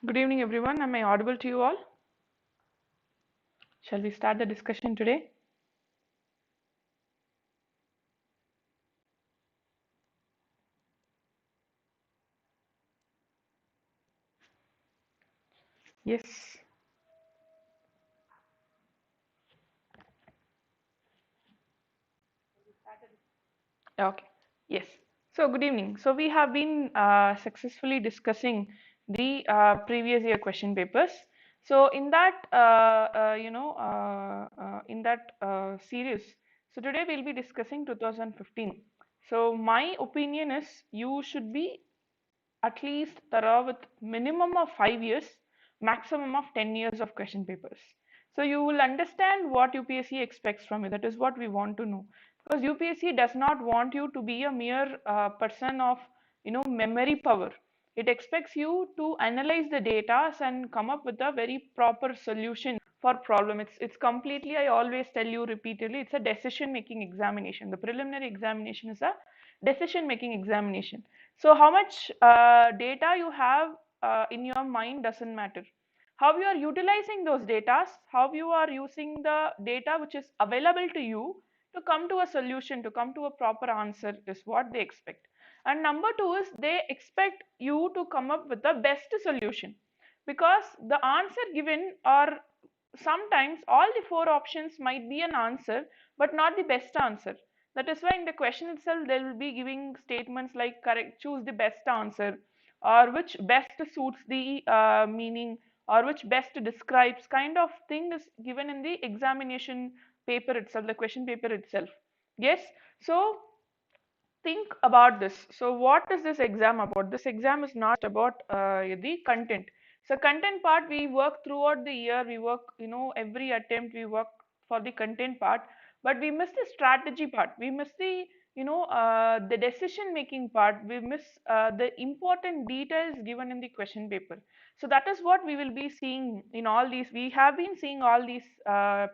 Good evening, everyone. Am I audible to you all? Shall we start the discussion today? Yes. Okay. Yes. So, good evening. So, we have been successfully discussing the previous year question papers. So, in that, in that series, so today we'll be discussing 2015. So, my opinion is you should be at least thorough with minimum of 5 years, maximum of 10 years of question papers. So you will understand what UPSC expects from you. That is what we want to know, because UPSC does not want you to be a mere person of memory power. It expects you to analyze the data and come up with a very proper solution for problem. It's completely, I always tell you repeatedly, it's a decision making examination. The preliminary examination is a decision making examination. So how much data you have in your mind doesn't matter. How you are utilizing those data, how you are using the data which is available to you to come to a solution, to come to a proper answer is what they expect. And number two is they expect you to come up with the best solution, because the answer given are sometimes all the four options might be an answer but not the best answer. That is why in the question itself they will be giving statements like correct, choose the best answer, or which best suits the meaning, or which best describes, kind of thing is given in the examination paper itself, the question paper itself. Yes. So think about this. So what is this exam about? This exam is not about the content. So content part we work throughout the year, we work, every attempt we work for the content part, but we miss the strategy part, we miss the the decision making part, we miss the important details given in the question paper. So that is what we will be seeing in all these. We have been seeing all these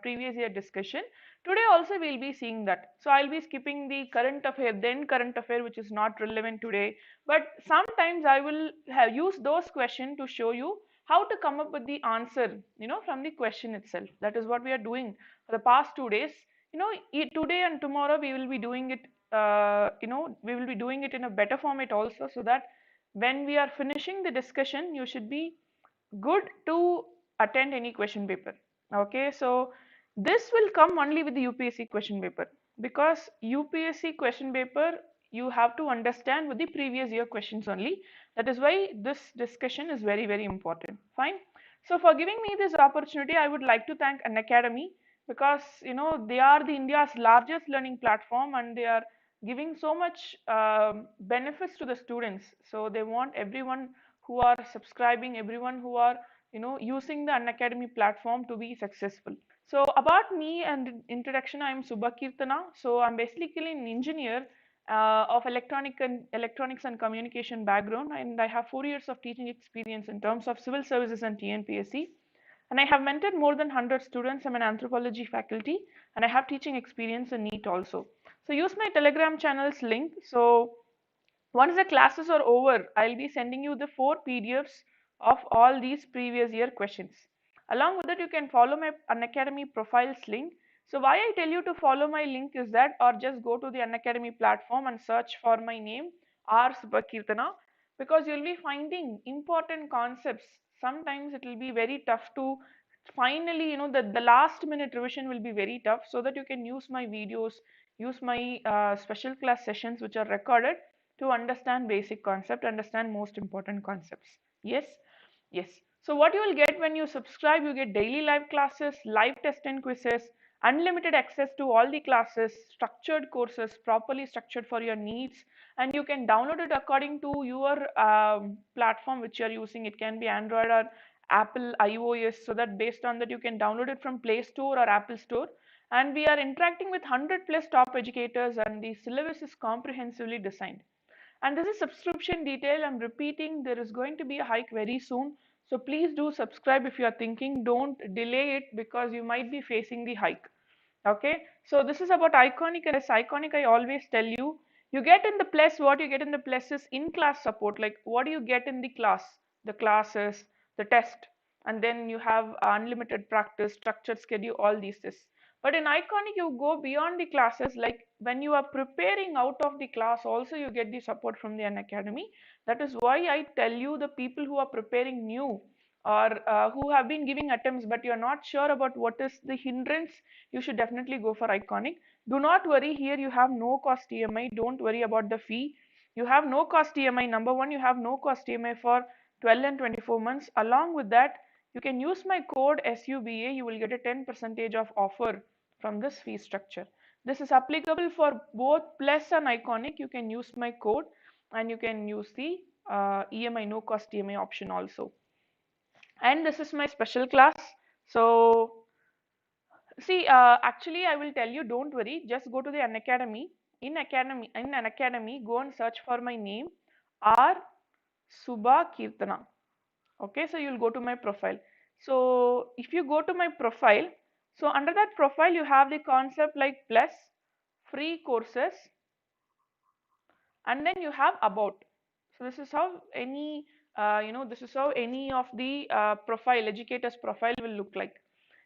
previous year discussion. Today also we'll be seeing that. So I'll be skipping the current affair, then current affair, which is not relevant today. But sometimes I will have used those questions to show you how to come up with the answer, from the question itself. That is what we are doing for the past 2 days. Today and tomorrow we will be doing it. We will be doing it in a better format also, so that when we are finishing the discussion, you should be good to attend any question paper. Okay, so this will come only with the UPSC question paper, because UPSC question paper you have to understand with the previous year questions only. That is why this discussion is very, very important. Fine. So for giving me this opportunity, I would like to thank Unacademy, because they are the India's largest learning platform, and they are giving so much benefits to the students. So they want everyone who are subscribing, everyone who are using the Unacademy platform to be successful. So about me and introduction, I am Suba Keerthana. So I'm basically an engineer of electronics and communication background, and I have 4 years of teaching experience in terms of civil services and TNPSC. And I have mentored more than 100 students. I'm an anthropology faculty, and I have teaching experience in NEET also. So use my Telegram channel's link. So once the classes are over, I'll be sending you the 4 PDFs of all these previous year questions. Along with that, you can follow my Unacademy profiles link. So why I tell you to follow my link is that, or just go to the Unacademy platform and search for my name, R. Suba Keerthana, because you'll be finding important concepts. Sometimes it will be very tough to finally, the last minute revision will be very tough, so that you can use my videos, use my special class sessions which are recorded, to understand basic concept, understand most important concepts. Yes. Yes. So what you will get when you subscribe, you get daily live classes, live test and quizzes, unlimited access to all the classes, structured courses, properly structured for your needs, and you can download it according to your platform which you are using. It can be Android or Apple iOS, so that based on that you can download it from Play Store or Apple Store. And we are interacting with 100 plus top educators, and the syllabus is comprehensively designed. And this is subscription detail. I'm repeating, there is going to be a hike very soon. So please do subscribe if you are thinking. Don't delay it, because you might be facing the hike. Okay. So this is about Iconic, and as Iconic, I always tell you, you get in the plus, what you get in the plus is in-class support. Like what do you get in the class? The classes, the test, and then you have unlimited practice, structured schedule, all these tests. But in Iconic, you go beyond the classes. Like when you are preparing out of the class, also you get the support from the Unacademy. That is why I tell you, the people who are preparing new, or who have been giving attempts but you're not sure about what is the hindrance, you should definitely go for Iconic. Do not worry, here you have no cost EMI. Don't worry about the fee. You have no cost EMI. Number one, you have no cost EMI for 12 and 24 months. Along with that, you can use my code SUBA. You will get a 10% of offer from this fee structure. This is applicable for both Plus and Iconic. You can use my code, and you can use the EMI, no cost EMI option also. And this is my special class. So see, actually I will tell you, don't worry, just go to the Unacademy. In Unacademy, go and search for my name, R Suba Keerthana. Okay, so you'll go to my profile. So if you go to my profile, so under that profile you have the concept like plus, free courses, and then you have about. So this is how any this is how any of the profile, educator's profile, will look like.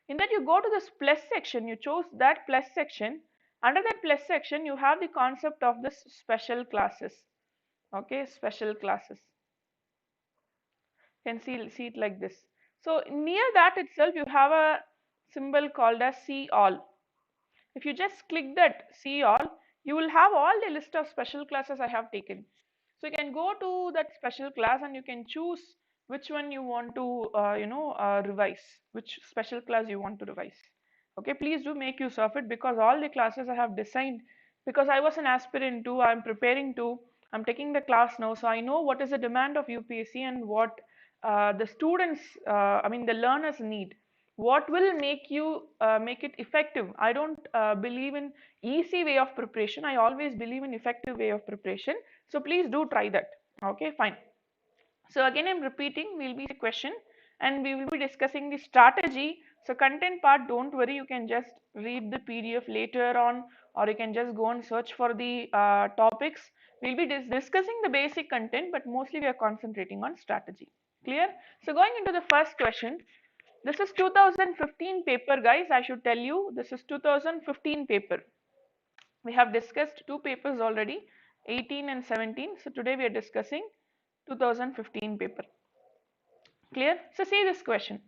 In that, you go to this plus section, you chose that plus section. Under that plus section, you have the concept of this special classes. Okay, special classes. You can see it like this. So near that itself, you have a symbol called as see all. If you just click that see all, you will have all the list of special classes I have taken. So you can go to that special class and you can choose which one you want to revise, which special class you want to revise. Okay, please do make use of it, because all the classes I have designed, because I was an aspirant too, I'm preparing to, I'm taking the class now, so I know what is the demand of UPSC and what the students, the learners need. What will make you make it effective? I don't believe in easy way of preparation. I always believe in effective way of preparation. So please do try that. Okay, fine. So again, I'm repeating, we'll be the question, and we will be discussing the strategy. So content part, don't worry, you can just read the PDF later on, or you can just go and search for the topics. We'll be discussing the basic content, but mostly we are concentrating on strategy. Clear? So going into the first question, this is 2015 paper, guys. I should tell you, this is 2015 paper. We have discussed two papers already, 18 and 17. So today we are discussing 2015 paper. Clear? So see this question.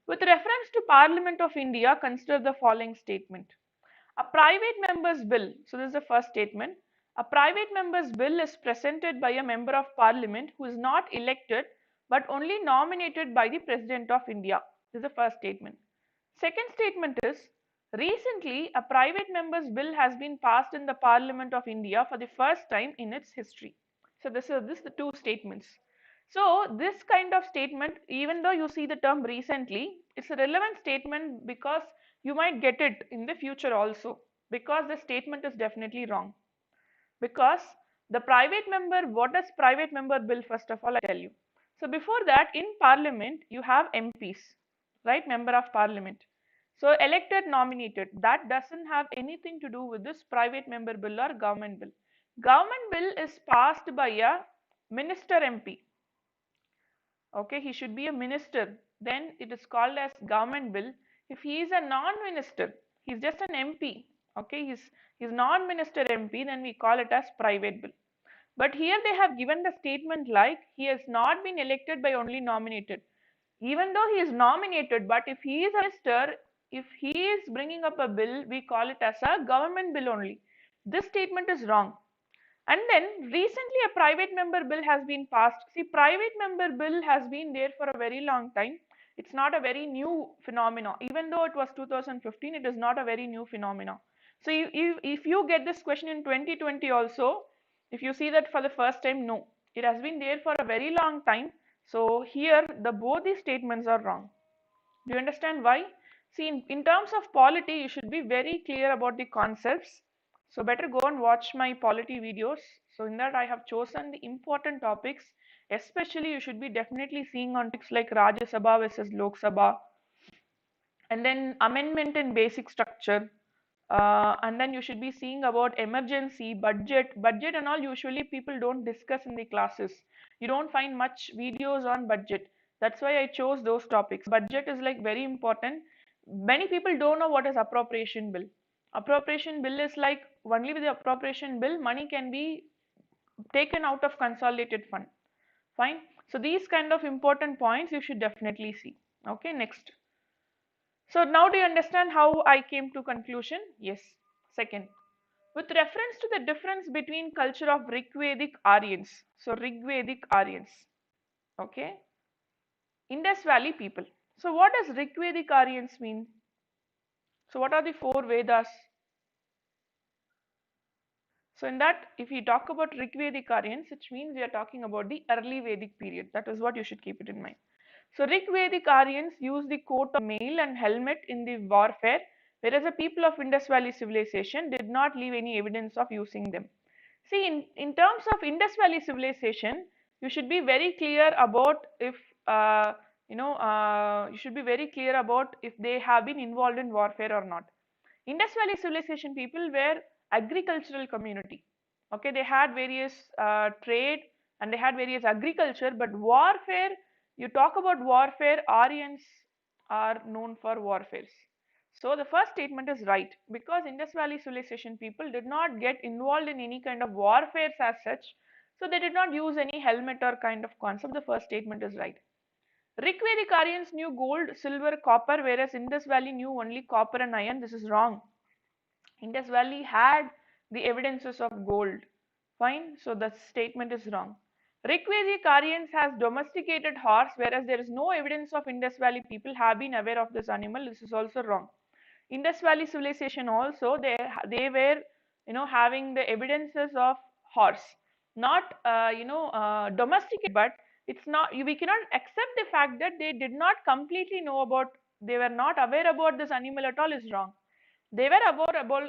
With reference to Parliament of India, consider the following statement. A private member's bill, so this is the first statement. A private member's bill is presented by a member of parliament who is not elected but only nominated by the President of India. This is the first statement. Second statement is, recently a private member's bill has been passed in the Parliament of India for the first time in its history. So this are the two statements. So this kind of statement, even though you see the term recently, it's a relevant statement because you might get it in the future also, because the statement is definitely wrong. Because the private member, what does private member bill? First of all, I tell you. So before that, in parliament you have MPs, right? Member of parliament. So elected, nominated, that doesn't have anything to do with this private member bill or government bill. Government bill is passed by a minister MP. Okay, he should be a minister, then it is called as government bill. If he is a non-minister, he's just an MP, okay, he's non-minister MP, then we call it as private bill. But here they have given the statement like he has not been elected by only nominated. Even though he is nominated, but if he is a minister, if he is bringing up a bill, we call it as a government bill only. This statement is wrong. And then recently a private member bill has been passed. See, private member bill has been there for a very long time. It's not a very new phenomena. Even though it was 2015, it is not a very new phenomena. So if you get this question in 2020 also, if you see that for the first time, no, it has been there for a very long time. So here both these statements are wrong. Do you understand why? See, in terms of polity, you should be very clear about the concepts. So better go and watch my polity videos. So in that I have chosen the important topics. Especially you should be definitely seeing on topics like Rajya Sabha versus Lok Sabha, and then amendment in basic structure. And then you should be seeing about emergency, budget and all. Usually people don't discuss in the classes. You don't find much videos on budget. That's why I chose those topics. Budget is like very important. Many people don't know what is appropriation bill. Appropriation bill is like only with the appropriation bill, money can be taken out of consolidated fund. Fine. So these kind of important points you should definitely see. Okay, next. So now do you understand how I came to conclusion? Yes. Second, with reference to the difference between culture of Rigvedic Aryans. So Rigvedic Aryans. Okay. Indus Valley people. So what does Rigvedic Aryans mean? So what are the four Vedas? So in that, if we talk about Rigvedic Aryans, which means we are talking about the early Vedic period. That is what you should keep it in mind. So Rigvedic Aryans used the coat of mail and helmet in the warfare, whereas the people of Indus Valley civilization did not leave any evidence of using them. See, in terms of Indus Valley civilization, you should be very clear about if you should be very clear about if they have been involved in warfare or not. Indus Valley civilization people were agricultural community. Okay, they had various trade and they had various agriculture, but warfare, you talk about warfare, Aryans are known for warfares. So the first statement is right because Indus Valley civilization people did not get involved in any kind of warfares as such. So they did not use any helmet or kind of concept. The first statement is right. Rigvedic Aryans knew gold, silver, copper, whereas Indus Valley knew only copper and iron. This is wrong. Indus Valley had the evidences of gold. Fine, so the statement is wrong. Rigvedic Aryans has domesticated horse, whereas there is no evidence of Indus Valley people have been aware of this animal. This is also wrong. Indus Valley civilization also they were having the evidences of horse, not domesticated, but it's not we cannot accept the fact that they did not completely know about, they were not aware about this animal at all is wrong. They were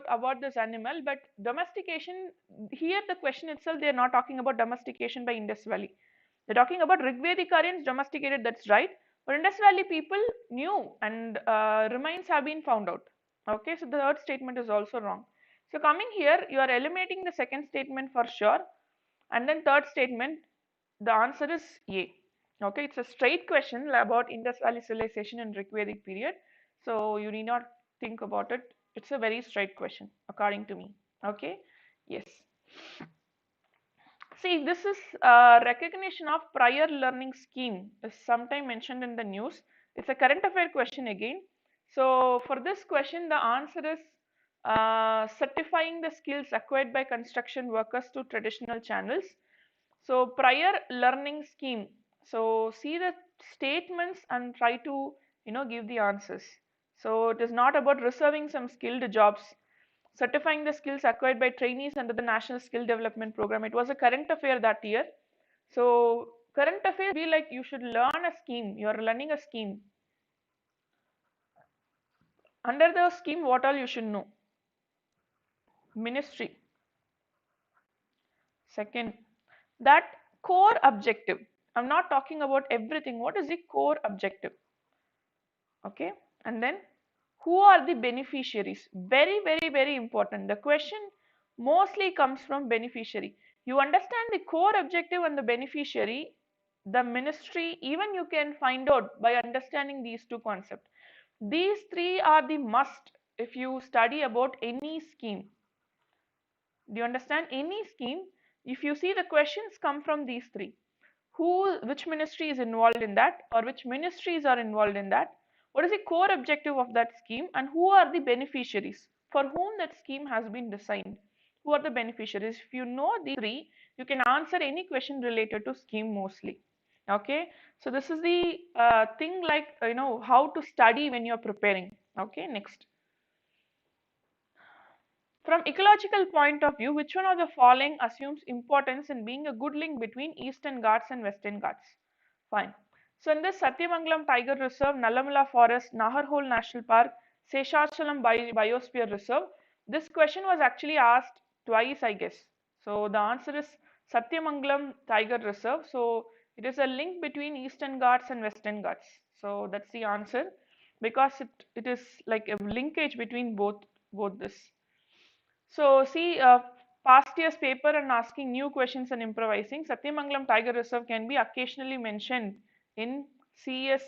about this animal, but domestication, here the question itself, they are not talking about domestication by Indus Valley. They're talking about Rigvedic Aryans domesticated, that's right. But Indus Valley people knew and remains have been found out. Okay, so the third statement is also wrong. So coming here, you are eliminating the second statement for sure. And then third statement, the answer is A. Okay, it's a straight question about Indus Valley civilization and Rigvedic period. So you need not think about it. It's a very straight question according to me. Okay, yes. See, this is recognition of prior learning scheme is sometime mentioned in the news. It's a current affair question again. So for this question, the answer is certifying the skills acquired by construction workers to traditional channels. So prior learning scheme. So see the statements and try to give the answers. So it is not about reserving some skilled jobs. Certifying the skills acquired by trainees under the National Skill Development Program. It was a current affair that year. So current affairs be like you should learn a scheme. You are learning a scheme. Under the scheme, what all you should know? Ministry. Second, that core objective. I'm not talking about everything. What is the core objective? Okay, and then who are the beneficiaries? Very, very, very important. The question mostly comes from beneficiary. You understand the core objective and the beneficiary, the ministry, even you can find out by understanding these two concepts. These three are the must if you study about any scheme. Do you understand? Any scheme, if you see the questions come from these three. Which ministry is involved in that, or which ministries are involved in that? What is the core objective of that scheme, and who are the beneficiaries for whom that scheme has been designed? Who are the beneficiaries? If you know these three, you can answer any question related to scheme mostly. Okay, so this is the thing like how to study when you're preparing. Okay, next. From ecological point of view, which one of the following assumes importance in being a good link between Eastern Ghats and Western Ghats? Fine. So in this Satyamangalam Tiger Reserve, Nalamala Forest, Naharhole National Park, Seshachalam Biosphere Reserve, this question was actually asked twice, I guess. So the answer is Satyamangalam Tiger Reserve. So it is a link between Eastern Ghats and Western Ghats. So that's the answer because it is like a linkage between both this. So see, past year's paper and asking new questions and improvising. Satyamangalam Tiger Reserve can be occasionally mentioned in CS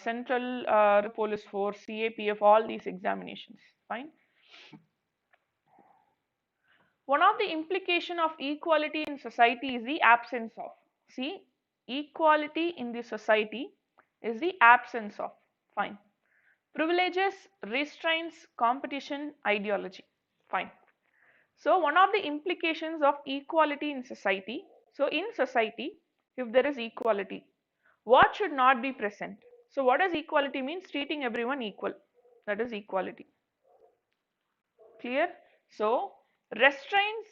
Central Police Force, CAPF, all these examinations. Fine. One of the implication of equality in society is the absence of. See, equality in the society is the absence of. Fine. Privileges, restraints, competition, ideology. Fine. So one of the implications of equality in society. So in society, if there is equality, what should not be present? So what does equality means? Treating everyone equal. That is equality. Clear? So restraints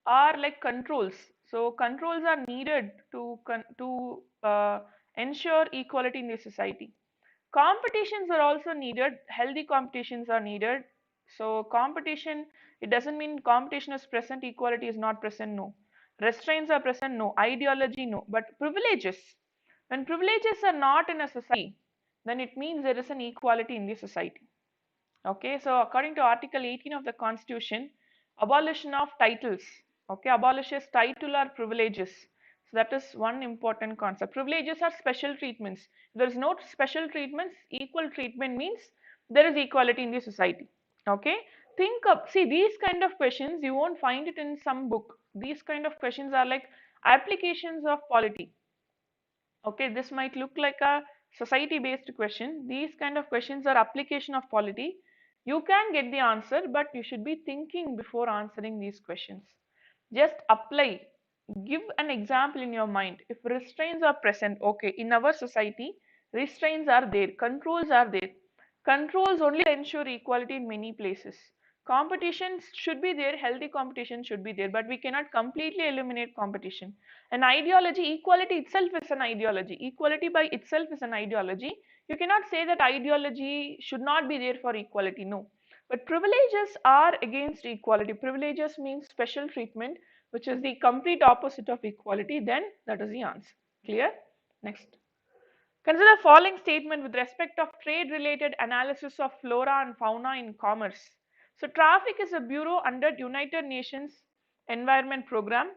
are like controls. So controls are needed to ensure equality in the society. Competitions are also needed. Healthy competitions are needed. So competition, it doesn't mean competition is present, equality is not present. No. Restraints are present. No. Ideology, no. But privileges, when privileges are not in a society, then it means there is an equality in the society. Okay, so according to Article 18 of the Constitution, abolition of titles, okay, abolishes titular privileges. So that is one important concept. Privileges are special treatments. If there is no special treatments, equal treatment means there is equality in the society. Okay, think of, see, these kind of questions you won't find it in some book. These kind of questions are like applications of polity. Okay, this might look like a society based question. These kind of questions are application of polity. You can get the answer, but you should be thinking before answering these questions. Just apply. Give an example in your mind. If restraints are present, okay, in our society, restraints are there, controls are there. Controls only ensure equality in many places. Competition should be there, healthy competition should be there, but we cannot completely eliminate competition. An ideology, equality itself is an ideology. Equality by itself is an ideology. You cannot say that ideology should not be there for equality. No. But privileges are against equality. Privileges means special treatment, which is the complete opposite of equality. Then that is the answer. Clear? Next. Consider following statement with respect of trade-related analysis of flora and fauna in commerce. So, traffic is a bureau under United Nations Environment Program.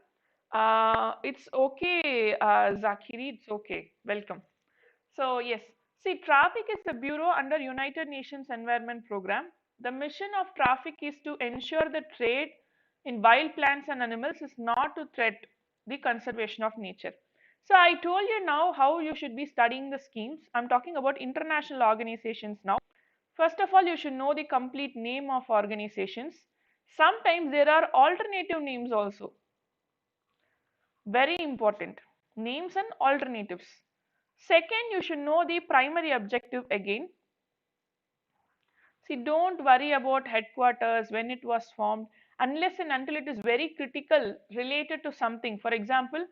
It's okay, Zakiri. It's okay. Welcome. So, yes. See, traffic is a bureau under United Nations Environment Program. The mission of traffic is to ensure the trade in wild plants and animals is not to threat the conservation of nature. So I told you now how you should be studying the schemes. I'm talking about international organizations now. First of all, you should know the complete name of organizations. Sometimes there are alternative names also. Very important. Names and alternatives. Second, you should know the primary objective again. See, don't worry about headquarters, when it was formed, unless and until it is very critical related to something. For example,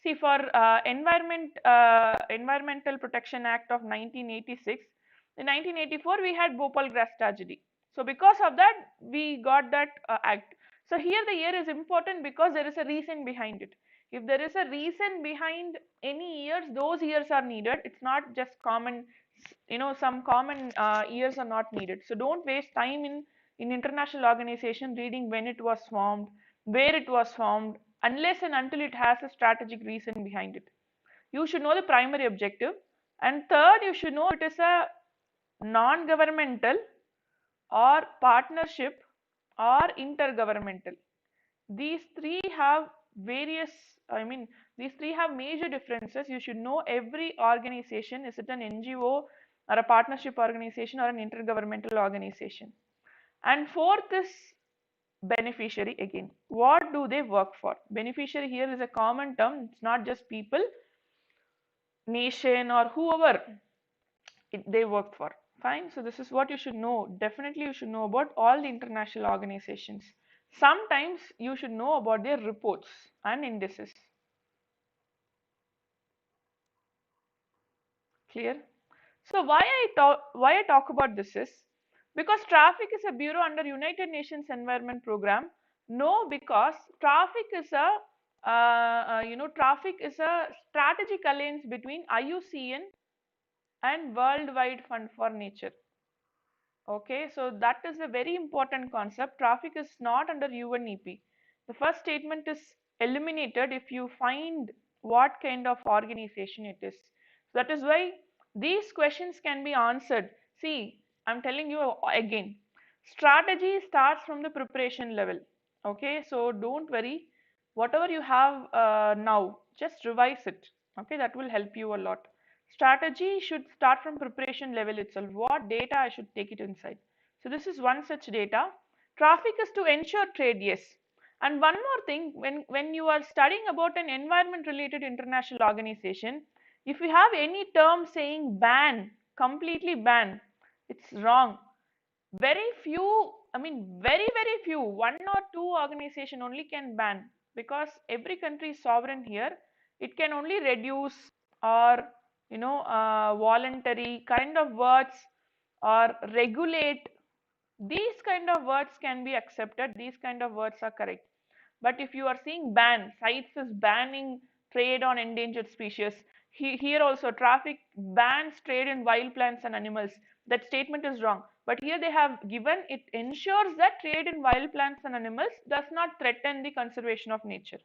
see, for Environmental Protection Act of 1986, in 1984 we had Bhopal grass tragedy. So because of that, we got that act. So here the year is important because there is a reason behind it. If there is a reason behind any years, those years are needed. It's not just common, some common years are not needed. So don't waste time in international organization reading when it was formed, where it was formed, unless and until it has a strategic reason behind it. You should know the primary objective. And third, you should know it is a non-governmental or partnership or intergovernmental. These three have various, I mean, these three have major differences. You should know every organization, is it an NGO or a partnership organization or an intergovernmental organization. And fourth is beneficiary again. What do they work for? Beneficiary here is a common term. It's not just people, nation or whoever they work for. Fine. So this is what you should know. Definitely you should know about all the international organizations. Sometimes you should know about their reports and indices. Clear? So why I talk about this is because traffic is a bureau under United Nations Environment Program. No, because traffic is a traffic is a strategic alliance between IUCN and Worldwide Fund for Nature. Okay, so that is a very important concept. Traffic is not under UNEP. The first statement is eliminated if you find what kind of organization it is. That is why these questions can be answered. See, I'm telling you again, strategy starts from the preparation level. Okay, so don't worry. Whatever you have now, just revise it. Okay, that will help you a lot. Strategy should start from preparation level itself. What data I should take it inside. So this is one such data. Traffic is to ensure trade, yes. And one more thing, when you are studying about an environment related international organization, if you have any term saying ban, completely ban, it's wrong. Very few, I mean very few, one or two organization only can ban, because every country is sovereign here. It can only reduce or voluntary kind of words, or regulate. These kind of words can be accepted. These kind of words are correct. But if you are seeing ban, CITES is banning trade on endangered species. Here also traffic bans trade in wild plants and animals. That statement is wrong. But here they have given it ensures that trade in wild plants and animals does not threaten the conservation of nature.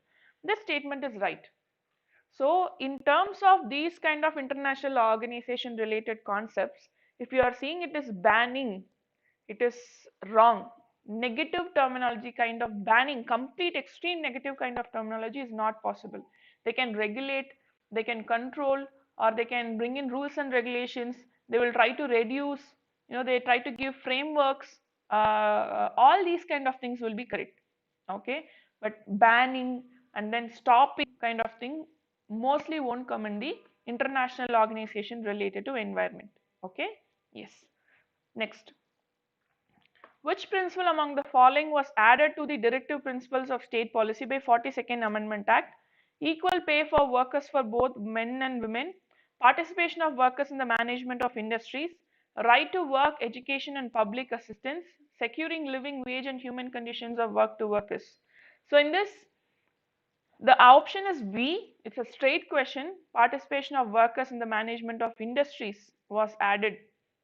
This statement is right. So in terms of these kind of international organization related concepts, if you are seeing it is banning, it is wrong. Negative terminology kind of banning, complete extreme negative kind of terminology is not possible. They can regulate, they can control, or they can bring in rules and regulations. They will try to reduce, they try to give frameworks. All these kind of things will be correct. Okay, but banning and then stopping kind of thing mostly won't come in the international organization related to environment. Okay, yes. Next, which principle among the following was added to the directive principles of state policy by 42nd Amendment Act? Equal pay for workers for both men and women, participation of workers in the management of industries, right to work, education and public assistance, securing living wage and human conditions of work to workers. So in this, the option is B. It's a straight question. Participation of workers in the management of industries was added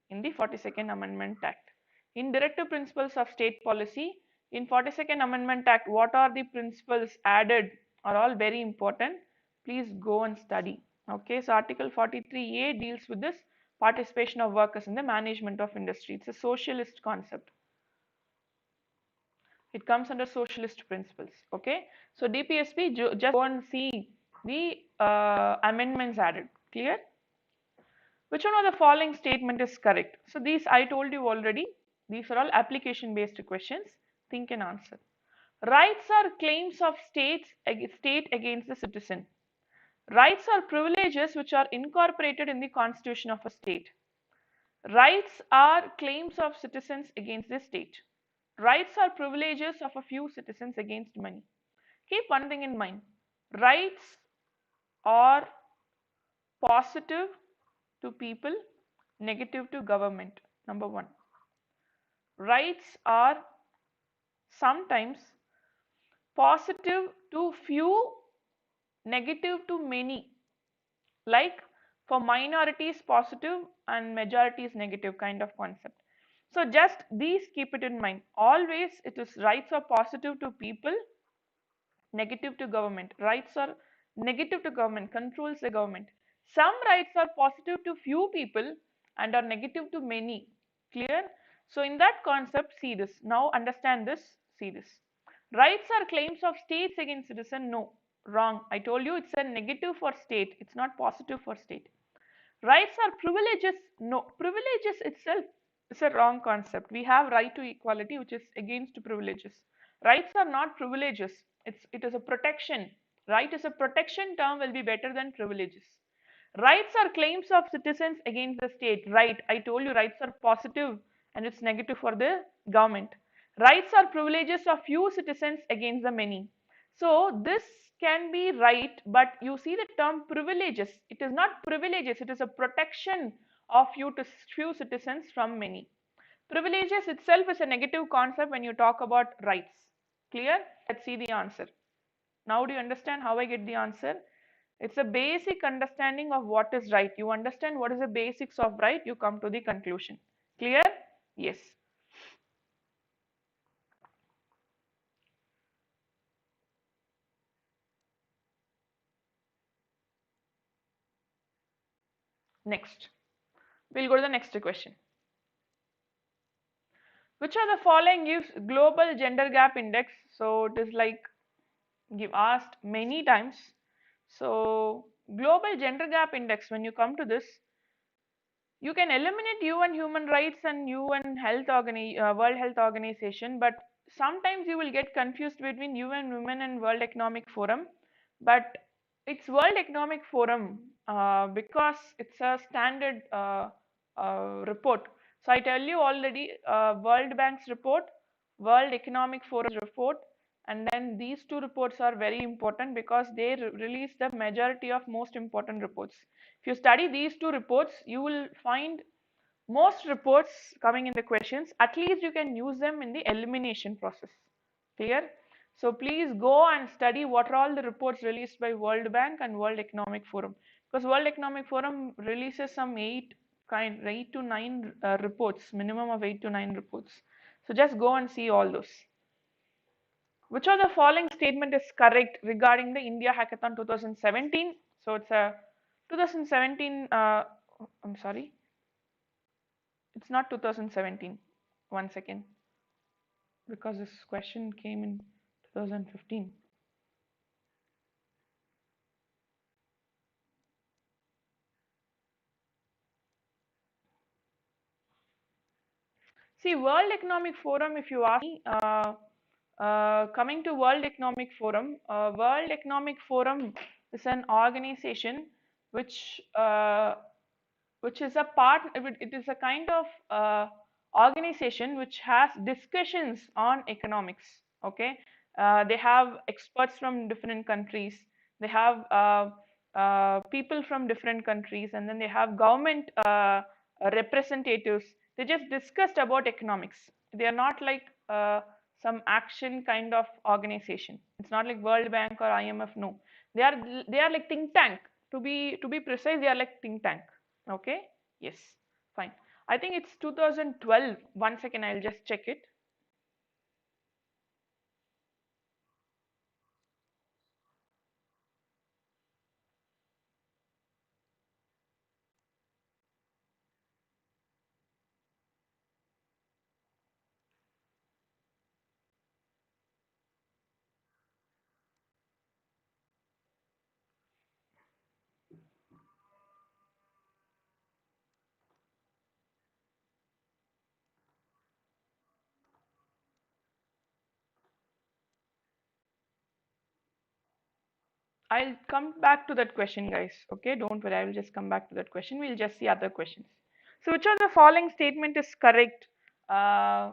in the 42nd Amendment Act. In Directive Principles of State Policy, in 42nd Amendment Act, what are the principles added are all very important. Please go and study. Okay, so Article 43A deals with this participation of workers in the management of industry. It's a socialist concept. It comes under socialist principles. Okay, so DPSP, just go and see the amendments added. Clear? Which one of the following statement is correct? So these I told you already. These are all application based questions. Think and answer. Rights are claims of state against the citizen. Rights are privileges which are incorporated in the constitution of a state. Rights are claims of citizens against the state. Rights are privileges of a few citizens against many. Keep one thing in mind. Rights are positive to people, negative to government. Number one. Rights are sometimes positive to few, negative to many. Like for minorities positive and majorities negative kind of concept. So just these keep it in mind. Always it is rights are positive to people, negative to government. Rights are negative to government, controls the government. Some rights are positive to few people and are negative to many. Clear? So in that concept, see this. Now understand this, see this. Rights are claims of states against citizen. No, wrong. I told you it's a negative for state. It's not positive for state. Rights are privileges. No, privileges itself is a wrong concept. We have right to equality, which is against privileges. Rights are not privileges. It is a protection. Right is a protection term will be better than privileges. Rights are claims of citizens against the state. Right. I told you rights are positive and it's negative for the government. Rights are privileges of few citizens against the many. So this can be right, but you see the term privileges. It is not privileges, it is a protection of few citizens from many. Privileges itself is a negative concept when you talk about rights. Clear? Let's see the answer. Now do you understand how I get the answer? It's a basic understanding of what is right. You understand what is the basics of right, you come to the conclusion. Clear? Yes. Next, we'll go to the next question. Which of the following gives global gender gap index? So it is like give asked many times. So global gender gap index, when you come to this, you can eliminate UN human rights and UN World Health Organization, but sometimes you will get confused between UN Women and World Economic Forum. But it's World Economic Forum because it's a standard report. So I tell you already, World Bank's report, World Economic Forum's report, and then these two reports are very important because they release the majority of most important reports. If you study these two reports, you will find most reports coming in the questions. At least you can use them in the elimination process. Clear? So please go and study what are all the reports released by World Bank and World Economic Forum, because World Economic Forum releases some eight to nine reports, minimum of 8 to 9 reports. So just go and see all those. Which of the following statement is correct regarding the India Hackathon 2017? So it's a 2017, I'm sorry, it's not 2017. One second, because this question came in 2015. See, World Economic Forum, if you ask me, coming to World Economic Forum is an organization which which is a part, it is a kind of organization which has discussions on economics. Okay, they have experts from different countries, they have people from different countries, and then they have government representatives. They just discussed about economics. They are not like some action kind of organization. It's not like World Bank or IMF. No, they are like think tank. To be precise, they are like think tank. Okay, yes, fine. I think it's 2012. One second, I'll just check it. I'll come back to that question, guys. Okay, don't worry. I will just come back to that question. We'll just see other questions. So, which of the following statement is correct uh,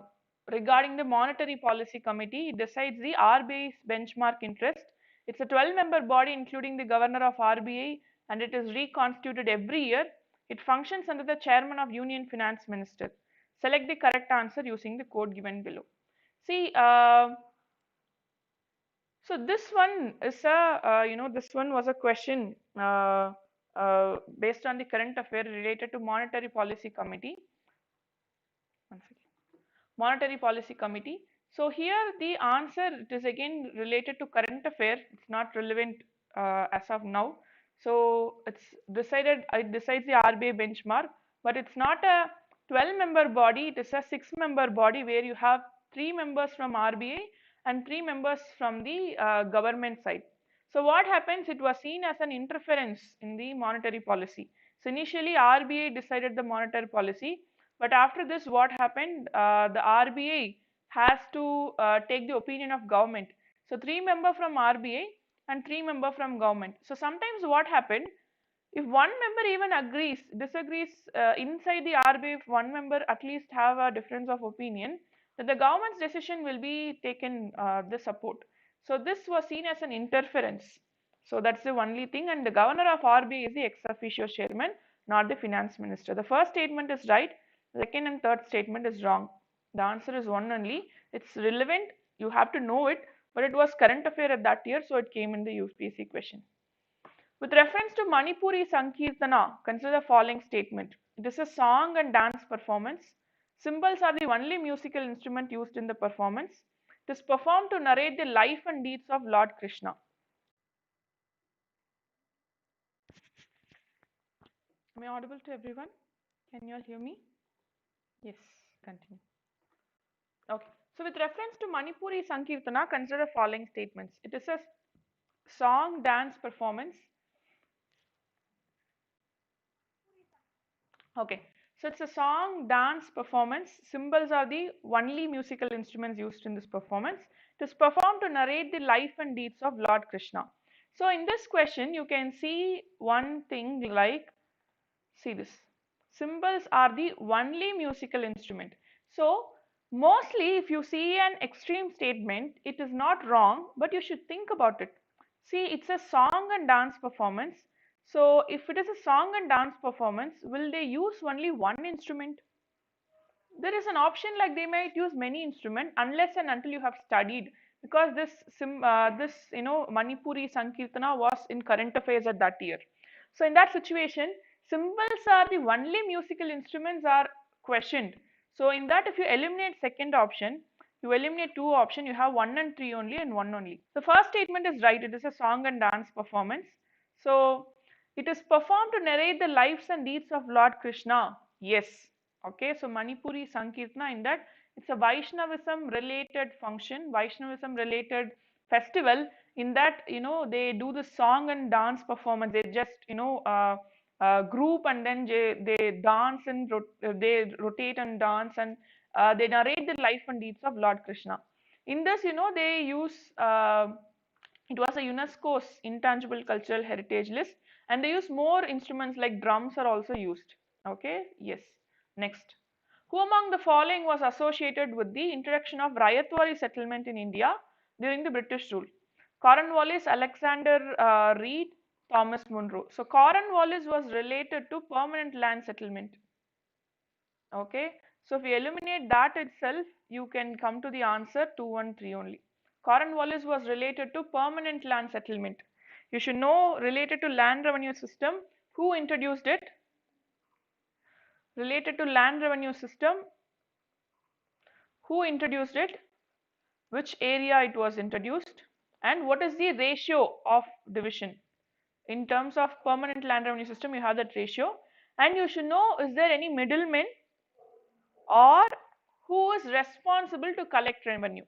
regarding the Monetary Policy Committee? It decides the RBI's benchmark interest. It's a 12-member body, including the governor of RBI, and it is reconstituted every year. It functions under the chairman of Union Finance Minister. Select the correct answer using the code given below. See, so this one is a, this one was a question based on the current affair related to Monetary Policy Committee. One second. Monetary Policy Committee. So here the answer, it is again related to current affair. It's not relevant as of now. So it's decided, it decides the RBI benchmark, but it's not a 12-member body. It is a 6-member body where you have 3 members from RBI and 3 members from the government side. So what happens? It was seen as an interference in the monetary policy. So initially RBI decided the monetary policy, but after this, what happened? The RBI has to take the opinion of government. So 3 members from RBI and 3 members from government. So sometimes what happened? If one member even disagrees inside the RBI, if one member at least have a difference of opinion, then the government's decision will be taken the support. So this was seen as an interference. So that's the only thing. And the governor of RBI is the ex officio chairman, not the finance minister. The first statement is right. The second and third statement is wrong. The answer is one only. It's relevant. You have to know it. But it was current affair at that year, so it came in the UPSC question. With reference to Manipuri Sankirtana, consider the following statement. It is a song and dance performance. Cymbals are the only musical instrument used in the performance. It is performed to narrate the life and deeds of Lord Krishna. Am I audible to everyone? Can you all hear me? Yes, continue. Okay. So with reference to Manipuri Sankirtana, consider the following statements. It is a song dance performance. Okay. So it's a song dance performance. Cymbals are the only musical instruments used in this performance. It is performed to narrate the life and deeds of Lord Krishna. So in this question, you can see one thing like, see this. Cymbals are the only musical instrument. So mostly if you see an extreme statement, it is not wrong, but you should think about it. See, it's a song and dance performance. So if it is a song and dance performance, will they use only one instrument? There is an option like they might use many instruments unless and until you have studied, because this Manipuri Sankirtana was in current affairs at that year. So in that situation, cymbals are the only musical instruments are questioned. So in that, if you eliminate second option, you eliminate two option, you have 1 and 3 only and 1 only. The first statement is right, it is a song and dance performance. So it is performed to narrate the lives and deeds of Lord Krishna. Yes. Okay, so Manipuri Sankirtana, in that it's a Vaishnavism related function, Vaishnavism related festival. In that, they do the song and dance performance. They just, group, and then they dance and they rotate and dance, and they narrate the life and deeds of Lord Krishna. In this, they use it was a UNESCO's intangible cultural heritage list, and they use more instruments like drums are also used. Okay, yes. Next. Who among the following was associated with the introduction of Rayatwari settlement in India during the British rule? Cornwallis, Alexander Reed, Thomas Munro. So Cornwallis was related to permanent land settlement. Okay, so if you eliminate that itself, you can come to the answer 2 and 3 only. Cornwallis was related to permanent land settlement. You should know, related to land revenue system, who introduced it? Related to land revenue system, who introduced it? Which area it was introduced? And what is the ratio of division? In terms of permanent land revenue system, you have that ratio. And you should know, is there any middlemen, or who is responsible to collect revenue?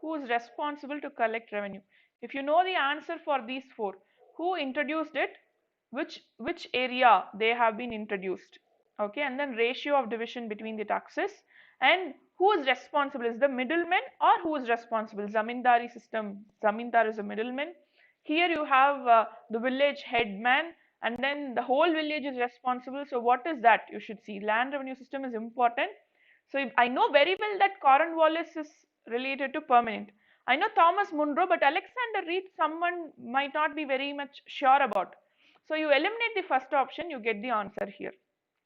Who is responsible to collect revenue? If you know the answer for these four, who introduced it, which area they have been introduced, okay, and then ratio of division between the taxes, and who is responsible, is the middleman or who is responsible? Zamindari system, zamindar is a middleman. Here you have the village headman, and then the whole village is responsible. So what is that? You should see land revenue system is important. So I know very well that Cornwallis is related to permanent. I know Thomas Munro, but Alexander Reed, someone might not be very much sure about. So you eliminate the first option, you get the answer here.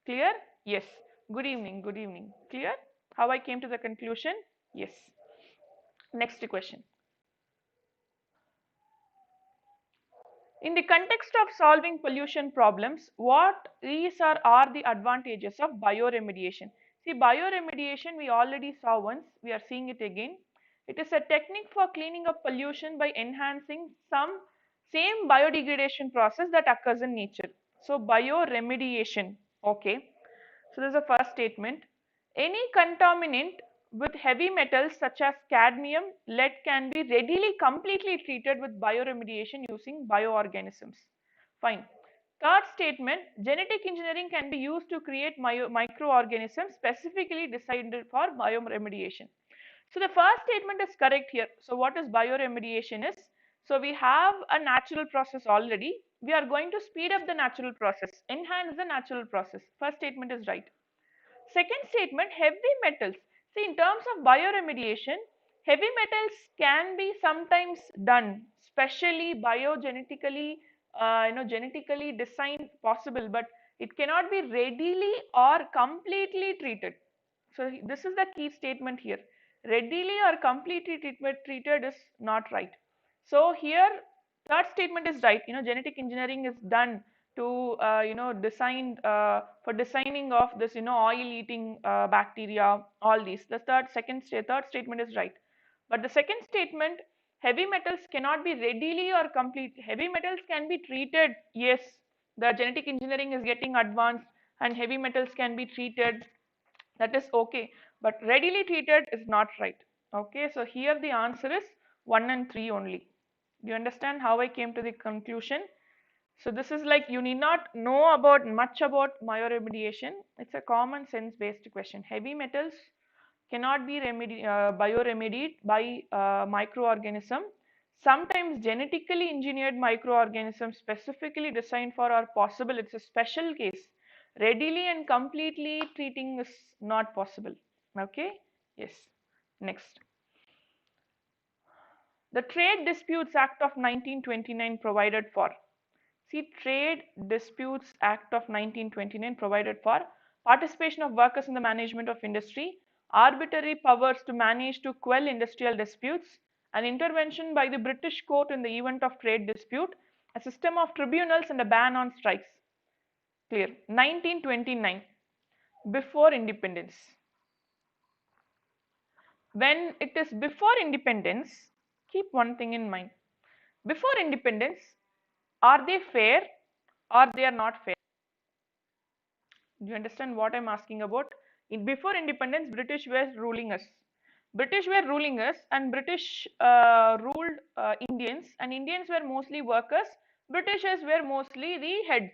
Clear? Yes. Good evening. Good evening. Clear? How I came to the conclusion? Yes. Next question. In the context of solving pollution problems, what is or are the advantages of bioremediation? See, bioremediation we already saw once, we are seeing it again. It is a technique for cleaning up pollution by enhancing some same biodegradation process that occurs in nature. So, bioremediation, okay. So, this is the first statement. Any contaminant with heavy metals such as cadmium, lead can be readily completely treated with bioremediation using bioorganisms. Fine. Third statement, genetic engineering can be used to create microorganisms specifically designed for bioremediation. So the first statement is correct here. So what is bioremediation is? So we have a natural process already. We are going to speed up the natural process, enhance the natural process. First statement is right. Second statement, heavy metals. See, in terms of bioremediation, heavy metals can be sometimes done, specially biogenetically, genetically designed possible, but it cannot be readily or completely treated. So this is the key statement here. Readily or completely treated is not right. So here, third statement is right. Genetic engineering is done to design for designing of this oil eating bacteria, all these. The third statement is right, but the second statement, heavy metals cannot be readily or complete, heavy metals can be treated, yes, the genetic engineering is getting advanced and heavy metals can be treated, that is okay, but readily treated is not right. Okay, so here the answer is 1 and 3 only. Do you understand how I came to the conclusion? So this is like, you need not know about much about bioremediation. It's a common sense based question. Heavy metals cannot be bioremedied by microorganism. Sometimes genetically engineered microorganisms specifically designed for are possible. It's a special case. Readily and completely treating is not possible. Okay. Yes. Next. The Trade Disputes Act of 1929 provided for. See, Trade Disputes Act of 1929 provided for participation of workers in the management of industry, arbitrary powers to manage to quell industrial disputes, an intervention by the British court in the event of trade dispute, a system of tribunals and a ban on strikes. Clear. 1929, before independence. When it is before independence, keep one thing in mind. Before independence, are they fair or they are not fair? Do you understand what I'm asking about? Before independence, British were ruling us. British were ruling us, and British ruled Indians, and Indians were mostly workers. Britishers were mostly the heads.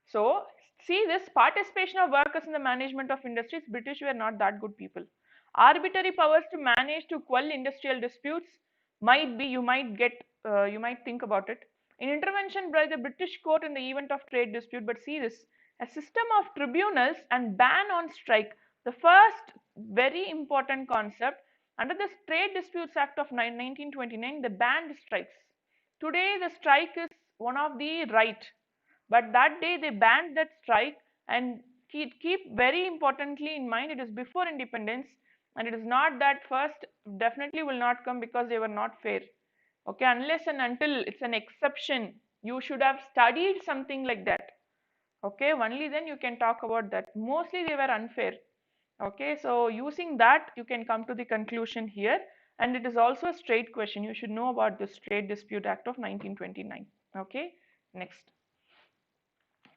So, see this participation of workers in the management of industries, British were not that good people. Arbitrary powers to manage to quell industrial disputes might be, you might think about it. An intervention by the British court in the event of trade dispute, but see this, a system of tribunals and ban on strike. The first very important concept, under the Trade Disputes Act of 1929, they banned strikes. Today, the strike is one of the right, but that day they banned that strike. And keep very importantly in mind, it is before independence, and it is not that first definitely will not come because they were not fair. Okay, unless and until it's an exception, you should have studied something like that. Okay, only then you can talk about that. Mostly they were unfair. Okay, so using that you can come to the conclusion here, and it is also a straight question. You should know about this Trade Dispute Act of 1929. Okay, next.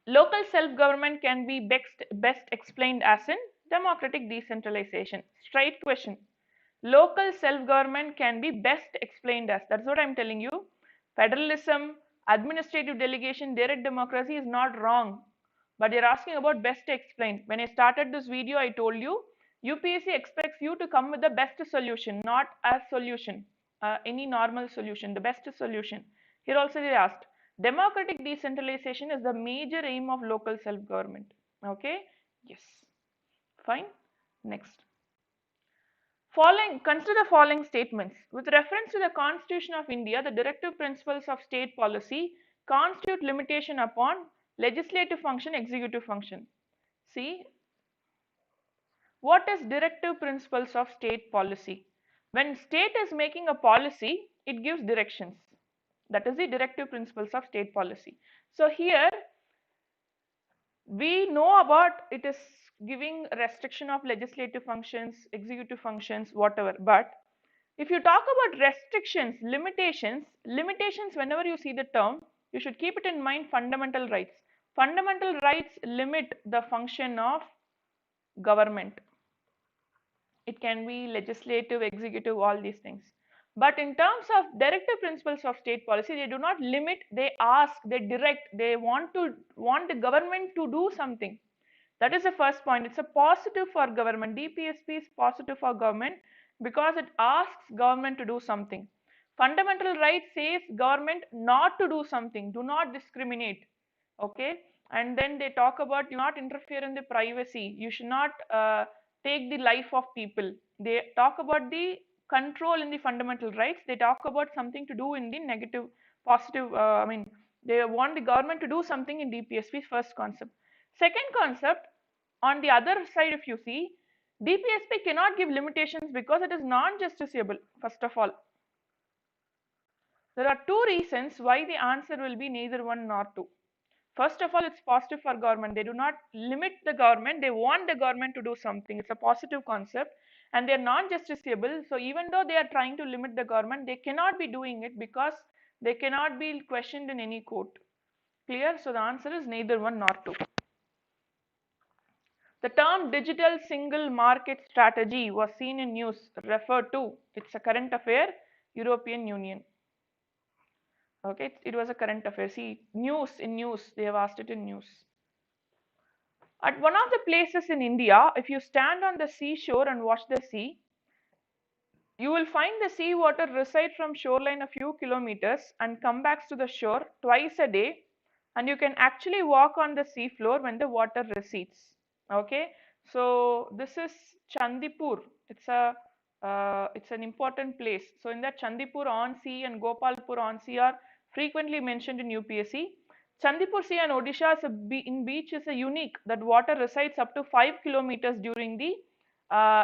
Local self-government can be best explained as in democratic decentralization. Straight question. Local self-government can be best explained as, that's what I'm telling you. Federalism, administrative delegation, direct democracy is not wrong. But you're asking about best explained. When I started this video, I told you, UPSC expects you to come with the best solution, not a solution, any normal solution, the best solution. Here also they asked, democratic decentralization is the major aim of local self-government. Okay, yes, fine. Next. Consider the following statements. With reference to the Constitution of India, the directive principles of state policy constitute limitation upon legislative function, executive function. See, what is directive principles of state policy? When state is making a policy, it gives directions. That is the directive principles of state policy. So here we know about it is giving restriction of legislative functions, executive functions, whatever. But if you talk about restrictions, limitations, whenever you see the term, you should keep it in mind fundamental rights. Fundamental rights limit the function of government. It can be legislative, executive, all these things. But in terms of directive principles of state policy, they do not limit, they ask, they direct, they want the government to do something. That is the first point. It's a positive for government. DPSP is positive for government because it asks government to do something. Fundamental right says government not to do something, do not discriminate. Okay, and then they talk about you not interfere in the privacy. You should not take the life of people. They talk about the control in the fundamental rights. They talk about something to do in the negative, positive. They want the government to do something in DPSP. First concept. Second concept, on the other side, if you see, DPSP cannot give limitations because it is non-justiciable. First of all, there are two reasons why the answer will be neither one nor two. First of all, it's positive for government. They do not limit the government. They want the government to do something. It's a positive concept, and they're non-justiciable. So even though they are trying to limit the government, they cannot be doing it because they cannot be questioned in any court. Clear? So the answer is neither one nor two. The term digital single market strategy was seen in news. Refer to. It's a current affair, European Union. Okay, it was a current affair. See, news in news. They have asked it in news. At one of the places in India, if you stand on the seashore and watch the sea, you will find the sea water recede from shoreline a few kilometers and come back to the shore twice a day, and you can actually walk on the sea floor when the water recedes. Okay, so this is Chandipur. It's an important place. So in that, Chandipur on sea and Gopalpur on sea are frequently mentioned in UPSC. Chandipur Sea and Odisha in beach is a unique that water resides up to 5 kilometers during the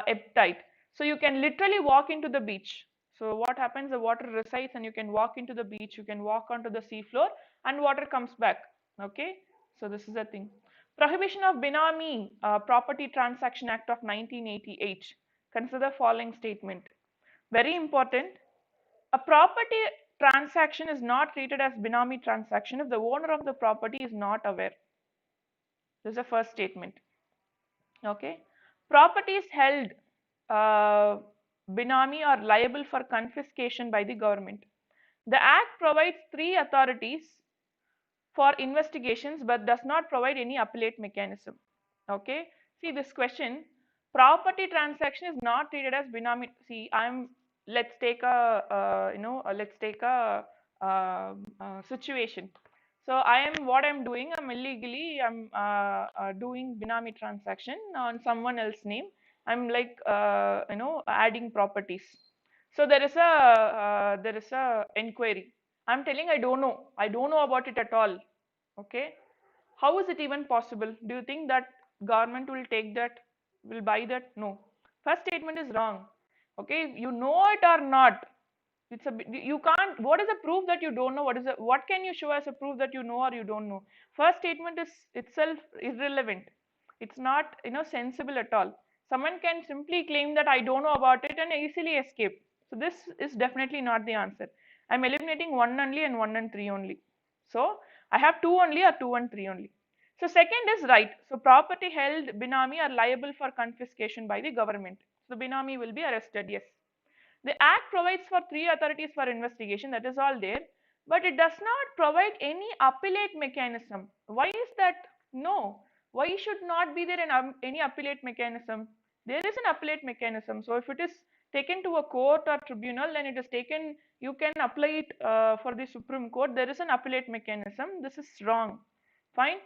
ebb tide. So you can literally walk into the beach. So what happens? The water resides and you can walk into the beach. You can walk onto the sea floor and water comes back. Okay. So this is the thing. Prohibition of Binami Property Transaction Act of 1988. Consider following statement. Very important. A property transaction is not treated as Binami transaction if the owner of the property is not aware. This is the first statement. Okay. Properties held Binami are liable for confiscation by the government. The Act provides three authorities for investigations but does not provide any appellate mechanism. Okay. See this question, property transaction is not treated as Binami. See, let's take a situation. So what I'm doing, I'm illegally, doing Binami transaction on someone else's name. I'm like, adding properties. So there is a inquiry. I'm telling I don't know. I don't know about it at all. Okay. How is it even possible? Do you think that government will take that, will buy that? No. First statement is wrong. Okay. You know it or not. You can't. What is the proof that you don't know? What can you show as a proof that you know or you don't know? First statement is itself irrelevant. It's not sensible at all. Someone can simply claim that I don't know about it and easily escape. So this is definitely not the answer. I'm eliminating 1 only and 1 and 3 only. So I have 2 only or 2 and 3 only. So second is right. So property held Binami are liable for confiscation by the government. So Binami will be arrested. Yes. The Act provides for three authorities for investigation, that is all there, but it does not provide any appellate mechanism. Why is that? No. Why should not be there any appellate mechanism? There is an appellate mechanism. So if it is taken to a court or tribunal, then it is taken, you can apply it for the Supreme Court. There is an appellate mechanism. This is wrong. Fine.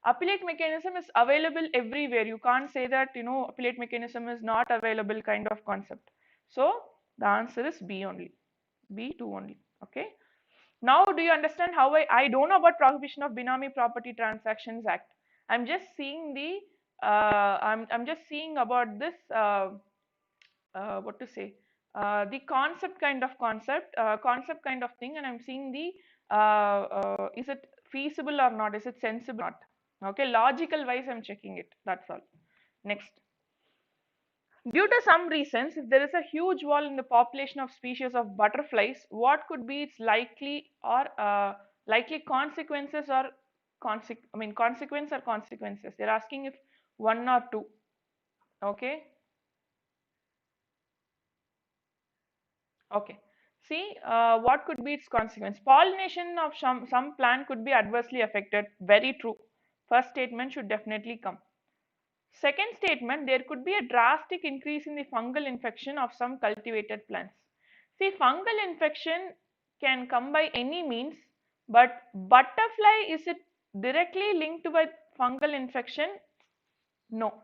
Appellate mechanism is available everywhere. You can't say that, appellate mechanism is not available kind of concept. So the answer is B only, B2 only. Okay. Now, do you understand how I don't know about Prohibition of Binami Property Transactions Act. I'm just seeing the I'm just seeing about this what to say, the concept kind of thing, and I'm seeing the is it feasible or not, is it sensible or not. Okay, logical wise I'm checking it. That's all. Next. Due to some reasons, if there is a huge wall in the population of species of butterflies, what could be its likely consequences or consequence or consequences? They're asking if one or two. Okay. Okay. See, what could be its consequence? Pollination of some plant could be adversely affected. Very true. First statement should definitely come. Second statement, there could be a drastic increase in the fungal infection of some cultivated plants. See, fungal infection can come by any means, but butterfly, is it directly linked to by fungal infection? No.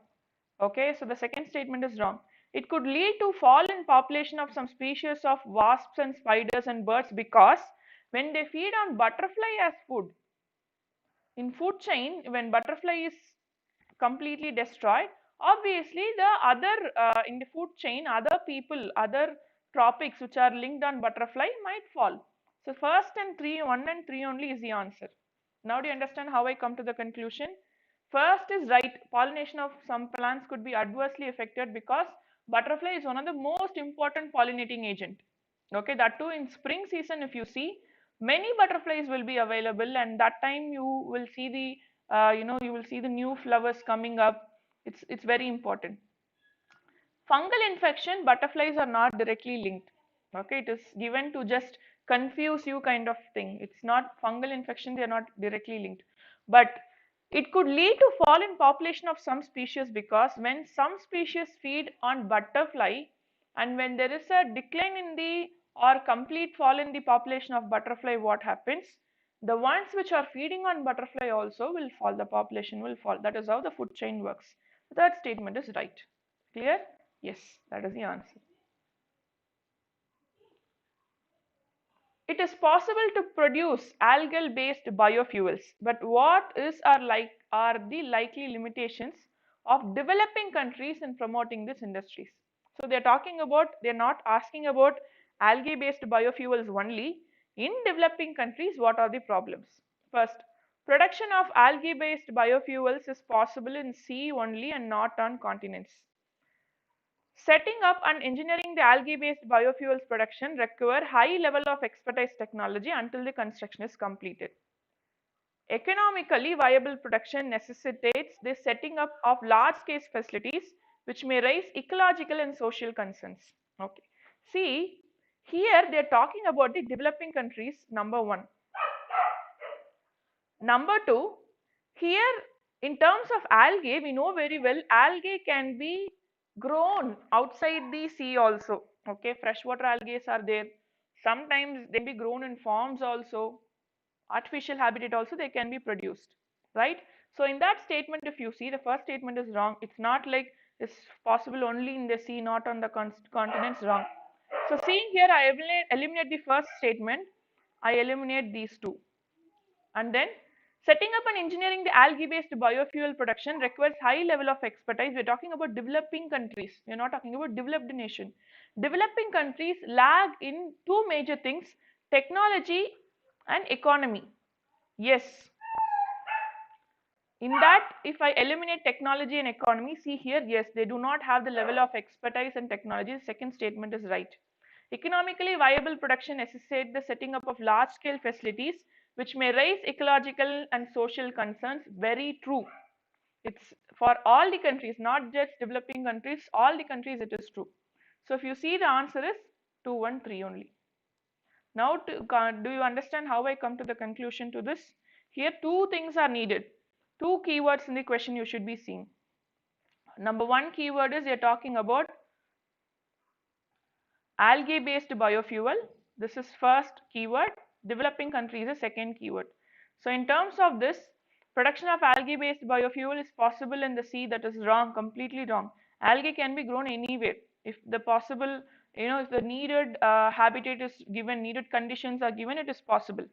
Okay, so the second statement is wrong. It could lead to fall in population of some species of wasps and spiders and birds because when they feed on butterfly as food, in food chain, when butterfly is completely destroyed, obviously the other in the food chain, other people, other tropics which are linked on butterfly might fall. So first and 3, 1 and 3 only is the answer. Now do you understand how I come to the conclusion? First is right, pollination of some plants could be adversely affected because butterfly is one of the most important pollinating agent. Okay, that too in spring season, if you see, Many butterflies will be available, and that time you will see the you will see the new flowers coming up. It's very important. Fungal infection, butterflies are not directly linked. Okay, it is given to just confuse you kind of thing. It's not fungal infection, they are not directly linked. But it could lead to fall in population of some species, because when some species feed on butterfly, and when there is a decline in the or complete fall in the population of butterfly, what happens? The ones which are feeding on butterfly also will fall, the population will fall. That is how the food chain works. That statement is right. Clear? Yes, that is the answer. It is possible to produce algal based biofuels, but what are the likely limitations of developing countries in promoting these industries? So they're talking about, they're not asking about algae based biofuels only. In developing countries, what are the problems? First, production of algae based biofuels is possible in sea only and not on continents. Setting up and engineering the algae-based biofuels production require high level of expertise technology until the construction is completed. Economically viable production necessitates the setting up of large-scale facilities which may raise ecological and social concerns. Okay. See, here they are talking about the developing countries, number one. Number two, here in terms of algae, we know very well algae can be grown outside the sea also. Okay, freshwater algae are there. Sometimes they be grown in farms also, artificial habitat also they can be produced, right? So in that statement, if you see, the first statement is wrong. It's not like it's possible only in the sea, not on the continents, wrong. So seeing here, I eliminate the first statement, I eliminate these two. And then setting up and engineering the algae-based biofuel production requires high level of expertise. We're talking about developing countries. We're not talking about developed nation. Developing countries lag in two major things, technology and economy. Yes. In that, if I eliminate technology and economy, see here, yes, they do not have the level of expertise and technology. The second statement is right. Economically viable production necessitates the setting up of large-scale facilities which may raise ecological and social concerns. Very true. It's for all the countries, not just developing countries, all the countries it is true. So if you see, the answer is 2, 1, 3 only. Now, do you understand how I come to the conclusion to this? Here, two things are needed. Two keywords in the question you should be seeing. Number one keyword is you're talking about algae based biofuel. This is first keyword. Developing countries is second keyword. So in terms of this, production of algae based biofuel is possible in the sea. That is wrong, completely wrong. Algae can be grown anywhere if the possible, if the needed habitat is given, needed conditions are given, it is possible.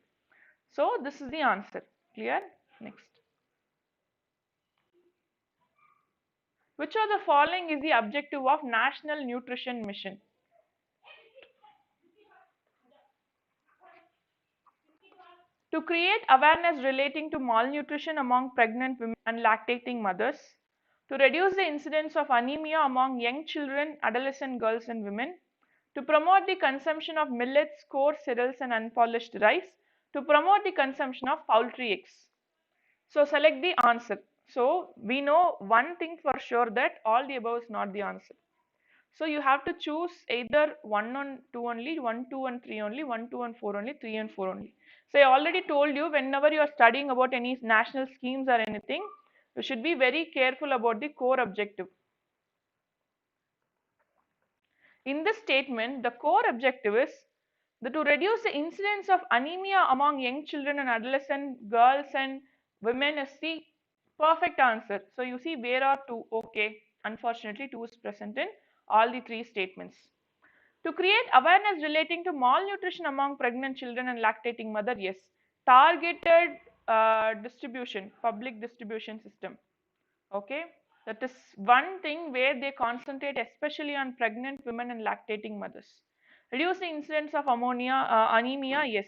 So this is the answer. Clear? Next. Which of the following is the objective of National Nutrition Mission? To create awareness relating to malnutrition among pregnant women and lactating mothers, to reduce the incidence of anemia among young children, adolescent girls and women, to promote the consumption of millets, coarse cereals and unpolished rice, to promote the consumption of poultry eggs. So select the answer. So we know one thing for sure, that all the above is not the answer. So you have to choose either 1 and 2 only, 1, 2 and 3 only, 1, 2 and 4 only, 3 and 4 only. So I already told you, whenever you are studying about any national schemes or anything, you should be very careful about the core objective. In this statement, the core objective is to reduce the incidence of anemia among young children and adolescent girls and women is the perfect answer. So you see, where are 2? Okay, unfortunately 2 is present in all the 3 statements. To create awareness relating to malnutrition among pregnant children and lactating mother, yes. Targeted distribution, public distribution system. Okay, that is one thing where they concentrate especially on pregnant women and lactating mothers. Reduce the incidence of anemia, yes.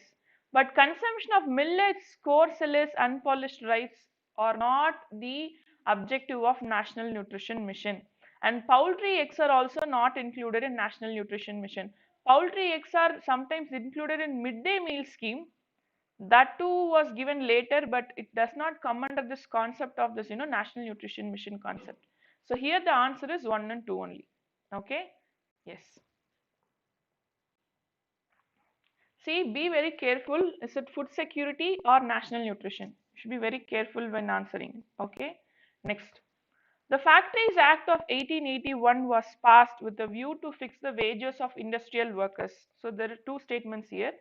But consumption of millets, coarse cereals, unpolished rice are not the objective of National Nutrition Mission. And poultry eggs are also not included in National Nutrition Mission. Poultry eggs are sometimes included in midday meal scheme. But poultry eggs are not included in National Nutrition Mission. And poultry eggs are also not included in National Nutrition Mission. Poultry eggs are sometimes included in midday meal scheme, but That too was given later, but it does not come under this concept of this, National Nutrition Mission concept. So here the answer is 1 and 2 only. Okay. Yes. See, be very careful. Is it food security or national nutrition? You should be very careful when answering. Okay. Next. The Factories Act of 1881 was passed with a view to fix the wages of industrial workers. So there are two statements here.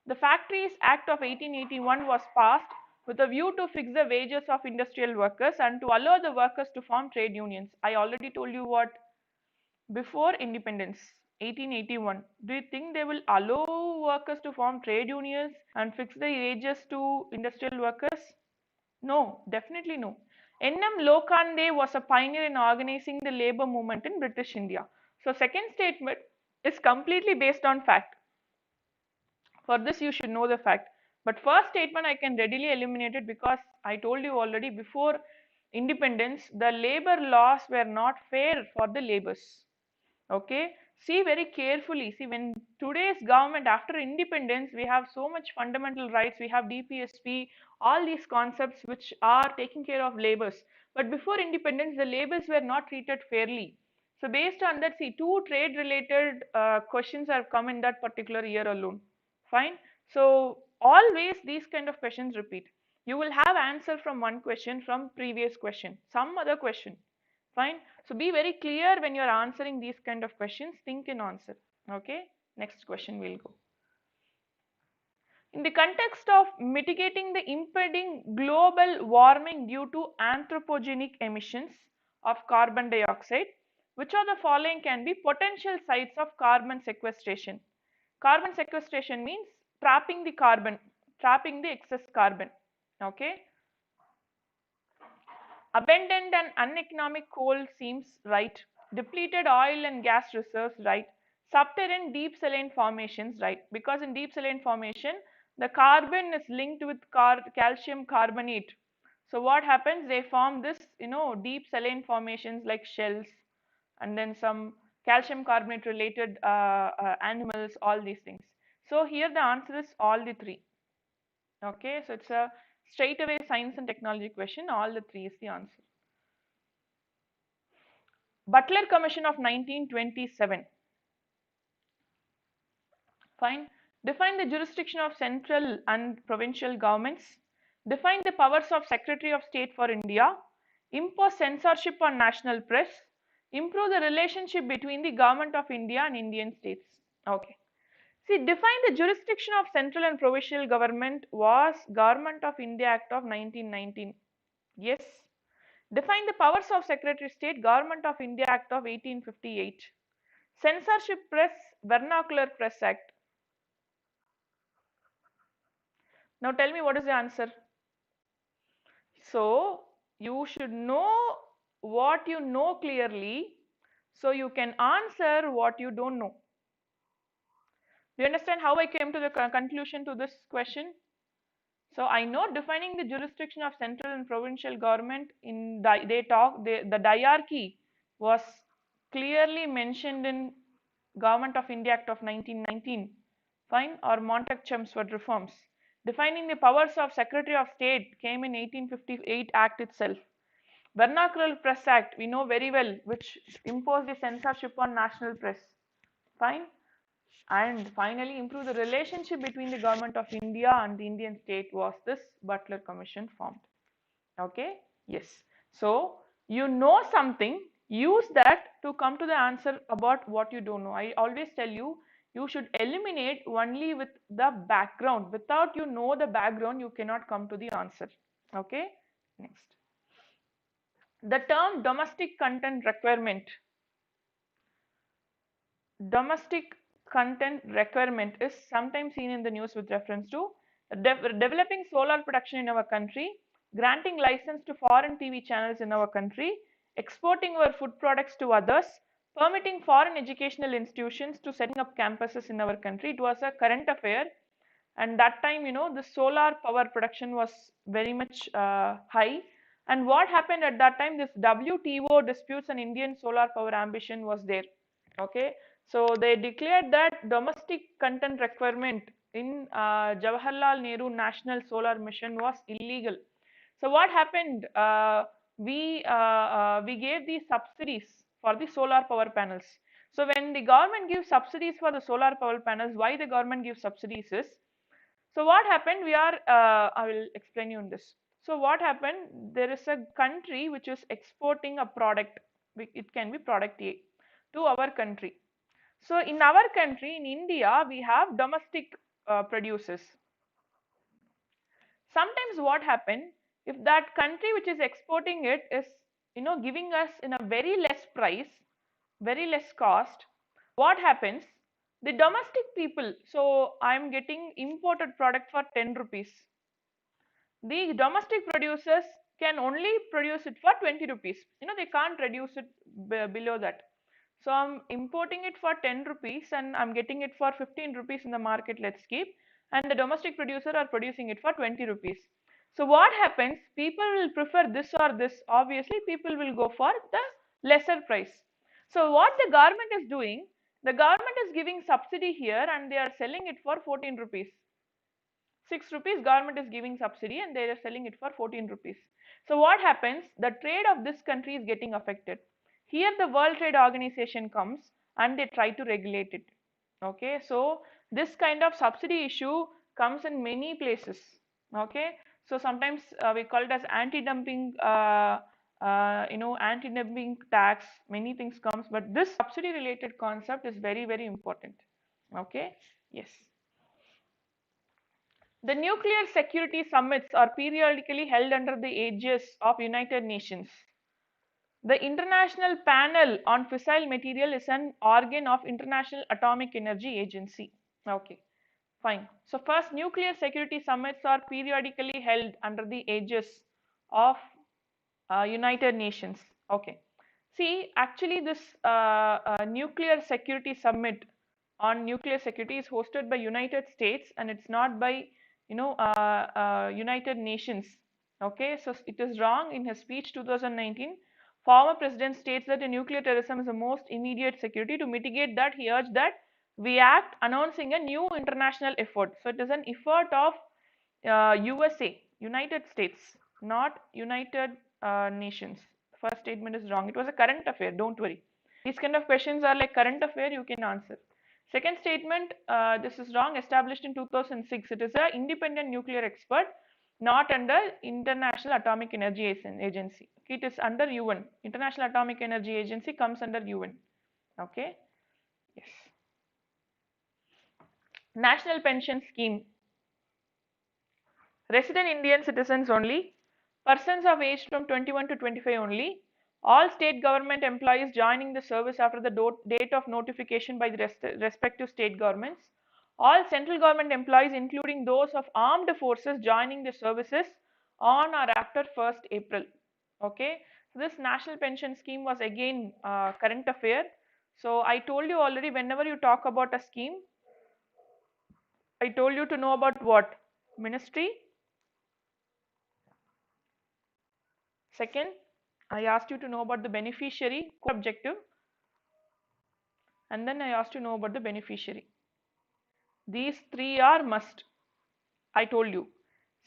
The Factories Act of 1881 was passed with a view to fix the wages of industrial workers and to allow the workers to form trade unions. I already told you what before independence, 1881. Do you think they will allow workers to form trade unions and fix the wages to industrial workers? No, definitely no. N.M. Lokande was a pioneer in organizing the labor movement in British India. So second statement is completely based on fact. For this you should know the fact. But first statement I can readily eliminate it because I told you already before independence the labor laws were not fair for the laborers. Okay, see very carefully. See, when today's government after independence we have so much fundamental rights, we have DPSP, all these concepts which are taking care of laborers. But before independence the laborers were not treated fairly. So based on that, see, two trade related questions have come in that particular year alone. Fine. So always these kind of questions repeat. You will have answer from one question from previous question, some other question. Fine. So be very clear when you are answering these kind of questions. Think in answer. Okay. Next question will go. In the context of mitigating the impending global warming due to anthropogenic emissions of carbon dioxide, which of the following can be potential sites of carbon sequestration? Carbon sequestration means trapping the carbon, trapping the excess carbon. Okay. Abundant and uneconomic coal seems right. Depleted oil and gas reserves right. Subterranean deep saline formations right. Because in deep saline formation, the carbon is linked with calcium carbonate. So what happens? They form this, deep saline formations like shells and then some calcium carbonate related animals, all these things. So here the answer is all the three. Okay, so it's a straightaway science and technology question. All the three is the answer. Butler Commission of 1927. Fine. Define the jurisdiction of central and provincial governments. Define the powers of Secretary of State for India. Impose censorship on national press. Improve the relationship between the Government of India and Indian states. Okay. See, define the jurisdiction of central and provincial government was Government of India Act of 1919. Yes. Define the powers of Secretary of State, Government of India Act of 1858. Censorship Press, Vernacular Press Act. Now tell me what is the answer. So you should know what you know clearly so you can answer what you don't know. Do you understand how I came to the conclusion to this question? So I know defining the jurisdiction of central and provincial government in the diarchy was clearly mentioned in Government of India Act of 1919, fine, or Montague-Chelmsford reforms. Defining the powers of Secretary of State came in 1858 Act itself. Vernacular Press Act, we know very well, which imposed the censorship on national press, fine. And finally, improve the relationship between the Government of India and the Indian state was this Butler Commission formed. Okay, yes. So you know something, use that to come to the answer about what you don't know. I always tell you, you should eliminate only with the background. Without you know the background, you cannot come to the answer. Okay, next. The term domestic content requirement. Domestic content requirement is sometimes seen in the news with reference to developing solar production in our country, granting license to foreign TV channels in our country, exporting our food products to others, permitting foreign educational institutions to setting up campuses in our country. It was a current affair, and that time, the solar power production was very much high. And what happened at that time, this WTO disputes and Indian solar power ambition was there. Okay, So they declared that domestic content requirement in Jawaharlal Nehru National Solar Mission was illegal. So what happened? We gave these subsidies for the solar power panels. So when the government gives subsidies for the solar power panels, why the government gives subsidies is, so what happened? I will explain you in this. So what happened? There is a country which is exporting a product. It can be product A to our country. So in our country, in India, we have domestic producers. Sometimes what happen, if that country which is exporting it is, giving us in a very less price, very less cost, what happens? The domestic people, so I am getting imported product for 10 rupees. The domestic producers can only produce it for 20 rupees. They can't reduce it below that. So I'm importing it for 10 rupees and I'm getting it for 15 rupees in the market, let's keep, and the domestic producer are producing it for 20 rupees. So what happens? People will prefer this or this. Obviously, people will go for the lesser price. So what the government is doing, the government is giving subsidy here and they are selling it for 14 rupees. 6 rupees government is giving subsidy and they are selling it for 14 rupees. So what happens? The trade of this country is getting affected. Here the World Trade Organization comes and they try to regulate it. Okay, so this kind of subsidy issue comes in many places. Okay, so sometimes we call it as anti-dumping, anti-dumping tax, many things comes, but this subsidy related concept is very, very important. Okay, yes. The nuclear security summits are periodically held under the aegis of United Nations. The International Panel on Fissile Material is an organ of International Atomic Energy Agency. Okay, fine. So first, nuclear security summits are periodically held under the aegis of United Nations. Okay. See, actually this nuclear security summit on nuclear security is hosted by United States and it's not by, United Nations. Okay, so it is wrong. In his speech 2019, former president states that nuclear terrorism is the most immediate security. To mitigate that, he urged that we act announcing a new international effort. So it is an effort of USA, United States, not United Nations. First statement is wrong. It was a current affair. Don't worry. These kind of questions are like current affair. You can answer. Second statement, this is wrong. Established in 2006. It is an independent nuclear expert, not under International Atomic Energy Agency. Okay, it is under UN. International Atomic Energy Agency comes under UN. Okay. Yes. National Pension Scheme. Resident Indian citizens only, persons of age from 21 to 25 only, all state government employees joining the service after the date of notification by the respective state governments, all central government employees including those of armed forces joining the services on or after 1st April. Okay, so this national pension scheme was again current affair. So I told you already, whenever you talk about a scheme, I told you to know about what? Ministry. Second, I asked you to know about the beneficiary, core objective, and then I asked you to know about the beneficiary. These three are must. I told you.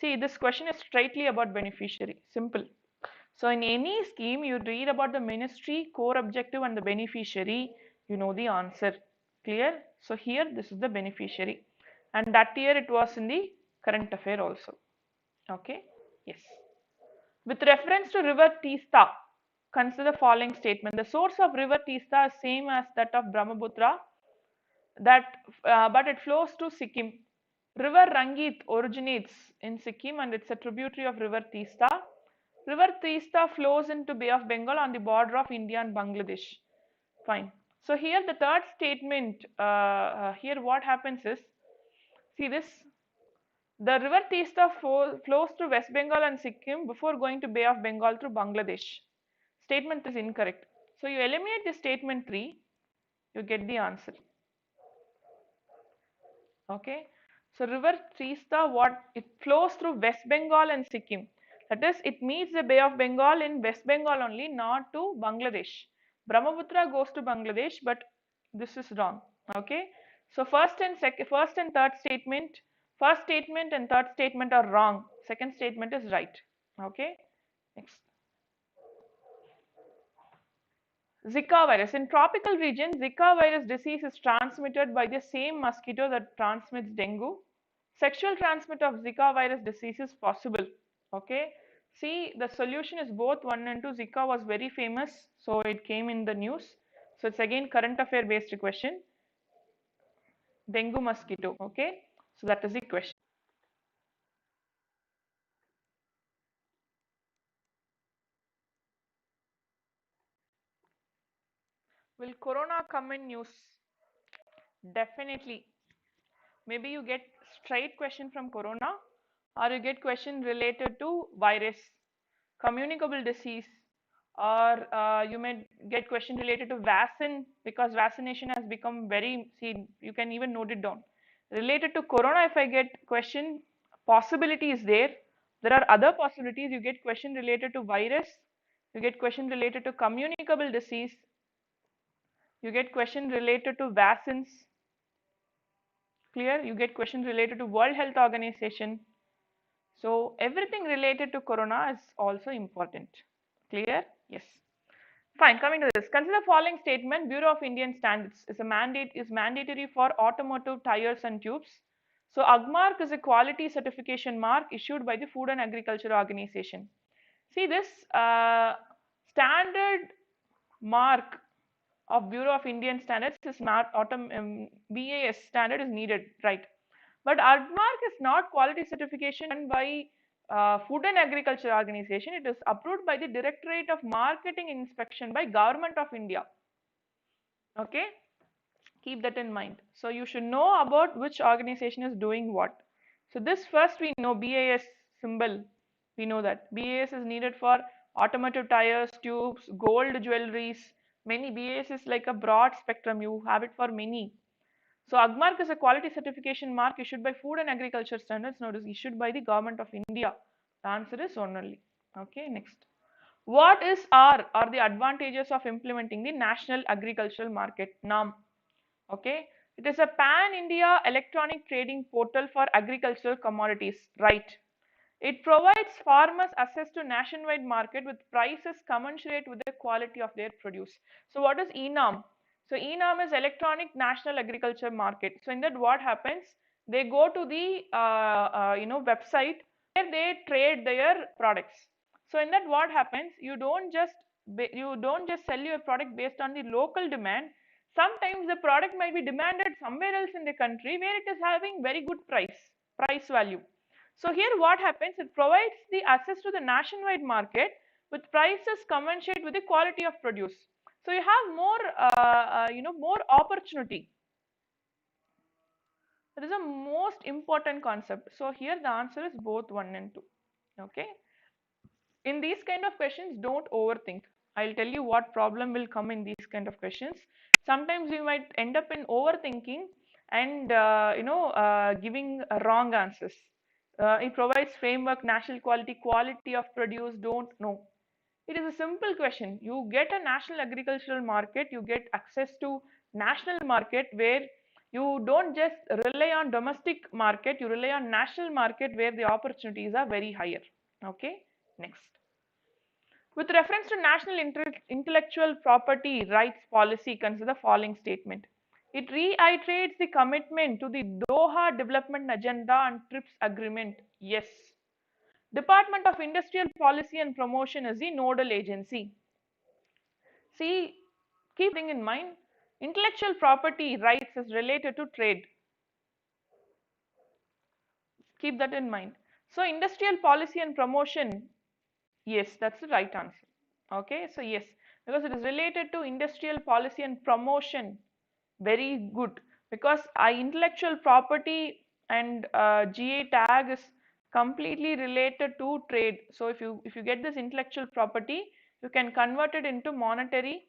See, this question is straightly about beneficiary. Simple. So in any scheme, you read about the ministry, core objective, and the beneficiary, you know the answer. Clear? So here, this is the beneficiary. And that year it was in the current affair also. Okay? Yes. With reference to river Teesta, consider the following statement. The source of river Teesta is same as that of Brahmaputra, but it flows to Sikkim. River Rangit originates in Sikkim and it's a tributary of river Teesta. River Teesta flows into Bay of Bengal on the border of India and Bangladesh. Fine. So here the third statement, here what happens is, see this, the river Teesta flows through West Bengal and Sikkim before going to Bay of Bengal through Bangladesh. Statement is incorrect. So you eliminate the statement 3, you get the answer. Okay. So river Teesta, it flows through West Bengal and Sikkim. That is, it meets the Bay of Bengal in West Bengal only, not to Bangladesh. Brahmaputra goes to Bangladesh, but This is wrong. Okay. So first and first statement and third statement are wrong. Second statement is right. Okay. Next. Zika virus. In tropical regions, Zika virus disease is transmitted by the same mosquito that transmits dengue. Sexual transmit of Zika virus disease is possible. Okay. See, the solution is both 1 and 2. Zika was very famous, so it came in the news. So it's again current affair based question. Dengue mosquito. Okay. So that is the question. Will corona come in news? Definitely. Maybe you get straight question from corona, or you get question related to virus, communicable disease, or you may get question related to vaccine, because vaccination has become very, see, you can even note it down. Related to corona, if I get question, possibility is there. There are other possibilities. You get question related to virus, you get question related to communicable disease, you get question related to vaccines. Clear? You get question related to World Health Organization. So everything related to corona is also important. Clear? Yes. Fine. Coming to this, consider following statement: Bureau of Indian Standards is mandatory for automotive tires and tubes. So AGMARK is a quality certification mark issued by the Food and Agriculture Organization. See this standard mark of Bureau of Indian Standards is not BAS standard is needed, right? But AGMARK is not quality certification by Food and Agriculture Organization. It is approved by the Directorate of Marketing Inspection by Government of India. Okay, keep that in mind. So you should know about which organization is doing what. So this first we know BAS symbol. We know that BAS is needed for automotive tires, tubes, gold jewelries. Many BAS is like a broad spectrum. You have it for many. So AGMARK is a quality certification mark issued by Food and Agriculture Standards. Now it is issued by the Government of India. The answer is one only. Okay, next. What are the advantages of implementing the National Agricultural Market NAM? Okay, it is a pan-India electronic trading portal for agricultural commodities, right? It provides farmers access to nationwide market with prices commensurate with the quality of their produce. So what is ENAM? So ENAM is Electronic National Agriculture Market. So in that what happens? They go to the website where they trade their products. So in that what happens? You don't just sell your product based on the local demand. Sometimes the product might be demanded somewhere else in the country where it is having very good price value. So here what happens, it provides the access to the nationwide market with prices commensurate with the quality of produce. So you have more opportunity. That is a most important concept. So here the answer is both 1 and 2. Okay. In these kind of questions, don't overthink. I'll tell you what problem will come in these kind of questions. Sometimes you might end up in overthinking and giving wrong answers. It provides framework, national quality of produce, don't know. It is a simple question. You get a national agricultural market, you get access to national market where you don't just rely on domestic market, you rely on national market where the opportunities are very higher. Okay, next. With reference to national intellectual property rights policy, consider the following statement. It reiterates the commitment to the Doha Development Agenda and TRIPS Agreement. Yes. Department of Industrial Policy and Promotion is the nodal agency. See, keep thing in mind, intellectual property rights is related to trade. Keep that in mind. So, industrial policy and promotion, yes, that's the right answer. Okay, so yes, because it is related to industrial policy and promotion. Very good, because intellectual property and GA tag is completely related to trade. So if you get this intellectual property, you can convert it into monetary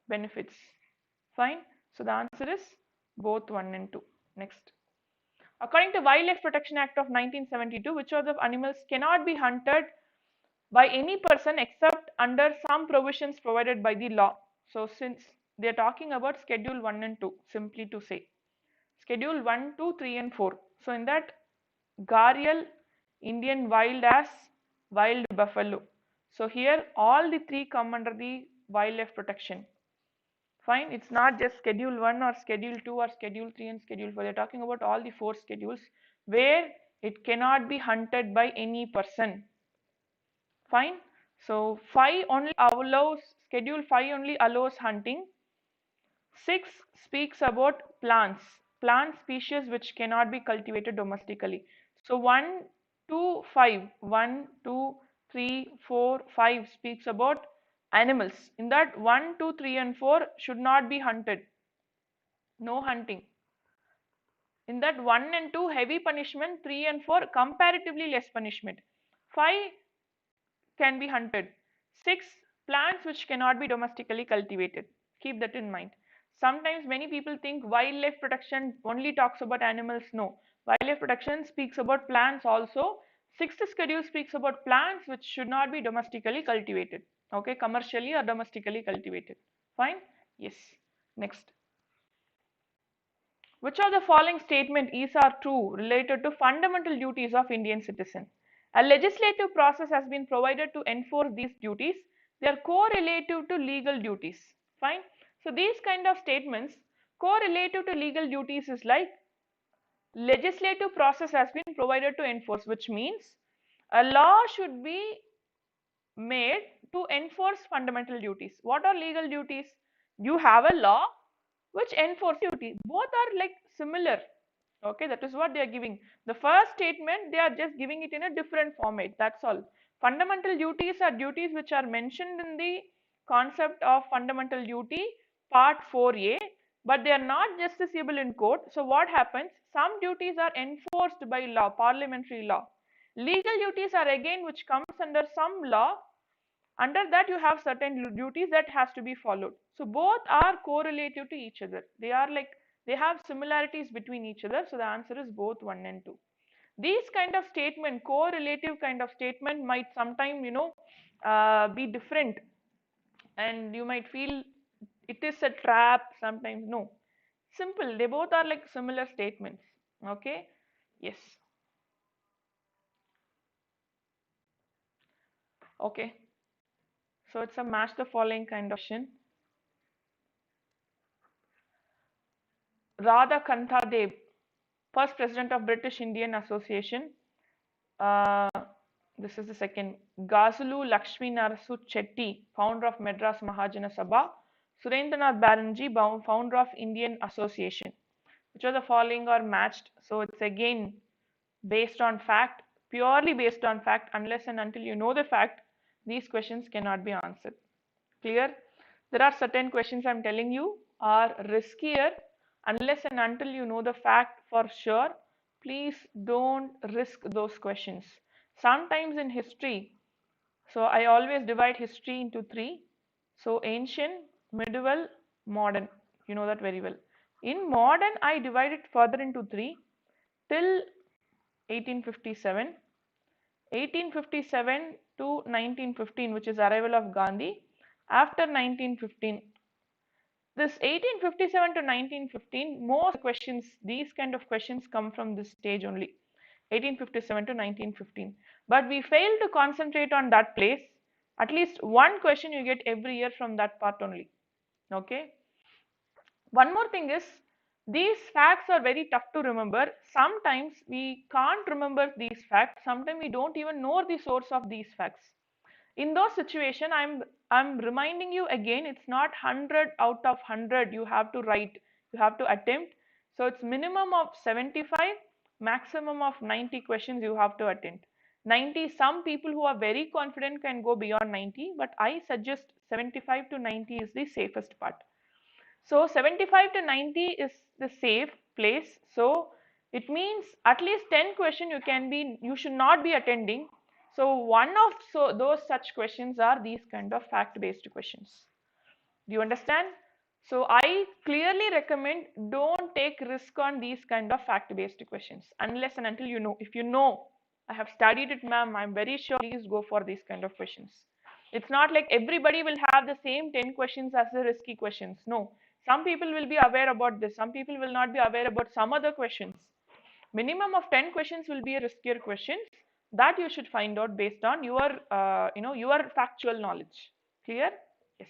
benefits. Fine. So the answer is both 1 and 2. Next. According to Wildlife Protection Act of 1972, which of the animals cannot be hunted by any person except under some provisions provided by the law? So since They are talking about Schedule 1 and 2, simply to say. Schedule 1, 2, 3 and 4. So in that, Gharial, Indian wild ass, wild buffalo. So here all the three come under the wildlife protection. Fine, it's not just Schedule 1 or Schedule 2 or Schedule 3 and Schedule 4. They're talking about all the 4 schedules where it cannot be hunted by any person. Fine. So 5 only allows, Schedule 5 only allows hunting. 6 speaks about plant species which cannot be cultivated domestically. So 1, 2, 5, 1, 2, 3, 4, 5 speaks about animals. In that 1, 2, 3 and 4 should not be hunted. No hunting. In that 1 and 2 heavy punishment, 3 and 4 comparatively less punishment. 5 can be hunted. 6 plants which cannot be domestically cultivated. Keep that in mind. Sometimes many people think wildlife protection only talks about animals. No, wildlife protection speaks about plants also. 6th schedule speaks about plants which should not be domestically cultivated. Okay, commercially or domestically cultivated. Fine? Yes. Next. Which of the following statement is or true related to fundamental duties of Indian citizen? A legislative process has been provided to enforce these duties. They are correlative to legal duties. Fine. So these kind of statements, correlative to legal duties is like legislative process has been provided to enforce, which means a law should be made to enforce fundamental duties. What are legal duties? You have a law which enforce duty. Both are like similar. Okay, that is what they are giving. The first statement, they are just giving it in a different format. That's all. Fundamental duties are duties which are mentioned in the concept of fundamental duty, part 4A, but they are not justiciable in court. So what happens? Some duties are enforced by law, parliamentary law. Legal duties are again which comes under some law. Under that you have certain duties that has to be followed. So both are correlative to each other. They are like, they have similarities between each other. So the answer is both 1 and 2. These kind of statement, correlative kind of statement might sometime, be different, and you might feel it is a trap sometimes. No, simple, they both are like similar statements. Okay. Yes. Okay, so it's a match the following kind of question. Radha Kanthadev, first president of British Indian Association. Uh, this is the second. Gazulu Lakshmi Narasu Chetty, founder of Madras Mahajana Sabha. Surendranath Banerjee, founder of Indian Association. Which of the following are matched? So it's again based on fact, purely based on fact. Unless and until you know the fact, these questions cannot be answered. Clear? There are certain questions I'm telling you are riskier. Unless and until you know the fact for sure, please don't risk those questions. Sometimes in history, so I always divide history into 3. So ancient, medieval, modern. You know that very well. In modern, I divide it further into 3 till 1857. 1857 to 1915, which is arrival of Gandhi. After 1915, this 1857 to 1915, most questions, these kind of questions come from this stage only, 1857 to 1915. But we fail to concentrate on that place. At least one question you get every year from that part only. Okay. One more thing is, these facts are very tough to remember. Sometimes we can't remember these facts. Sometimes we don't even know the source of these facts. In those situations, I'm reminding you again, it's not 100 out of 100 you have to write, you have to attempt. So it's minimum of 75, maximum of 90 questions you have to attempt. 90, some people who are very confident can go beyond 90, but I suggest 75 to 90 is the safest part. So 75 to 90 is the safe place. So it means at least 10 questions you should not be attending. So one of those such questions are these kind of fact-based questions. Do you understand? So I clearly recommend don't take risk on these kind of fact-based questions unless and until you know. If you know, I have studied it, ma'am, I'm very sure, please go for these kind of questions. It's not like everybody will have the same 10 questions as the risky questions. No. Some people will be aware about this. Some people will not be aware about some other questions. Minimum of 10 questions will be a riskier questions that you should find out based on your, your factual knowledge. Clear? Yes.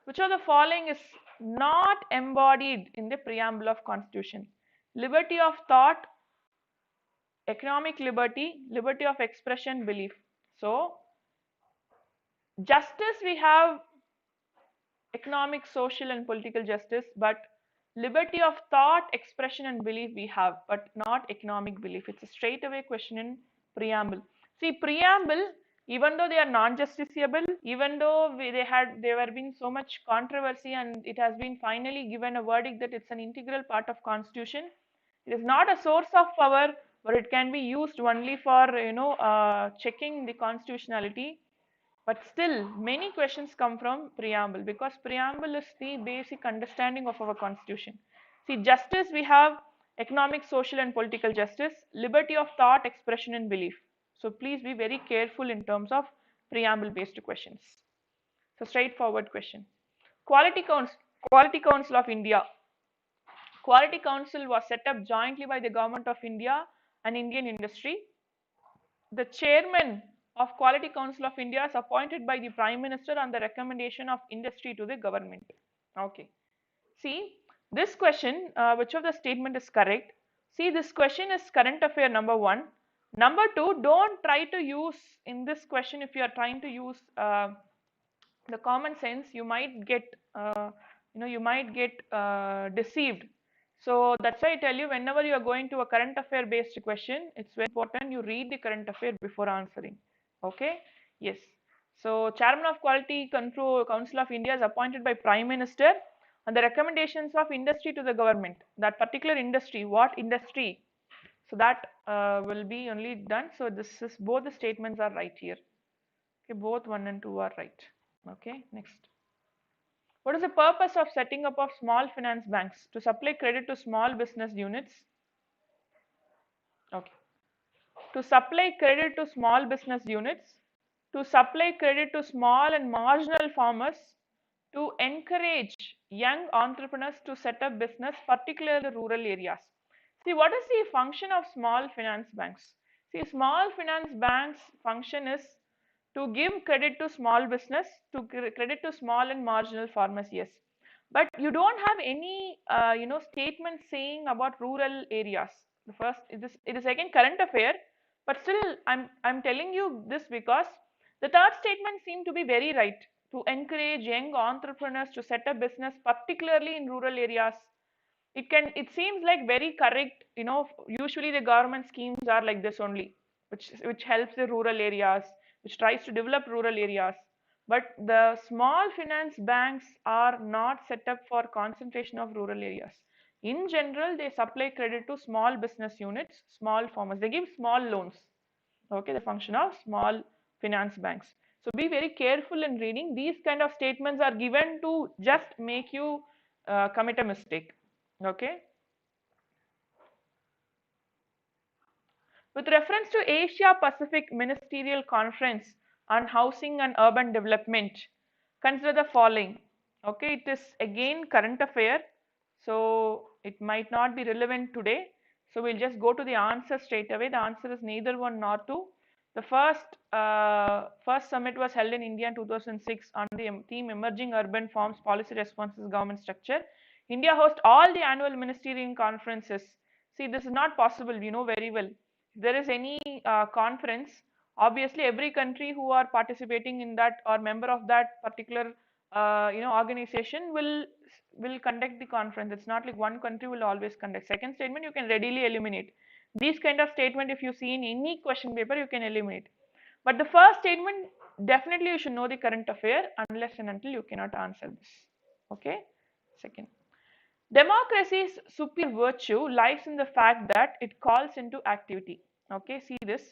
Which of the following is not embodied in the preamble of Constitution? Liberty of thought, economic liberty, liberty of expression, belief. So, justice we have economic, social, and political justice, but liberty of thought, expression, and belief we have, but not economic belief. It's a straightaway question in preamble. See, preamble, even though they are non-justiciable, even though there have been so much controversy, and it has been finally given a verdict that it's an integral part of Constitution. It is not a source of power, but it can be used only for checking the constitutionality. But still, many questions come from preamble because preamble is the basic understanding of our constitution. See, justice we have economic, social, and political justice, liberty of thought, expression, and belief. So please be very careful in terms of preamble based questions. So straightforward question. Quality Council, Quality Council of India. Quality Council was set up jointly by the Government of India and Indian industry. The chairman of Quality Council of India is appointed by the Prime Minister on the recommendation of industry to the government. Okay. See, this question, which of the statement is correct? See, this question is current affair number 1. Number 2, don't try to use in this question if you are trying to use the common sense, you might get, deceived. So that's why I tell you, whenever you are going to a current affair based question, it's very important you read the current affair before answering. Okay? Yes. So Chairman of Quality Control Council of India is appointed by Prime Minister on the recommendations of industry to the government. That particular industry, what industry? So that will be only done. So this is, both the statements are right here. Okay, both 1 and 2 are right. Okay, next. What is the purpose of setting up of small finance banks? To supply credit to small business units. Okay. To supply credit to small business units. To supply credit to small and marginal farmers. To encourage young entrepreneurs to set up business, particularly rural areas. See, what is the function of small finance banks? See, small finance banks function is to give credit to small business, to credit to small and marginal farmers, yes. But you don't have any, statement saying about rural areas. The first, it is again current affair, but still, I'm telling you this because the third statement seemed to be very right. To encourage young entrepreneurs to set up business, particularly in rural areas. It seems like very correct. Usually the government schemes are like this only, which helps the rural areas, which tries to develop rural areas. But the small finance banks are not set up for concentration of rural areas. In general, they supply credit to small business units, small farmers. They give small loans. Okay, the function of small finance banks. So be very careful in reading. These kind of statements are given to just make you commit a mistake. Okay. With reference to Asia Pacific Ministerial Conference on Housing and Urban Development, consider the following. Okay, it is again current affair, so it might not be relevant today. So we'll just go to the answer straight away. The answer is neither 1 nor 2. The first summit was held in India in 2006 on the theme Emerging Urban Forms, Policy Responses, Government Structure. India hosts all the annual ministerial conferences. See, this is not possible, you know very well. If there is any conference, obviously every country who are participating in that or member of that particular organization will conduct the conference. It's not like one country will always conduct. Second statement you can readily eliminate. These kind of statement, if you see in any question paper, you can eliminate. But the first statement, definitely you should know the current affair unless and until you cannot answer this. Okay. Second. Democracy's superior virtue lies in the fact that it calls into activity. Okay, see this.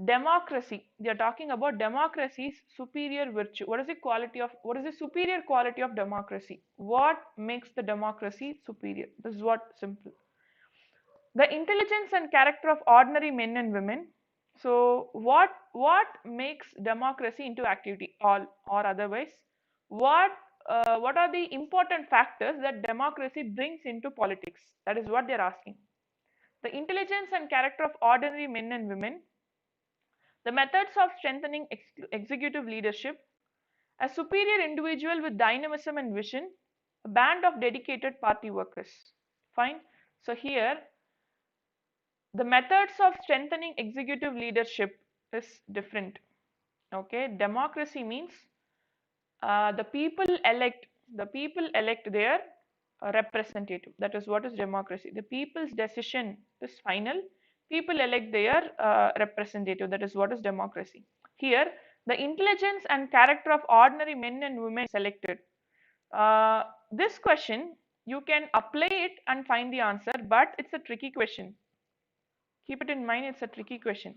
Democracy, they are talking about democracy's superior virtue. What is the superior quality of democracy? What makes the democracy superior? This is what simple. The intelligence and character of ordinary men and women, So what makes democracy into activity, all or otherwise? What what are the important factors that democracy brings into politics? That is what they are asking. The intelligence and character of ordinary men and women, the methods of strengthening executive leadership, a superior individual with dynamism and vision, a band of dedicated party workers. Fine. So here, the methods of strengthening executive leadership is different. Okay, democracy means the people elect their representative. That is what is democracy. The people's decision is final. People elect their representative. That is what is democracy. Here, the intelligence and character of ordinary men and women selected. This question, you can apply it and find the answer, but it's a tricky question. Keep it in mind, it's a tricky question.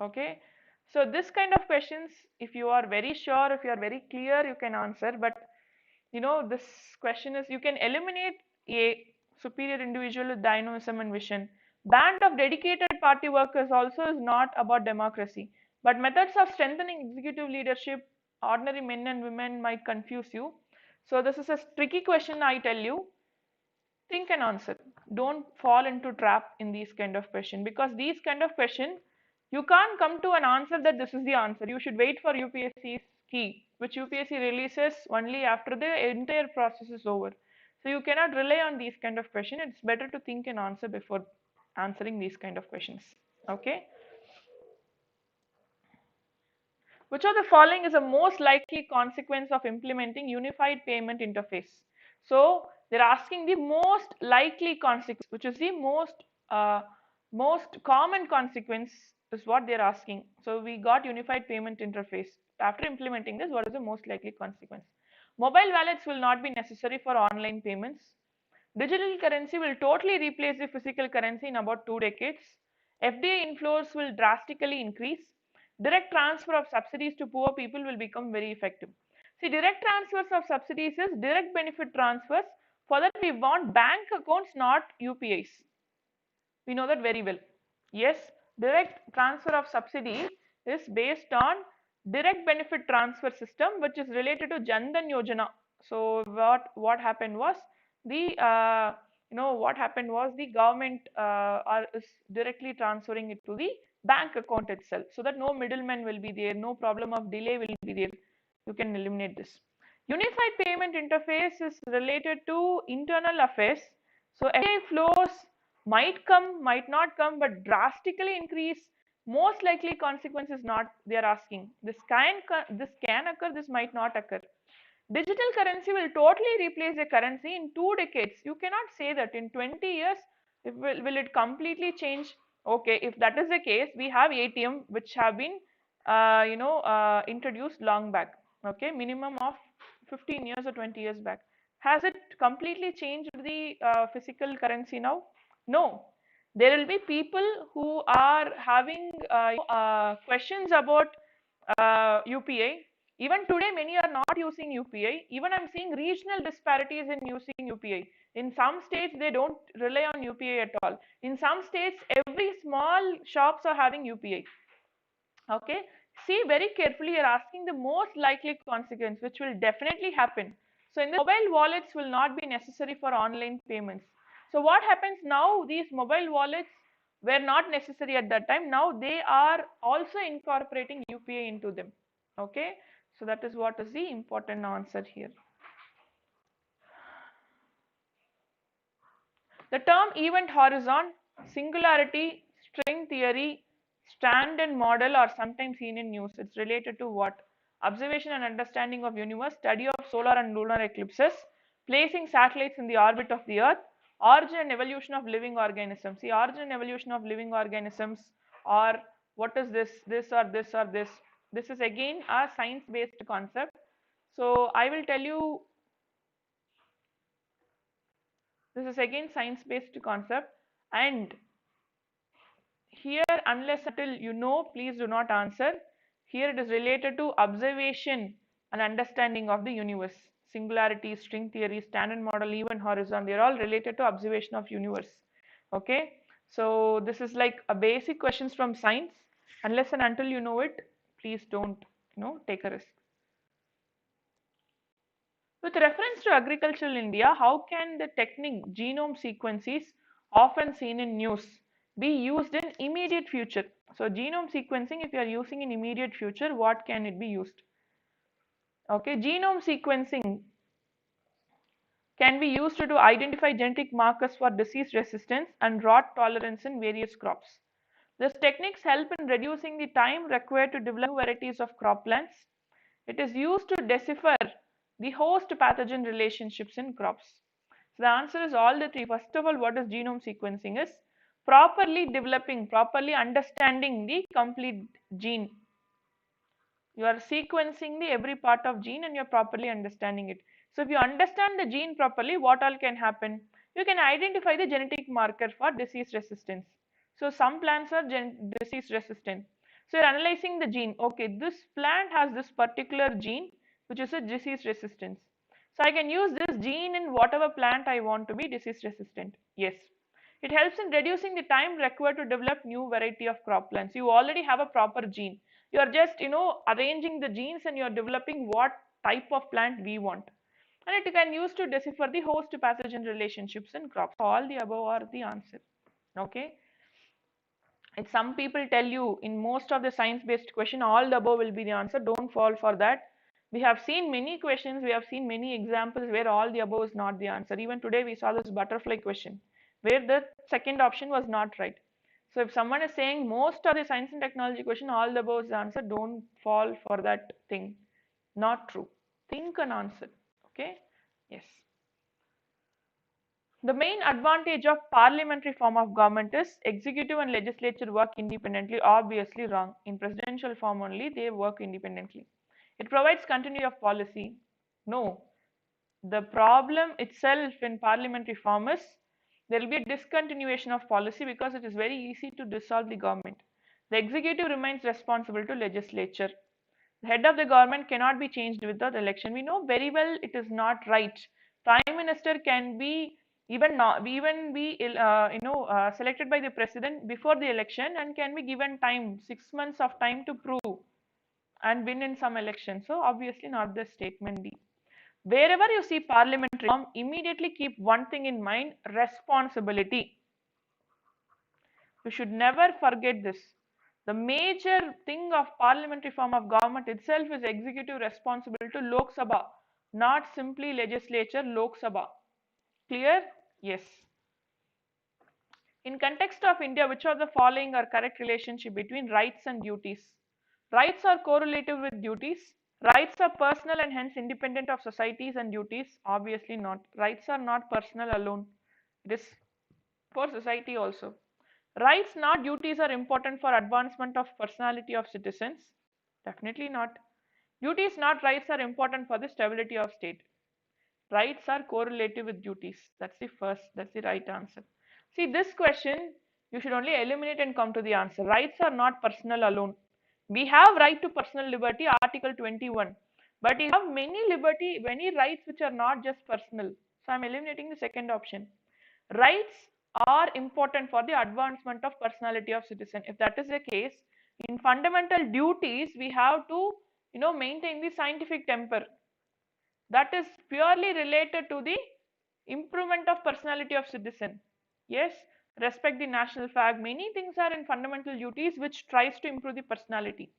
Okay, so this kind of questions, if you are very sure, if you are very clear, you can answer. But this question is, you can eliminate a superior individual with dynamism and vision. Band of dedicated party workers also is not about democracy, but methods of strengthening executive leadership, ordinary men and women might confuse you. So this is a tricky question, I tell you. Think and answer. Don't fall into trap in these kind of question, because these kind of question, you can't come to an answer that this is the answer. You should wait for UPSC's key, which UPSC releases only after the entire process is over. So you cannot rely on these kind of question. It's better to think and answer before answering these kind of questions. Okay. Which of the following is the most likely consequence of implementing unified payment interface? So they're asking the most likely consequence, which is the most common consequence is what they're asking. So we got unified payment interface. After implementing this, what is the most likely consequence? Mobile wallets will not be necessary for online payments. Digital currency will totally replace the physical currency in about 2 decades. FDI inflows will drastically increase. Direct transfer of subsidies to poor people will become very effective. See, direct transfers of subsidies is direct benefit transfers. For that, we want bank accounts, not UPIs. We know that very well. Yes, direct transfer of subsidy is based on direct benefit transfer system, which is related to Jan Dhan Yojana. So what happened was the government is directly transferring it to the bank account itself, so that no middleman will be there, no problem of delay will be there. You can eliminate this. Unified payment interface is related to internal affairs. So FDI flows might come, might not come, but drastically increase. Most likely consequence is not, they are asking. This can occur, this might not occur. Digital currency will totally replace the currency in 2 decades. You cannot say that in 20 years, will it completely change? Okay, if that is the case, we have ATM which have been introduced long back. Okay, minimum of 15 years or 20 years back. Has it completely changed the physical currency now? No. There will be people who are having questions about UPI. Even today, many are not using UPI. Even I'm seeing regional disparities in using UPI. In some states, they don't rely on UPI at all. In some states, every small shops are having UPI. Okay, see very carefully, you're asking the most likely consequence, which will definitely happen. So in the mobile wallets will not be necessary for online payments. So what happens now, these mobile wallets were not necessary at that time. Now they are also incorporating UPI into them. Okay, so that is what is the important answer here. The term event horizon, singularity, string theory, stand-in model are sometimes seen in news. It's related to what? Observation and understanding of universe, study of solar and lunar eclipses, placing satellites in the orbit of the earth, origin and evolution of living organisms. See, origin and evolution of living organisms, or what is this or this or this. This is again a science-based concept. So I will tell you, this is again science-based concept, and here, unless until you know, please do not answer. Here it is related to observation and understanding of the universe. Singularity, string theory, standard model, event horizon, they are all related to observation of universe. Okay, so this is like a basic questions from science. Unless and until you know it, please don't, take a risk. With reference to agricultural India, how can the technique genome sequences often seen in news be used in immediate future? So genome sequencing, if you are using in immediate future, what can it be used? Okay, genome sequencing can be used to identify genetic markers for disease resistance and drought tolerance in various crops. These techniques help in reducing the time required to develop new varieties of croplands. It is used to decipher the host pathogen relationships in crops. So the answer is all the three. First of all, what is genome sequencing is properly developing, properly understanding the complete gene. You are sequencing the every part of gene and you're properly understanding it. So if you understand the gene properly, what all can happen? You can identify the genetic marker for disease resistance. So some plants are disease resistant. So you're analyzing the gene. Okay, this plant has this particular gene which is a disease resistance. So I can use this gene in whatever plant I want to be disease resistant. Yes. It helps in reducing the time required to develop new variety of croplands. You already have a proper gene. You are just, arranging the genes and you are developing what type of plant we want. And it can use to decipher the host pathogen relationships in crops. All the above are the answer. Okay. It's some people tell you in most of the science-based question, all the above will be the answer. Don't fall for that. We have seen many questions, we have seen many examples where all the above is not the answer. Even today we saw this butterfly question where the second option was not right. So if someone is saying most of the science and technology question, all the above is the answer, don't fall for that thing. Not true. Think and answer. Okay? Yes. The main advantage of parliamentary form of government is executive and legislature work independently. Obviously wrong. In presidential form only they work independently. It provides continuity of policy. No. The problem itself in parliamentary form is there will be a discontinuation of policy because it is very easy to dissolve the government. The executive remains responsible to legislature. The head of the government cannot be changed without election. We know very well it is not right. Prime minister can be even be selected by the president before the election and can be given time 6 months of time to prove and win in some election. So obviously not the statement D. Wherever you see parliamentary form, immediately keep one thing in mind: responsibility. You should never forget this. The major thing of parliamentary form of government itself is executive responsibility to Lok Sabha, not simply legislature, Lok Sabha. Clear? Yes. In context of India, which of the following are correct relationship between rights and duties? Rights are correlative with duties. Rights are personal and hence independent of societies and duties. Obviously not. Rights are not personal alone. It is for society also. Rights, not duties, are important for advancement of personality of citizens. Definitely not. Duties, not rights, are important for the stability of state. Rights are correlative with duties. That's the right answer. See, this question, you should only eliminate and come to the answer. Rights are not personal alone. We have right to personal liberty, Article 21. But you have many rights which are not just personal. So I'm eliminating the second option. Rights are important for the advancement of personality of citizen. If that is the case, in fundamental duties, we have to, maintain the scientific temper. That is purely related to the improvement of personality of citizen. Yes, respect the national flag. Many things are in fundamental duties which tries to improve the personality.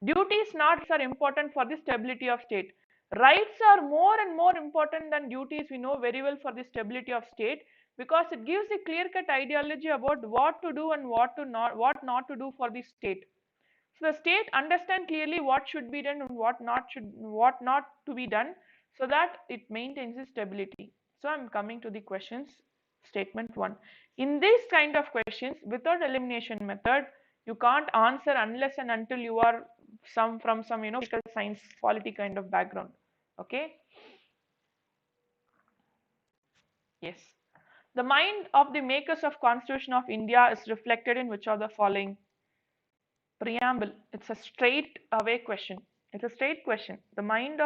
Duties not are important for the stability of state. Rights are more and more important than duties, we know very well, for the stability of state, because it gives a clear cut ideology about what to do and what not to do for the state. So the state understand clearly what should be done and what not to be done, so that it maintains its stability. So I'm coming to the questions. Statement 1. In this kind of questions, without elimination method, you can't answer unless and until you are from some political science polity kind of background. Okay. Yes. The mind of the makers of Constitution of India is reflected in which of the following? Preamble. It's a straight away question. It's a straight question. The minds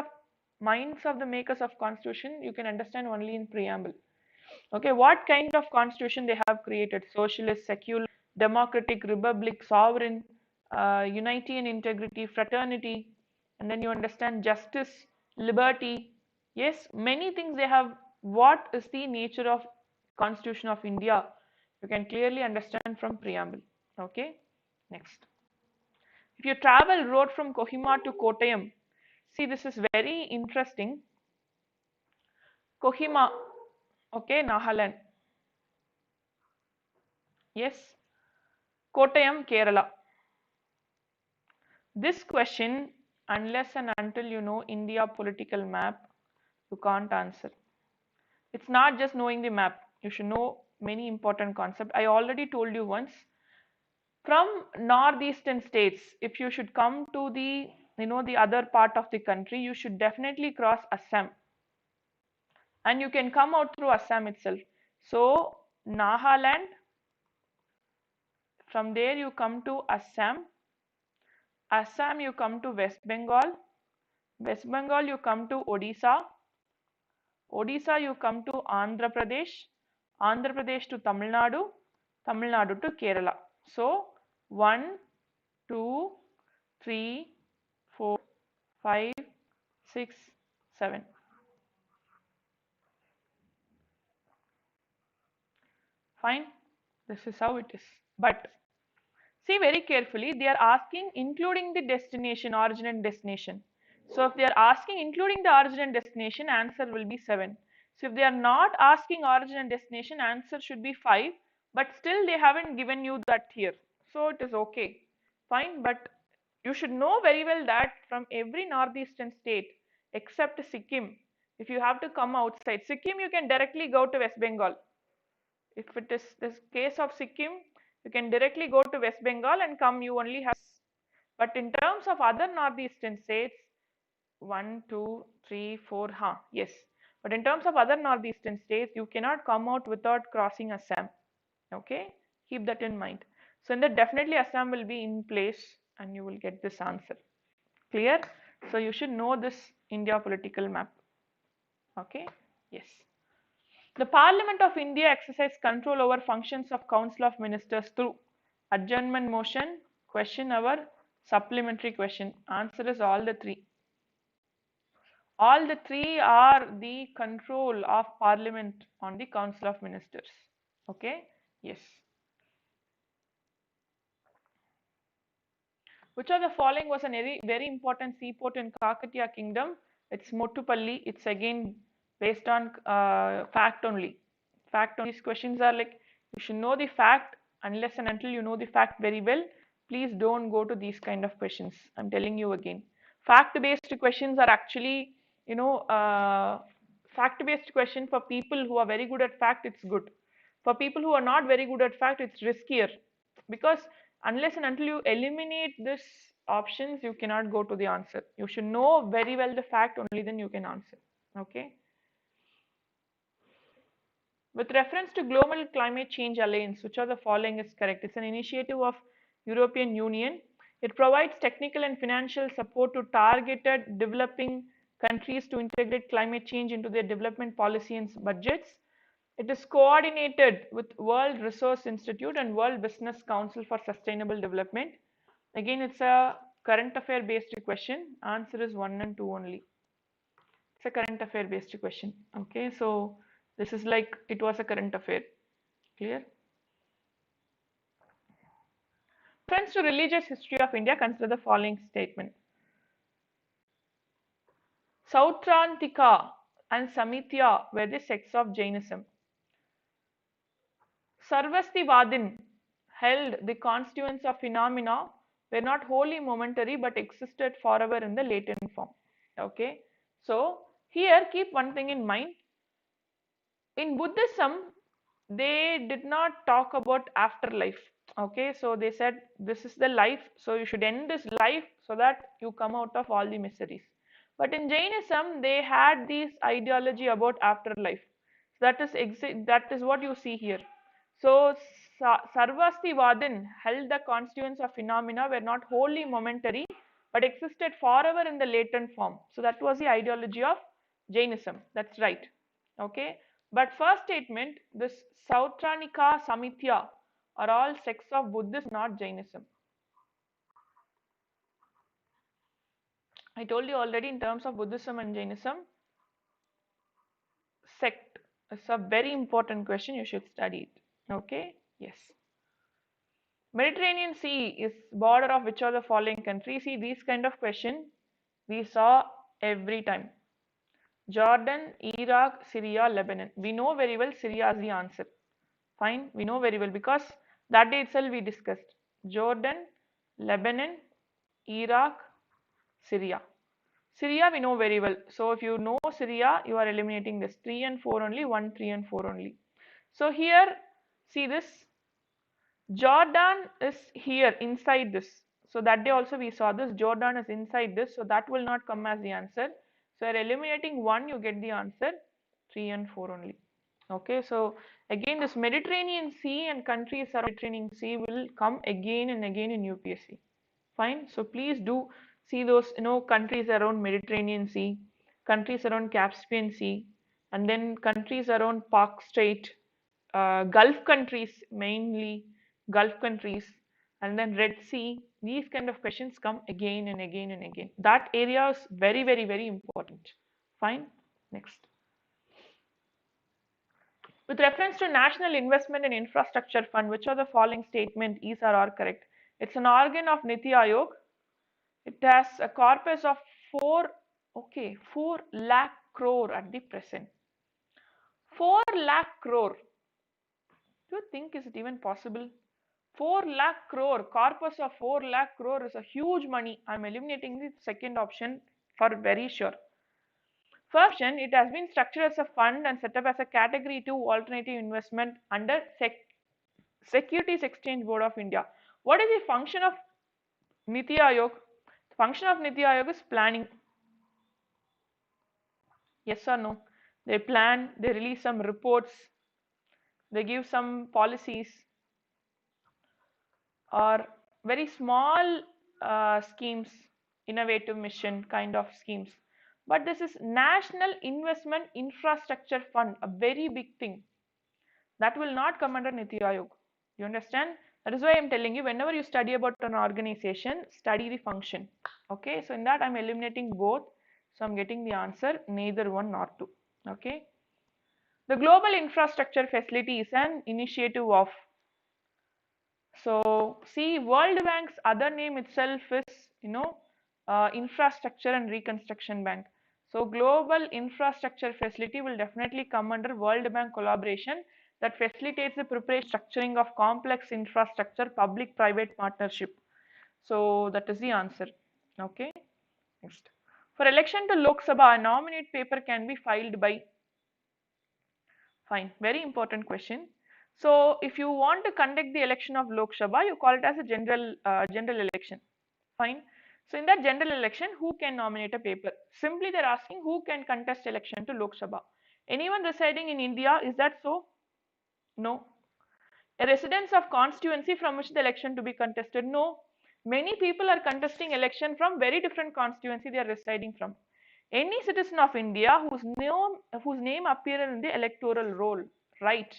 of the makers of Constitution you can understand only in preamble. Okay, what kind of constitution they have created? Socialist, secular, democratic, republic, sovereign. unity and integrity, fraternity, and then you understand justice, liberty. Yes, many things they have. What is the nature of Constitution of India? You can clearly understand from preamble. Okay, next. If you travel road from Kohima to Kottayam, see this is very interesting. Kohima, okay, Nagaland. Yes, Kottayam, Kerala. This question, unless and until you know India political map, you can't answer. It's not just knowing the map. You should know many important concepts. I already told you once. From northeastern states, if you should come to the the other part of the country, you should definitely cross Assam, and you can come out through Assam itself. So Nagaland, from there you come to Assam. Assam you come to West Bengal. West Bengal you come to Odisha. Odisha you come to Andhra Pradesh. Andhra Pradesh to Tamil Nadu. Tamil Nadu to Kerala. So 1, 2, 3, 4, 5, 6, 7. Fine. This is how it is. But see very carefully, they are asking including the destination, origin and destination. So if they are asking including the origin and destination, answer will be 7. So if they are not asking origin and destination, answer should be 5. But still they haven't given you that here. So it is okay. Fine. But you should know very well that from every northeastern state except Sikkim, if you have to come outside Sikkim, you can directly go to West Bengal. If it is this case of Sikkim, you can directly go to West Bengal and come, you only have. But in terms of other northeastern states, 1, 2, 3, 4, yes. But in terms of other northeastern states, you cannot come out without crossing Assam. Okay, keep that in mind. So in that definitely Assam will be in place and you will get this answer. Clear? So you should know this India political map. Okay, yes. The Parliament of India exercises control over functions of Council of Ministers through adjournment motion, question hour, supplementary question. Answer is all the three. All the three are the control of Parliament on the Council of Ministers. Okay? Yes. Which of the following was a very important seaport in Kakatiya Kingdom? It's Mottupalli. It's again based on fact only. Fact only. These questions are like you should know the fact. Unless and until you know the fact very well, please don't go to these kind of questions. I'm telling you again. Fact-based questions are actually, fact-based question for people who are very good at fact, it's good. For people who are not very good at fact, it's riskier because unless and until you eliminate this options, you cannot go to the answer. You should know very well the fact, only then you can answer. Okay. With reference to Global Climate Change Alliance, which of the following is correct? It's an initiative of European Union. It provides technical and financial support to targeted developing countries to integrate climate change into their development policy and budgets. It is coordinated with World Resource Institute and World Business Council for Sustainable Development. Again, it's a current affair based question. Answer is 1 and 2 only. It's a current affair based question. Okay, so this is like it was a current affair. Clear? Friends, to religious history of India, consider the following statement. Sautrantika and Samitya were the sects of Jainism. Sarvastivadin held the constituents of phenomena were not wholly momentary but existed forever in the latent form. Okay, so here keep one thing in mind. In Buddhism, they did not talk about afterlife. Okay, so they said this is the life, so you should end this life so that you come out of all the miseries. But in Jainism, they had this ideology about afterlife. So that is what you see here. So Sarvastivadin held the constituents of phenomena were not wholly momentary but existed forever in the latent form. So that was the ideology of Jainism. That's right. Okay. But first statement, this Sautranika Samitya are all sects of Buddhism, not Jainism. I told you already in terms of Buddhism and Jainism, sect is a very important question. You should study it. Okay? Yes. Mediterranean Sea is border of which of the following countries? See, these kind of question we saw every time. Jordan, Iraq, Syria, Lebanon. We know very well Syria is the answer. Fine, we know very well because that day itself we discussed. Jordan, Lebanon, Iraq, Syria. Syria we know very well. So if you know Syria, you are eliminating this 3 and 4 only, 1, 3 and 4 only. So here, see this, Jordan is here inside this. So that day also we saw this, Jordan is inside this. So that will not come as the answer. So you're eliminating 1, you get the answer 3 and 4 only. Okay, so again this Mediterranean Sea and countries around Mediterranean Sea will come again and again in UPSC. Fine, so please do see those countries around Mediterranean Sea, countries around Caspian Sea, and then countries around Park Strait, Gulf countries, mainly Gulf countries, and then Red Sea. These kind of questions come again and again and again. That area is very, very, very important. Fine, next. With reference to National Investment and Infrastructure Fund, which of the following statement is or are correct? It's an organ of Niti Aayog. It has a corpus of 4 lakh crore at the present. 4 lakh crore. Do you think is it even possible? 4 lakh crore, corpus of 4 lakh crore is a huge money. I'm eliminating the second option for very sure. First option, it has been structured as a fund and set up as a category 2 alternative investment under Securities Exchange Board of India. What is the function of Niti Aayog? The function of Niti Aayog is planning. Yes or no? They plan, they release some reports, they give some policies or very small schemes, innovative mission kind of schemes. But this is National Investment Infrastructure Fund, a very big thing. That will not come under Niti Aayog. You understand? That is why I am telling you, whenever you study about an organization, study the function. Okay, so in that I am eliminating both. So I am getting the answer neither one nor two. Okay. The Global Infrastructure Facility is an initiative of, so see, World Bank's other name itself is, Infrastructure and Reconstruction Bank. So Global Infrastructure Facility will definitely come under World Bank collaboration that facilitates the preparation structuring of complex infrastructure, public-private partnership. So that is the answer. Okay, next. For election to Lok Sabha, a nominate paper can be filed by. Fine, very important question. So if you want to conduct the election of Lok Sabha, you call it as a general election. Fine. So in that general election, who can nominate a paper? Simply they're asking who can contest election to Lok Sabha. Anyone residing in India, is that so? No. A residence of constituency from which the election to be contested? No. Many people are contesting election from very different constituency they are residing from. Any citizen of India whose name appear in the electoral roll, right?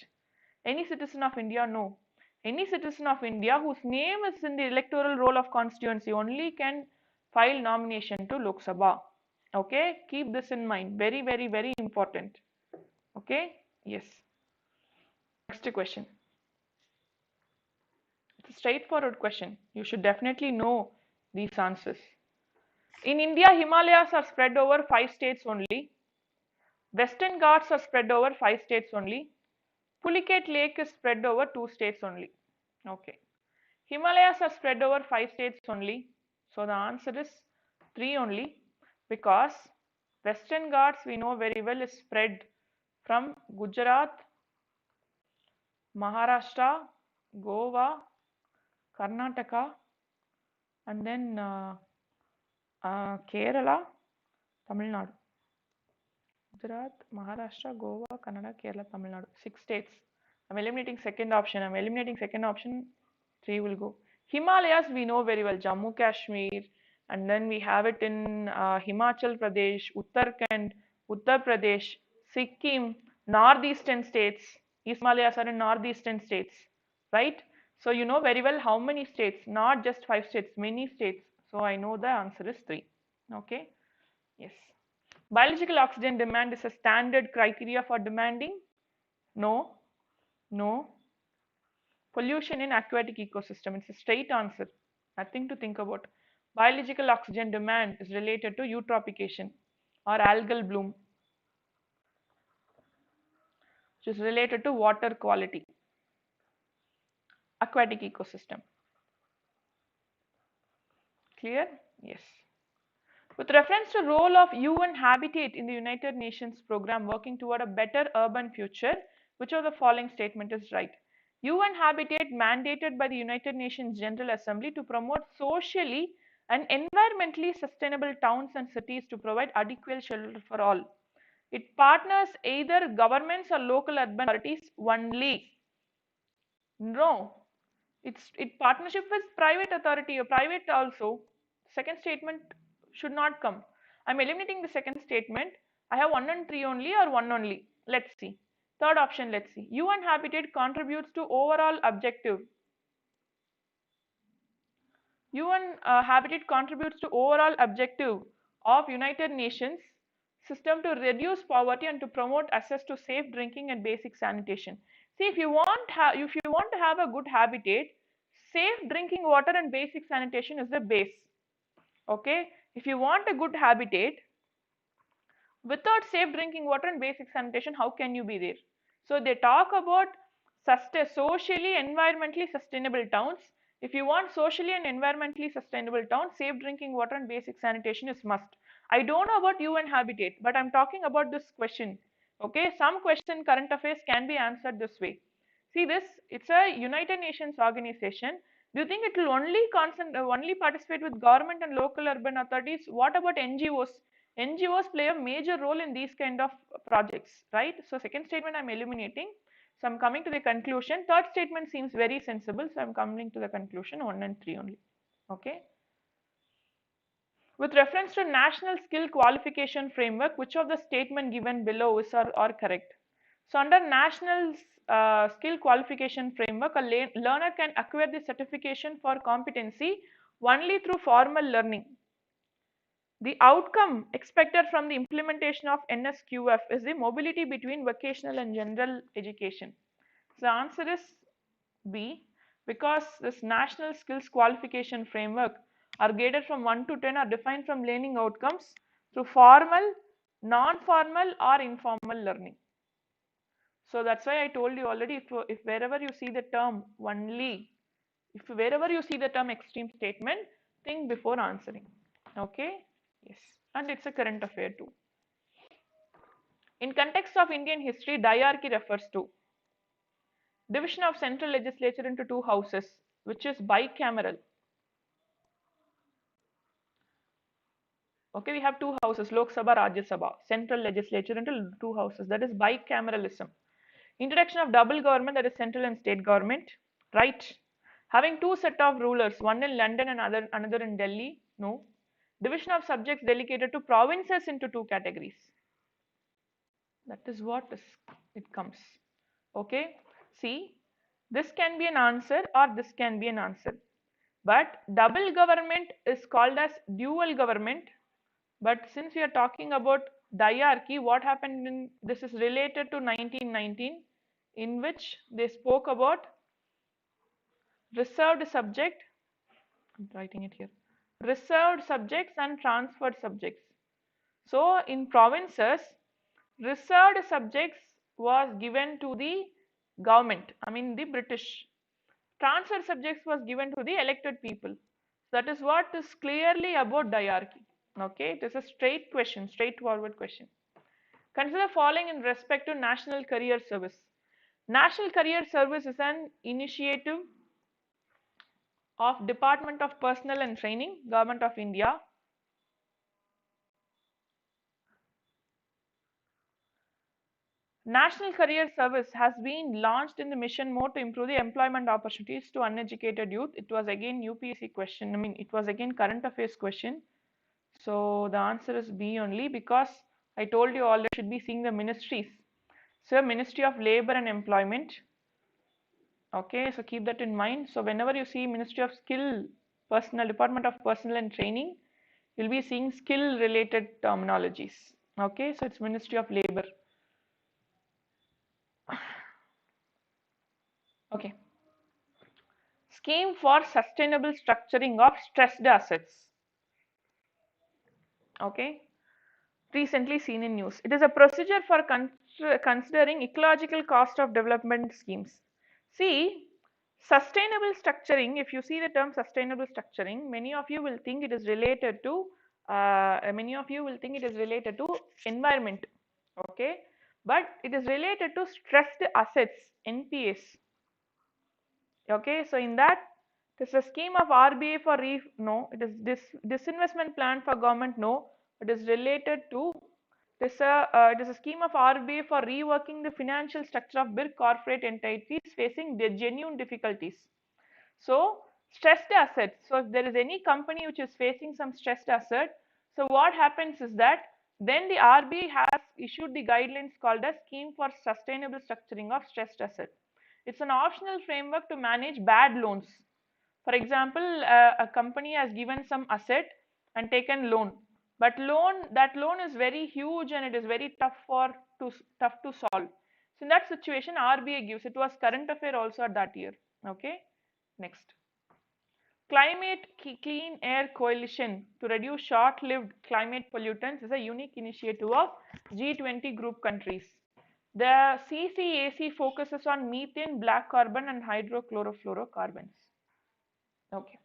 Any citizen of India? No. Any citizen of India whose name is in the electoral roll of constituency only can file nomination to Lok Sabha. Okay, keep this in mind. Very, very, very important. Okay, yes. Next question. It's a straightforward question. You should definitely know these answers. In India, Himalayas are spread over 5 states only. Western Ghats are spread over 5 states only. Pulicat Lake is spread over 2 states only. Okay. Himalayas are spread over 5 states only. So the answer is 3 only, because Western Ghats we know very well is spread from Gujarat, Maharashtra, Goa, Karnataka, and then Kerala, Tamil Nadu. Gujarat, Maharashtra, Goa, Kannada, Kerala, Tamil Nadu. 6 states. I'm eliminating second option. 3 will go. Himalayas we know very well. Jammu Kashmir, and then we have it in Himachal Pradesh, Uttarakhand, Uttar Pradesh, Sikkim, northeastern states. East Himalayas are in northeastern states, right? So you know very well how many states, not just 5 states, many states. So I know the answer is 3. Okay, yes. Biological oxygen demand is a standard criteria for demanding? No, no. Pollution in aquatic ecosystem, it's a straight answer. Nothing to think about. Biological oxygen demand is related to eutrophication or algal bloom, which is related to water quality, aquatic ecosystem. Clear? Yes. With reference to role of UN Habitat in the United Nations program working toward a better urban future, which of the following statement is right? UN Habitat mandated by the United Nations General Assembly to promote socially and environmentally sustainable towns and cities to provide adequate shelter for all. It partners either governments or local urban authorities only. No, it partnership with private authority or private also. Second statement should not come. I'm eliminating the second statement. I have 1 and 3 only or 1 only. Let's see. Third option, let's see. UN Habitat contributes to overall objective. UN Habitat contributes to overall objective of United Nations system to reduce poverty and to promote access to safe drinking and basic sanitation. See, if you want to have a good habitat, safe drinking water and basic sanitation is the base. Okay, if you want a good habitat, without safe drinking water and basic sanitation, how can you be there? So they talk about socially, environmentally sustainable towns. If you want socially and environmentally sustainable towns, safe drinking water and basic sanitation is must. I don't know about UN Habitat, but I'm talking about this question. Okay, some question current affairs can be answered this way. See this, it's a United Nations organization. Do you think it will only participate with government and local urban authorities? What about NGOs? NGOs play a major role in these kind of projects, right? So second statement I'm eliminating. So I'm coming to the conclusion. Third statement seems very sensible. So I'm coming to the conclusion 1 and 3 only. Okay. With reference to national skill qualification framework, which of the statement given below is or correct? So under national skill qualification framework, a learner can acquire the certification for competency only through formal learning. The outcome expected from the implementation of NSQF is the mobility between vocational and general education. So the answer is B, because this national skills qualification framework are graded from 1 to 10 are defined from learning outcomes through formal, non-formal or informal learning. So that's why I told you already, if wherever you see the term only, if wherever you see the term extreme statement, think before answering. Okay, yes, and it's a current affair too. In context of Indian history, diarchy refers to division of central legislature into two houses, which is bicameral. Okay, we have two houses, Lok Sabha, Rajya Sabha, central legislature into two houses, that is bicameralism. Introduction of double government, that is central and state government, right? Having two set of rulers, one in London and another in Delhi, no. Division of subjects delegated to provinces into two categories. That is what it comes. Okay, see, this can be an answer or this can be an answer. But double government is called as dual government. But since we are talking about diarchy, what happened in this is related to 1919, in which they spoke about reserved subject. I'm writing it here. Reserved subjects and transferred subjects. So in provinces, reserved subjects was given to the government, I mean the British. Transferred subjects was given to the elected people. That is what is clearly about diarchy. Okay, it is a straight question, straightforward question. Consider following in respect to National Career Service. National Career Service is an initiative of Department of Personnel and Training, Government of India. National Career Service has been launched in the mission mode to improve the employment opportunities to uneducated youth. It was again UPSC question. I mean, it was again current affairs question. So the answer is B only, because I told you already should be seeing the ministries. So Ministry of Labor and Employment. Okay, so keep that in mind. So whenever you see Ministry of Skill, Personnel, Department of Personnel and Training, you'll be seeing skill related terminologies. Okay, so it's Ministry of Labor. Okay. Scheme for sustainable structuring of stressed assets. Okay. Recently seen in news. It is a procedure for considering ecological cost of development schemes. See, sustainable structuring, if you see the term sustainable structuring, many of you will think it is related to environment. Okay, but it is related to stressed assets, NPAs. Okay, so in that, this is a scheme of RBA for no, it is disinvestment plan for government, no, it is related to it is a scheme of RBA for reworking the financial structure of big corporate entities facing the genuine difficulties. So stressed assets, so if there is any company which is facing some stressed asset, so what happens is that then the RBA has issued the guidelines called as scheme for sustainable structuring of stressed asset. It's an optional framework to manage bad loans. For example, a company has given some asset and taken loan, but that loan is very huge and it is very tough to solve. So in that situation, RBA gives, it was current affair also at that year. Okay, next. Climate Clean Air Coalition to reduce short-lived climate pollutants is a unique initiative of G20 group countries. The CCAC focuses on methane, black carbon and hydrochlorofluorocarbons. Okay.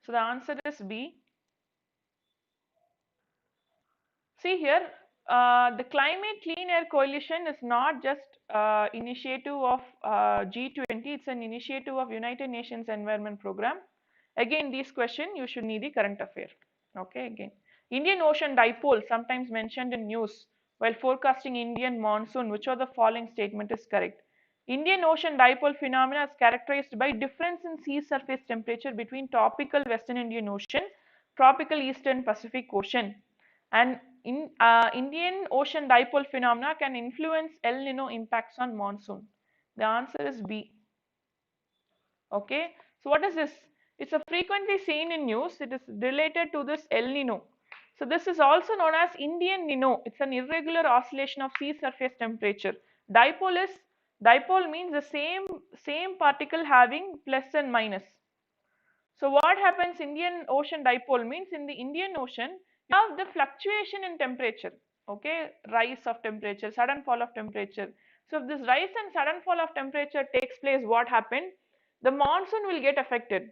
So the answer is B. See here, the Climate Clean Air Coalition is not just initiative of G20, it's an initiative of United Nations Environment Program. Again, this question you should need the current affair. Okay, again. Indian Ocean Dipole, sometimes mentioned in news while forecasting Indian monsoon, which of the following statement is correct? Indian Ocean Dipole phenomena is characterized by difference in sea surface temperature between tropical Western Indian Ocean, tropical Eastern Pacific Ocean, and Indian Ocean Dipole phenomena can influence El Nino impacts on monsoon. The answer is B. Okay, so what is this? It's a frequently seen in news. It is related to this El Nino. So this is also known as Indian Nino. It's an irregular oscillation of sea surface temperature. Dipole means the same particle having plus and minus. So what happens? Indian Ocean Dipole means in the Indian Ocean you have the fluctuation in temperature. Okay, rise of temperature, sudden fall of temperature. So if this rise and sudden fall of temperature takes place, what happened? The monsoon will get affected.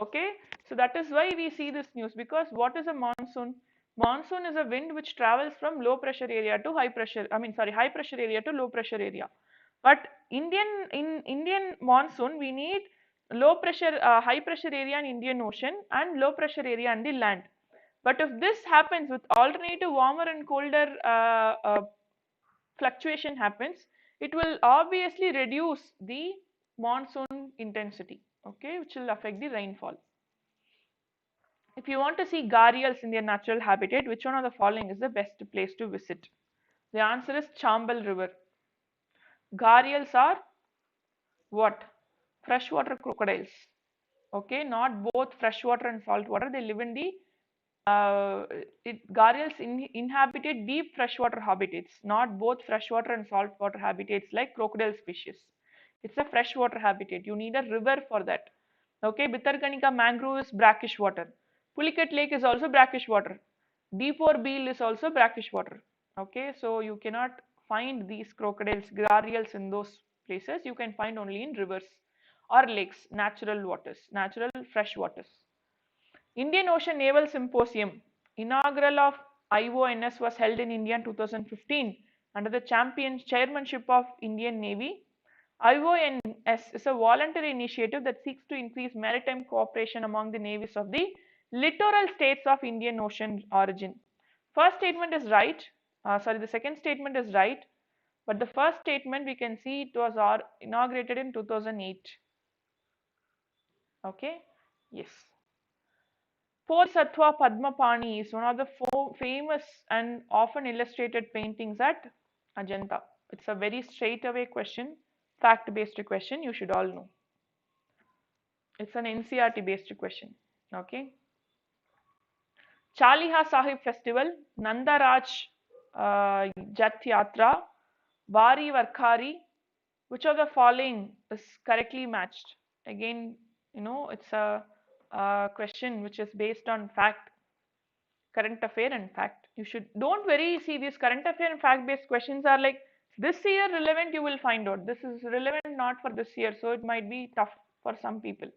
Okay, so that is why we see this news, because what is a monsoon? Monsoon is a wind which travels from low pressure area to high pressure, high pressure area to low pressure area. But in Indian monsoon, we need high pressure area in Indian Ocean and low pressure area on the land. But if this happens with alternative warmer and colder fluctuation happens, it will obviously reduce the monsoon intensity, okay, which will affect the rainfall. If you want to see gharials in their natural habitat, which one of the following is the best place to visit? The answer is Chambal River. Gharials are what? Freshwater crocodiles. Okay, not both freshwater and saltwater. They live in the gharials inhabited deep freshwater habitats, not both freshwater and saltwater habitats like crocodile species. It's a freshwater habitat. You need a river for that. Okay, Bittarkanika mangrove is brackish water. Pulicat Lake is also brackish water. Dipore Beel is also brackish water. Okay, so you cannot find these crocodiles, gharials in those places. You can find only in rivers or lakes, natural waters, natural fresh waters. Indian Ocean Naval Symposium, inaugural of IONS, was held in India in 2015 under the chairmanship of Indian Navy. IONS is a voluntary initiative that seeks to increase maritime cooperation among the navies of the littoral states of Indian Ocean origin. First statement is right. The second statement is right. But the first statement we can see it was inaugurated in 2008. Okay. Yes. Bodhisattva Padmapani is one of the famous and often illustrated paintings at Ajanta. It's a very straightaway question, fact-based question, you should all know. It's an NCERT based question. Okay. Chaliha Sahib Festival, Nandaraj Jat Yatra, Bari Varkhari. Which of the following is correctly matched? Again, it's a question which is based on fact, current affair and fact. You should don't worry. See, these current affair and fact based questions are like this year relevant. You will find out this is relevant not for this year, so it might be tough for some people.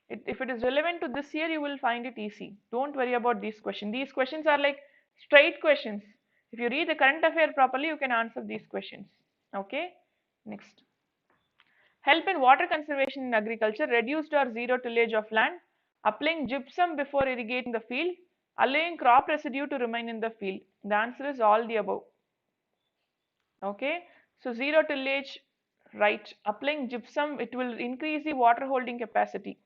If it is relevant to this year, you will find it easy. Don't worry about these questions. These questions are like straight questions. If you read the current affair properly, you can answer these questions. Okay, next. Help in water conservation in agriculture, reduced or zero tillage of land, applying gypsum before irrigating the field, allowing crop residue to remain in the field. The answer is all the above. Okay, so zero tillage, right. Applying gypsum, it will increase the water holding capacity.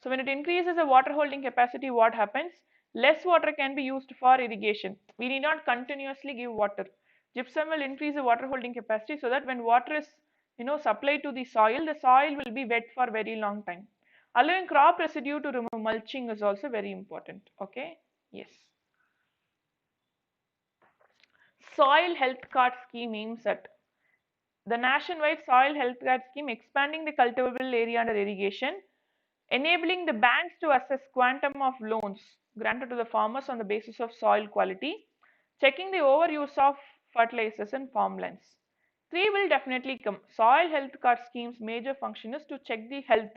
So when it increases the water holding capacity, what happens? Less water can be used for irrigation. We need not continuously give water. Gypsum will increase the water holding capacity so that when water is supplied to the soil will be wet for very long time. Allowing crop residue to remove mulching is also very important. Okay, yes. Soil health card scheme aims at the nationwide soil health card scheme expanding the cultivable area under irrigation, enabling the banks to assess quantum of loans granted to the farmers on the basis of soil quality, checking the overuse of fertilizers in farmlands. Three will definitely come. Soil health card scheme's major function is to check the health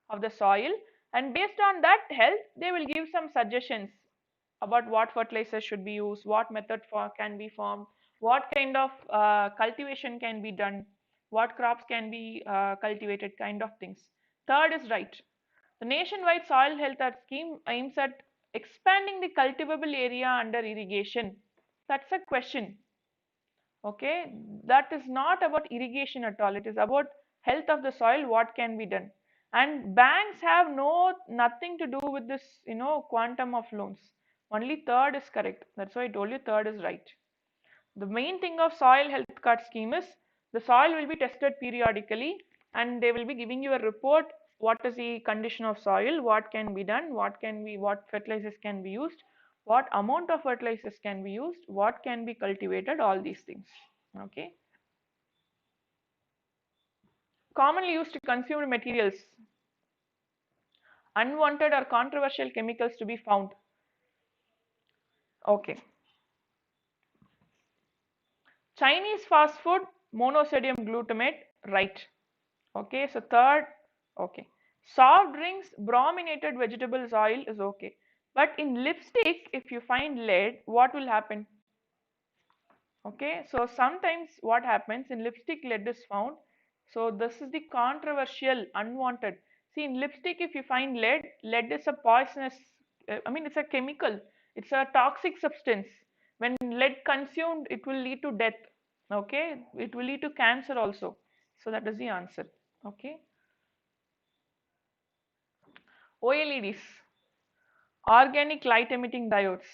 of the soil, and based on that health, they will give some suggestions about what fertilizers should be used, what method can be formed, what kind of cultivation can be done, what crops can be cultivated, kind of things. Third is right. The nationwide soil health scheme aims at expanding the cultivable area under irrigation. That's a question. Okay, that is not about irrigation at all. It is about health of the soil, what can be done. And banks have nothing to do with this, quantum of loans. Only third is correct. That's why I told you third is right. The main thing of soil health card scheme is the soil will be tested periodically and they will be giving you a report. What is the condition of soil, what can be done, what fertilizers can be used, what amount of fertilizers can be used, what can be cultivated, all these things. Okay. Commonly used consumed materials, unwanted or controversial chemicals to be found. Okay. Chinese fast food, monosodium glutamate, right. Okay, so third, okay. Soft drinks, brominated vegetables oil is okay. But in lipstick, if you find lead, what will happen? Okay, so sometimes what happens in lipstick, lead is found. So this is the controversial, unwanted. See, in lipstick, if you find lead, lead is a poisonous, it's a chemical. It's a toxic substance. When lead consumed, it will lead to death. Okay, it will lead to cancer also. So that is the answer. Okay. OLEDs, organic light emitting diodes,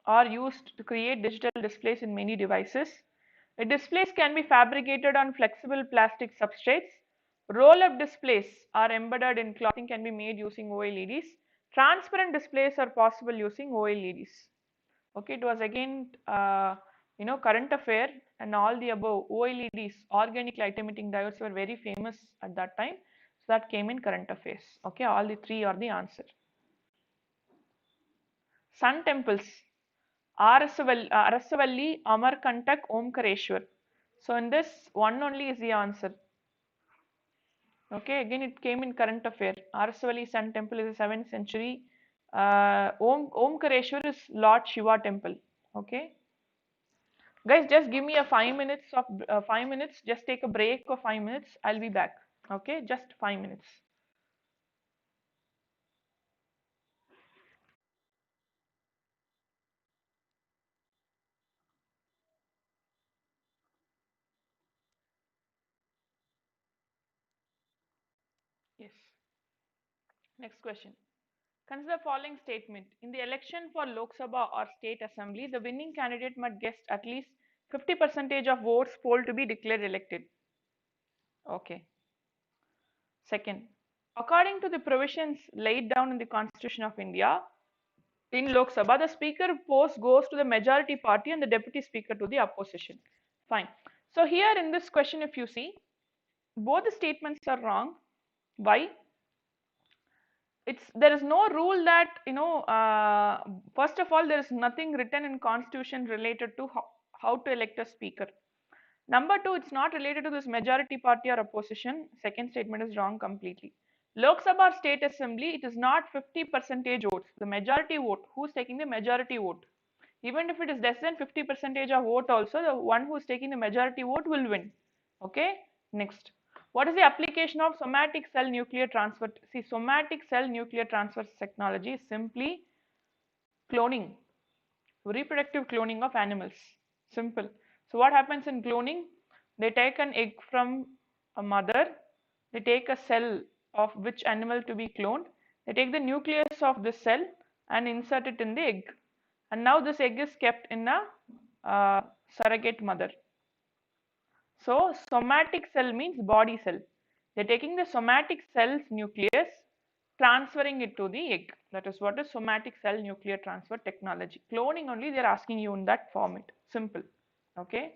are used to create digital displays in many devices. The displays can be fabricated on flexible plastic substrates. Roll-up displays are embedded in clothing, can be made using OLEDs. Transparent displays are possible using OLEDs. Okay, it was again, current affair and all the above. OLEDs, organic light emitting diodes, were very famous at that time. So that came in current affairs. Okay, all the three are the answer. Sun temples, Arasavalli, Amarkantak, Omkareshwar. So in this, one only is the answer. Okay, again it came in current affair. Arasavalli Sun temple is a 7th century. Omkareshwar is Lord Shiva temple. Okay. Guys, just give me a 5 minutes of 5 minutes. Just take a break of 5 minutes. I'll be back. Okay, just 5 minutes. Yes. Next question. Consider the following statement. In the election for Lok Sabha or State Assembly, the winning candidate must get at least 50% of votes polled to be declared elected. Okay. Second, according to the provisions laid down in the Constitution of India, In Lok Sabha, the speaker post goes to the majority party and the deputy speaker to the opposition. Fine. So here in this question, if you see, both the statements are wrong. Why? There is no rule that first of all, there is nothing written in constitution related to how to elect a speaker. Number two, it's not related to this majority party or opposition. Second statement is wrong completely. Lok Sabha State Assembly, it is not 50% votes, the majority vote. Who's taking the majority vote? Even if it is less than 50% of vote also, the one who is taking the majority vote will win. Okay, next. What is the application of somatic cell nuclear transfer? See, somatic cell nuclear transfer technology is simply cloning, reproductive cloning of animals. Simple. So what happens in cloning? They take an egg from a mother, they take a cell of which animal to be cloned, they take the nucleus of the cell and insert it in the egg. And now this egg is kept in a surrogate mother. So somatic cell means body cell. They're taking the somatic cell's nucleus, transferring it to the egg. That is what is somatic cell nuclear transfer technology. Cloning only, they're asking you in that format. Simple. Okay.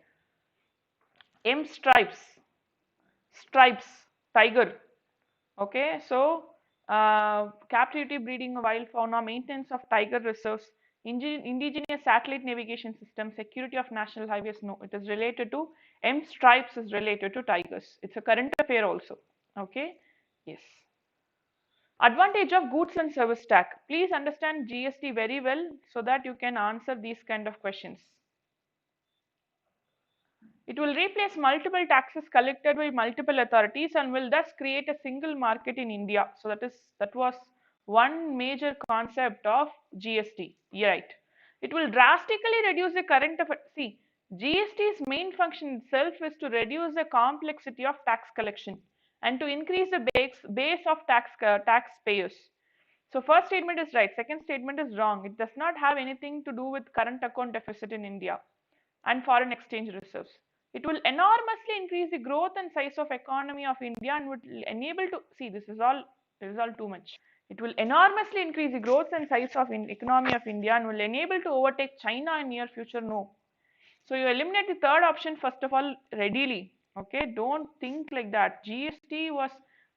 M stripes, tiger. Okay, so captivity breeding of wild fauna, maintenance of tiger reserves, indigenous satellite navigation system, security of national highways. No, it is related to M stripes is related to tigers. It's a current affair also. Okay, yes. Advantage of goods and service tax. Please understand GST very well so that you can answer these kind of questions. It will replace multiple taxes collected by multiple authorities and will thus create a single market in India. So that was one major concept of GST. You're right. It will drastically reduce the current of see GST's main function itself is to reduce the complexity of tax collection and to increase the base of taxpayers. So first statement is right. Second statement is wrong. It does not have anything to do with current account deficit in India and foreign exchange reserves. It will enormously increase the growth and size of economy of India and would enable to see this is all too much. It will enormously increase the growth and size of economy of India and will enable to overtake China in near future. No. So you eliminate the third option first of all readily. Okay, don't think like that. GST was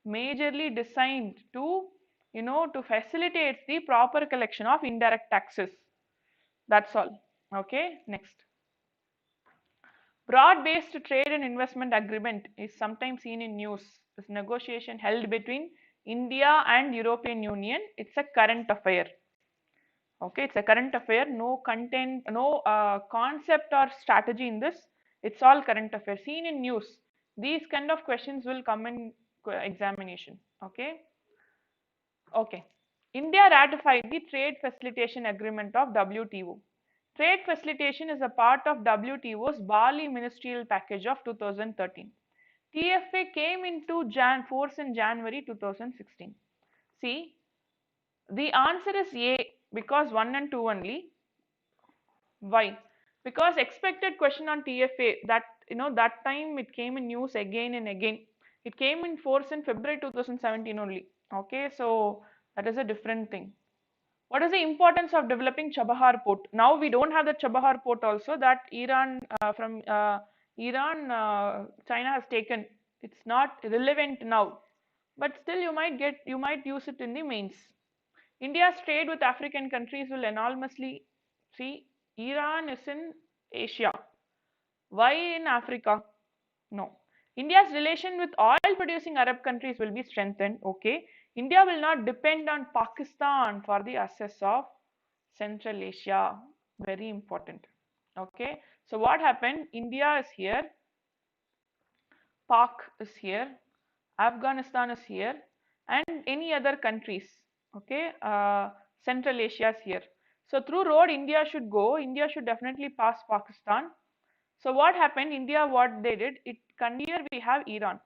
majorly designed to to facilitate the proper collection of indirect taxes. That's all. Okay, next. Broad-based trade and investment agreement is sometimes seen in news. This negotiation held between India and European Union. It's a current affair. Okay, it's a current affair. No content, no concept or strategy in this. It's all current affair. Seen in news. These kind of questions will come in examination. Okay. Okay. India ratified the Trade Facilitation Agreement of WTO. Trade facilitation is a part of WTO's Bali Ministerial Package of 2013. TFA came into force in January 2016. See, the answer is A because 1 and 2 only. Why? Because expected question on TFA that that time it came in news again and again. It came in force in February 2017 only. Okay, so that is a different thing. What is the importance of developing Chabahar port? Now we don't have the Chabahar port also that Iran China has taken. It's not relevant now, but still you might use it in the mains. India's trade with African countries will enormously see. Iran is in Asia. Why in Africa? No. India's relation with oil producing Arab countries will be strengthened. Okay. India will not depend on Pakistan for the access of Central Asia. Very important. Okay. So what happened? India is here. Pak is here. Afghanistan is here. And any other countries. Okay. Central Asia is here. So through road India should go. India should definitely pass Pakistan. So what happened? India, what they did, here we have Iran.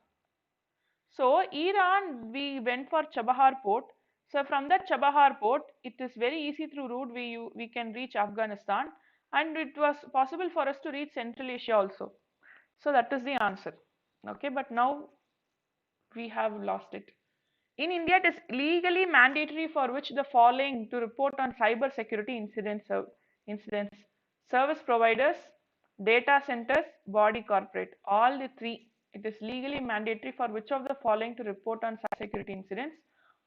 So Iran, we went for Chabahar port. So from that Chabahar port, it is very easy through route we can reach Afghanistan, and it was possible for us to reach Central Asia also. So that is the answer. Okay, but now we have lost it. In India, it is legally mandatory for which the following to report on cyber security incidents: service providers, data centers, body corporate. All the three. It is legally mandatory for which of the following to report on cyber security incidents.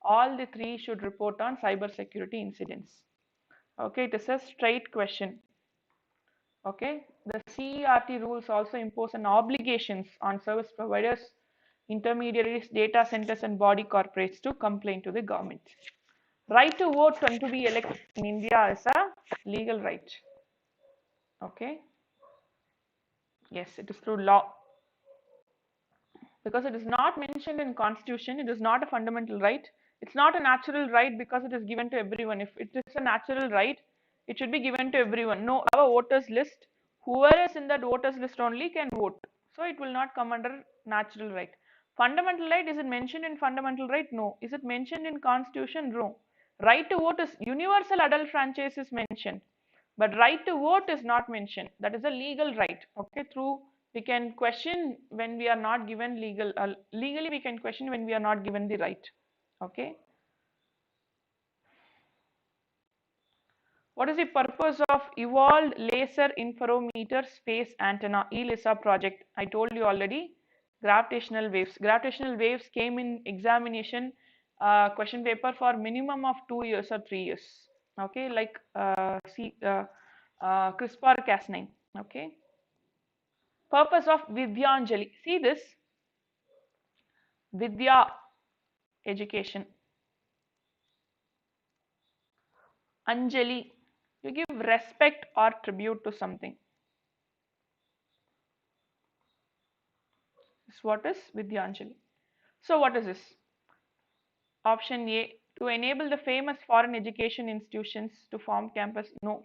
All the three should report on cyber security incidents. Okay, it is a straight question. Okay, the CERT rules also impose an obligations on service providers, intermediaries, data centers, and body corporates to complain to the government. Right to vote and to be elected in India is a legal right. Okay, yes, it is through law. Because it is not mentioned in constitution, it is not a fundamental right. It's not a natural right because it is given to everyone. If it is a natural right, it should be given to everyone. No, our voters list, whoever is in that voters list only can vote. So it will not come under natural right. Fundamental right, is it mentioned in fundamental right? No. Is it mentioned in constitution? No. Right to vote is universal adult franchise is mentioned, but right to vote is not mentioned. That is a legal right. Okay, through we can question when we are not given legally we can question when we are not given the right. Okay, what is the purpose of evolved laser interferometer space antenna ELISA project? I told you already. Gravitational waves came in examination question paper for minimum of 2 years or 3 years. Okay, like CRISPR Cas9. Okay, purpose of Vidyanjali. See this, Vidya, education. Anjali, you give respect or tribute to something. This what is Vidyanjali. So what is this? Option A, to enable the famous foreign education institutions to form campus. No,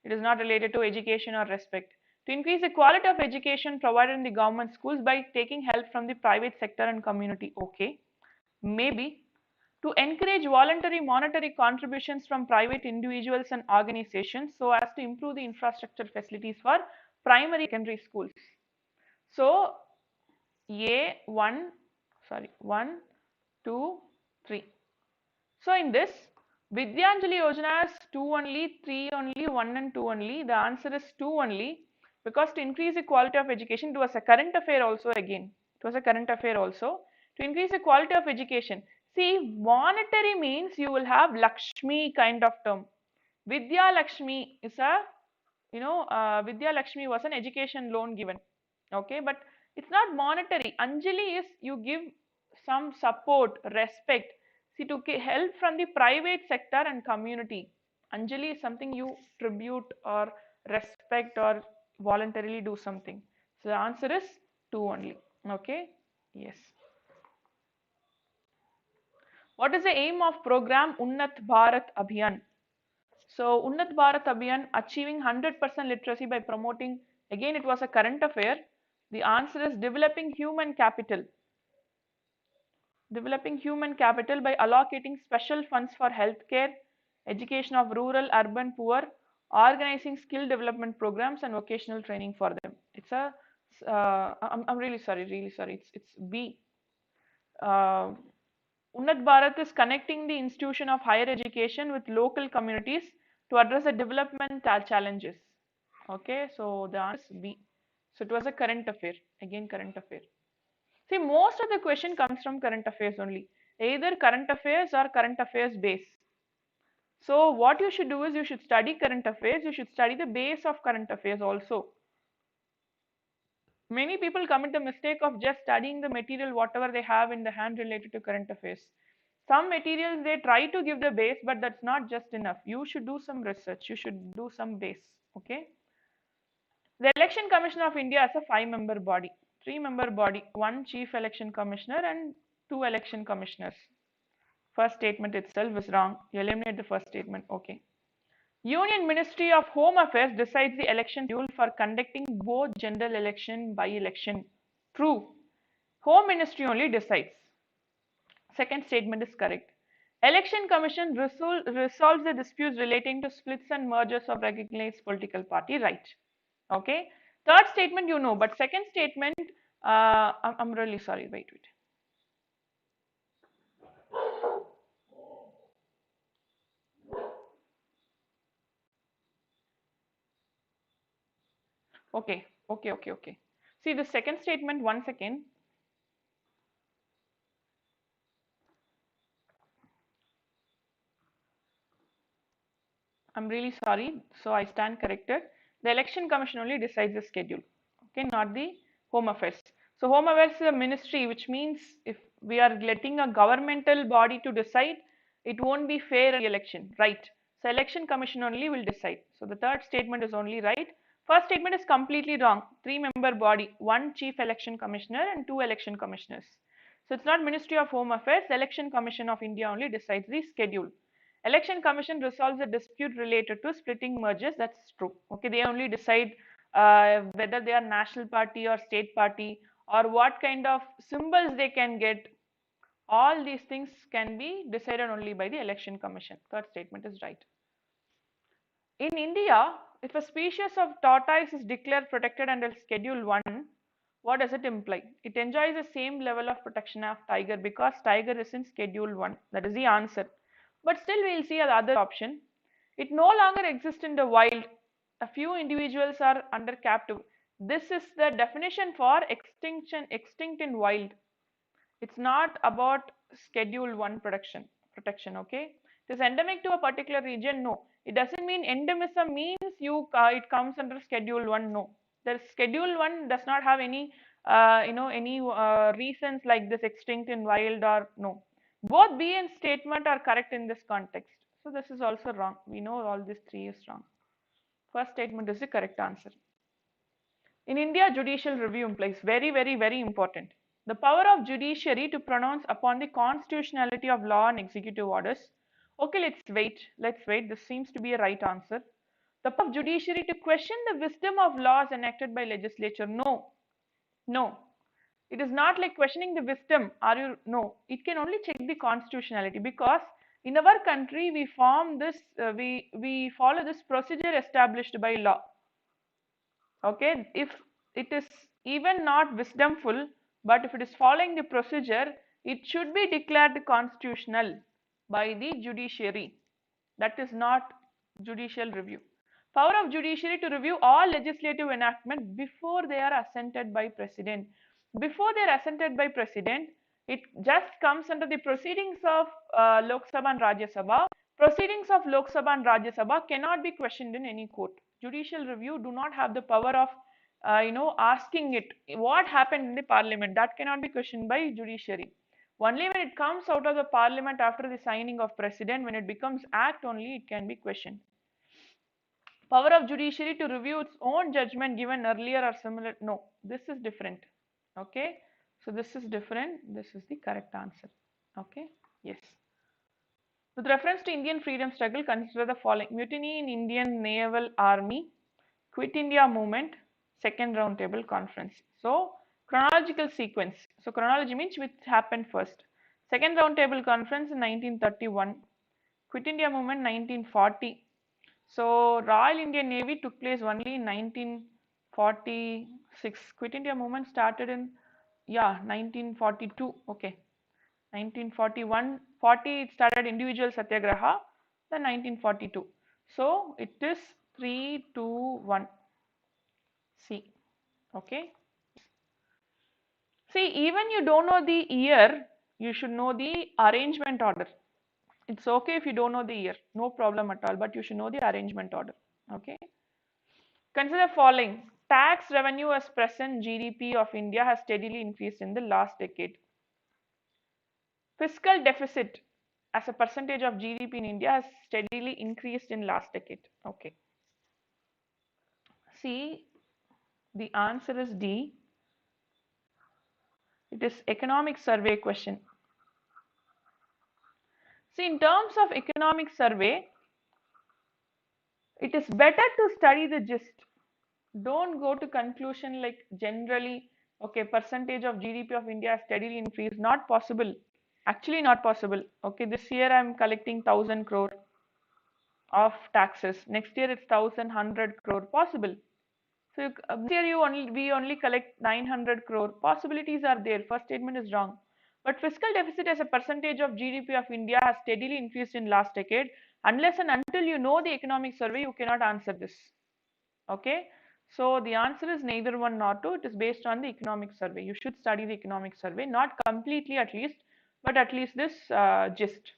it is not related to education or respect. To increase the quality of education provided in the government schools by taking help from the private sector and community. Okay, maybe. To encourage voluntary monetary contributions from private individuals and organizations so as to improve the infrastructure facilities for primary secondary schools. So one, 2, 3. So in this, Vidyanjali Yojana is 2 only, 3 only, 1 and 2 only. The answer is 2 only, because to increase the quality of education, it was a current affair also again. It was a current affair also. To increase the quality of education. See, monetary means you will have Lakshmi kind of term. Vidya Lakshmi is a, Vidya Lakshmi was an education loan given. Okay, but it's not monetary. Anjali is you give some support, respect. See, to help from the private sector and community. Anjali is something you tribute or respect or voluntarily do something. So the answer is 2 only. Okay, yes. What is the aim of program Unnat Bharat Abhiyan? So Unnat Bharat Abhiyan, achieving 100% literacy by promoting, again it was a current affair. The answer is developing human capital. Developing human capital by allocating special funds for healthcare, education of rural, urban, poor, organizing skill development programs and vocational training for them. It's a, I'm really sorry, it's B. Unnat Bharat is connecting the institution of higher education with local communities to address the development challenges. Okay, so the answer is B. So it was a current affair, again current affair. See, most of the question comes from current affairs only, either current affairs or current affairs base. So what you should do is you should study current affairs, you should study the base of current affairs also. Many people commit the mistake of just studying the material whatever they have in the hand related to current affairs. Some materials they try to give the base, but that's not just enough. You should do some research, you should do some base. Okay. The Election Commission of India is a 5-member body, 3-member body, 1 chief election commissioner and 2 election commissioners. First statement itself is wrong. You eliminate the first statement. Okay. Union Ministry of Home Affairs decides the election schedule for conducting both general election by election. True. Home Ministry only decides. Second statement is correct. Election Commission resolves the disputes relating to splits and mergers of recognized political party. Right. Okay. Third statement you know, but second statement, I'm really sorry. Wait. Okay, okay, okay, okay. See the second statement, one second. I'm really sorry. So I stand corrected. The election commission only decides the schedule. Okay, not the home affairs. So home affairs is a ministry, which means if we are letting a governmental body to decide, it won't be fair election, right? So election commission only will decide. So the third statement is only right. First statement is completely wrong. Three-member body, one chief election commissioner and two election commissioners. So it's not Ministry of Home Affairs. Election Commission of India only decides the schedule. Election Commission resolves a dispute related to splitting merges. That's true. Okay, they only decide whether they are national party or state party or what kind of symbols they can get. All these things can be decided only by the Election Commission. Third statement is right. In India, if a species of tortoise is declared protected under Schedule 1, what does it imply? It enjoys the same level of protection of tiger because tiger is in Schedule 1. That is the answer. But still we will see the other option. It no longer exists in the wild. A few individuals are under captive. This is the definition for extinct in wild. It's not about Schedule 1 protection, okay? It is endemic to a particular region, no. It doesn't mean endemism means it comes under Schedule 1, no. The Schedule 1 does not have any any reasons like this extinct in wild or no. Both B and statement are correct in this context. So this is also wrong. We know all these three is wrong. First statement is the correct answer. In India, judicial review implies very, very, very important. The power of judiciary to pronounce upon the constitutionality of law and executive orders. Okay, let's wait. Let's wait. This seems to be a right answer. The power of judiciary to question the wisdom of laws enacted by legislature. No, no. It is not like questioning the wisdom. Are you? No. It can only check the constitutionality because in our country we form this. We follow this procedure established by law. Okay, if it is even not wisdomful, but if it is following the procedure, it should be declared constitutional by the judiciary. That is not judicial review. Power of judiciary to review all legislative enactment before they are assented by president. Before they are assented by president, it just comes under the proceedings of Lok Sabha and Rajya Sabha. Proceedings of Lok Sabha and Rajya Sabha cannot be questioned in any court. Judicial review do not have the power of asking it what happened in the parliament. That cannot be questioned by judiciary. Only when it comes out of the parliament after the signing of president, when it becomes act only, it can be questioned. Power of judiciary to review its own judgment given earlier or similar. No, this is different. Okay, so this is different. This is the correct answer. Okay, yes. With reference to Indian freedom struggle, consider the following: mutiny in Indian Naval Army, Quit India movement, second roundtable conference. So chronological sequence. So chronology means which happened first. Second roundtable conference in 1931, Quit India movement 1940. So Royal Indian Navy took place only in 1946. Quit India movement started in 1942. Okay, 1941, 40 it started individual satyagraha, then 1942. So it is 3, 2, 1. C. Okay. See, even you don't know the year, you should know the arrangement order. It's okay if you don't know the year, no problem at all, but you should know the arrangement order. Okay. Consider following. Tax revenue as present GDP of India has steadily increased in the last decade. Fiscal deficit as a percentage of GDP in India has steadily increased in last decade. Okay. See, the answer is D. It is economic survey question. See, in terms of economic survey, it is better to study the gist. Don't go to conclusion like generally, okay, percentage of GDP of India has steadily increased. Not possible. Actually not possible. Okay, this year I am collecting 1000 crore of taxes. Next year it's 1100 crore. Possible. So this year we only collect 900 crore. Possibilities are there. First statement is wrong. But fiscal deficit as a percentage of GDP of India has steadily increased in last decade. Unless and until you know the economic survey, you cannot answer this. Okay. So the answer is neither one nor two. It is based on the economic survey. You should study the economic survey, not completely at least, but at least this gist.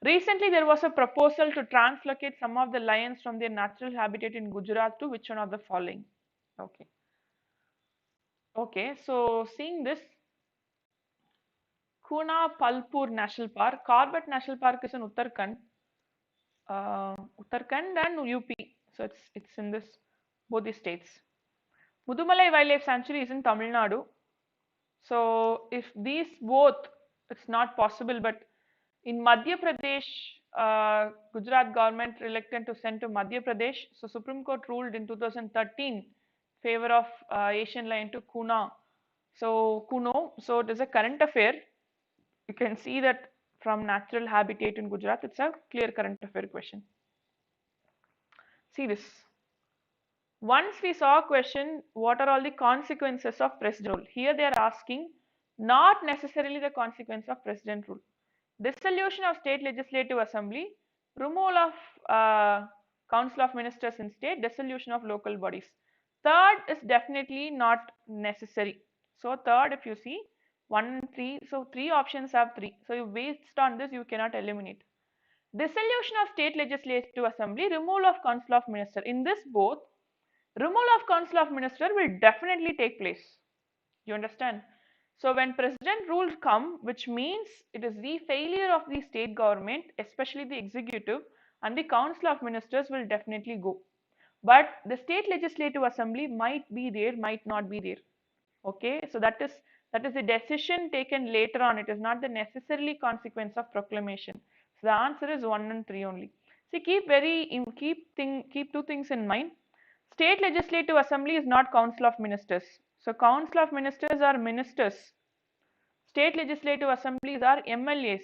Recently, there was a proposal to translocate some of the lions from their natural habitat in Gujarat to which one of the following? Okay. Okay, so seeing this, Kuna Palpur National Park, Corbett National Park is in Uttarakhand and UP. So it's in this both the states. Mudumalai Wildlife Sanctuary is in Tamil Nadu. So if these both, it's not possible, but in Madhya Pradesh, Gujarat government reluctant to send to Madhya Pradesh. So Supreme Court ruled in 2013 favor of Asian lion to Kuna. So Kuno. So it is a current affair. You can see that from natural habitat in Gujarat, it's a clear current affair question. See this. Once we saw a question, what are all the consequences of president rule? Here they are asking not necessarily the consequence of president rule. Dissolution of state legislative assembly, removal of council of ministers in state, dissolution of local bodies. Third is definitely not necessary. So third, if you see 1 and 3, so 3 options have 3. So you based on this, you cannot eliminate. Dissolution of state legislative assembly, removal of council of minister. In this both, removal of council of minister will definitely take place. You understand? So when president rules come, which means it is the failure of the state government, especially the executive, and the council of ministers will definitely go. But the state legislative assembly might be there, might not be there. Okay, so that is the decision taken later on. It is not the necessarily consequence of proclamation. So the answer is 1 and 3 only. See, keep two things in mind. State legislative assembly is not council of ministers. So council of ministers are ministers. State legislative assemblies are MLAs.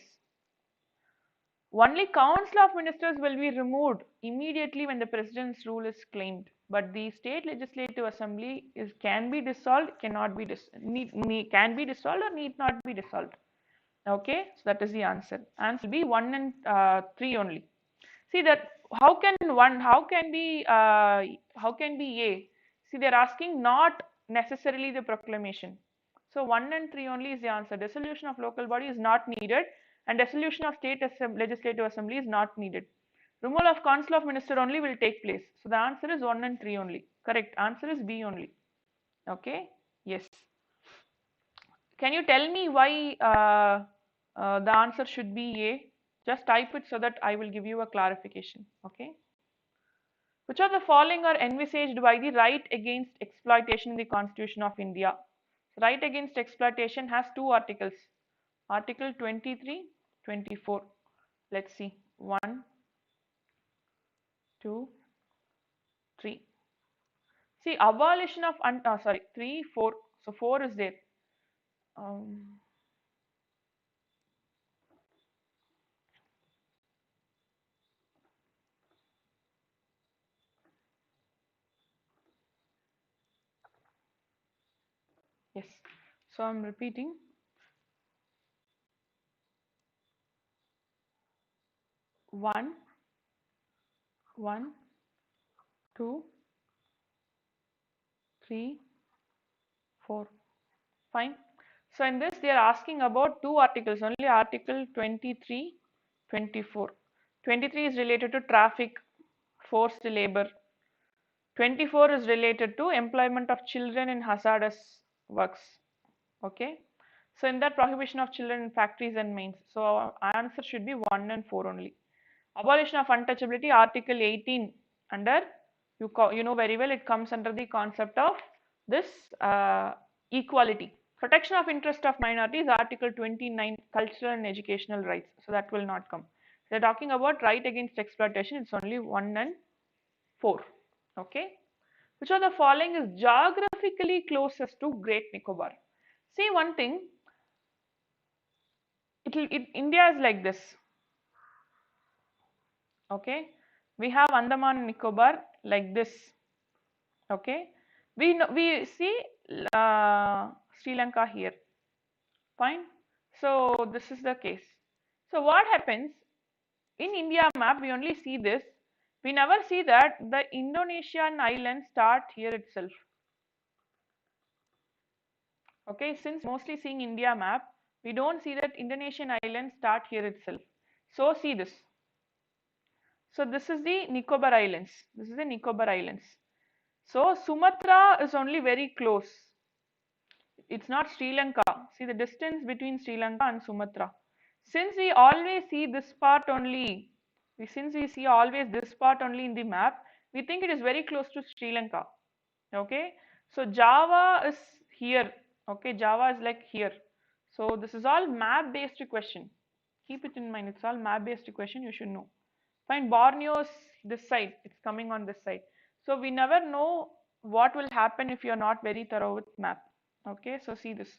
Only council of ministers will be removed immediately when the president's rule is claimed. But the state legislative assembly can be dissolved, cannot be can be dissolved or need not be dissolved. Okay, so that is the answer. Answer will be 1 and 3 only. See that how can be A? See, they're asking not necessarily the proclamation. So 1 and 3 only is the answer. Dissolution of local body is not needed, and dissolution of state legislative assembly is not needed. Removal of council of minister only will take place. So the answer is 1 and 3 only. Correct. Answer is B only. Okay. Yes. Can you tell me why the answer should be A? Just type it so that I will give you a clarification. Okay. Which of the following are envisaged by the right against exploitation in the Constitution of India? Right against exploitation has 2 articles. Article 23, 24. Let's see. 1, 2, 3. See, abolition of, 3, 4. So 4 is there. Yes. So I'm repeating. 1, 1, 2, 3, 4. Fine. So in this they are asking about 2 articles only, article 23, 24. 23 is related to traffic, forced labor. 24 is related to employment of children in hazardous works. Okay. So in that, prohibition of children in factories and mines. So our answer should be 1 and 4 only. Abolition of untouchability, article 18, under you know very well, it comes under the concept of this equality. Protection of interest of minorities, article 29, cultural and educational rights. So that will not come. They're talking about right against exploitation. It's only 1 and 4. Okay. Which of the following is geographically closest to Great Nicobar? See one thing. India is like this. Okay. We have Andaman and Nicobar like this. Okay. We see Sri Lanka here. Fine. So this is the case. So what happens in India map? We only see this. We never see that the Indonesian islands start here itself. Okay, since mostly seeing India map, we don't see that Indonesian islands start here itself. So see this. So this is the Nicobar Islands. This is the Nicobar Islands. So Sumatra is only very close. It's not Sri Lanka. See the distance between Sri Lanka and Sumatra. Since we always see this part only, since we see always this part only in the map, we think it is very close to Sri Lanka. Okay, so Java is here. Okay, Java is like here. So this is all map based question. Keep it in mind. It's all map based question. You should know. Fine, Borneo is this side. It's coming on this side. So we never know what will happen if you are not very thorough with map. Okay, so see this.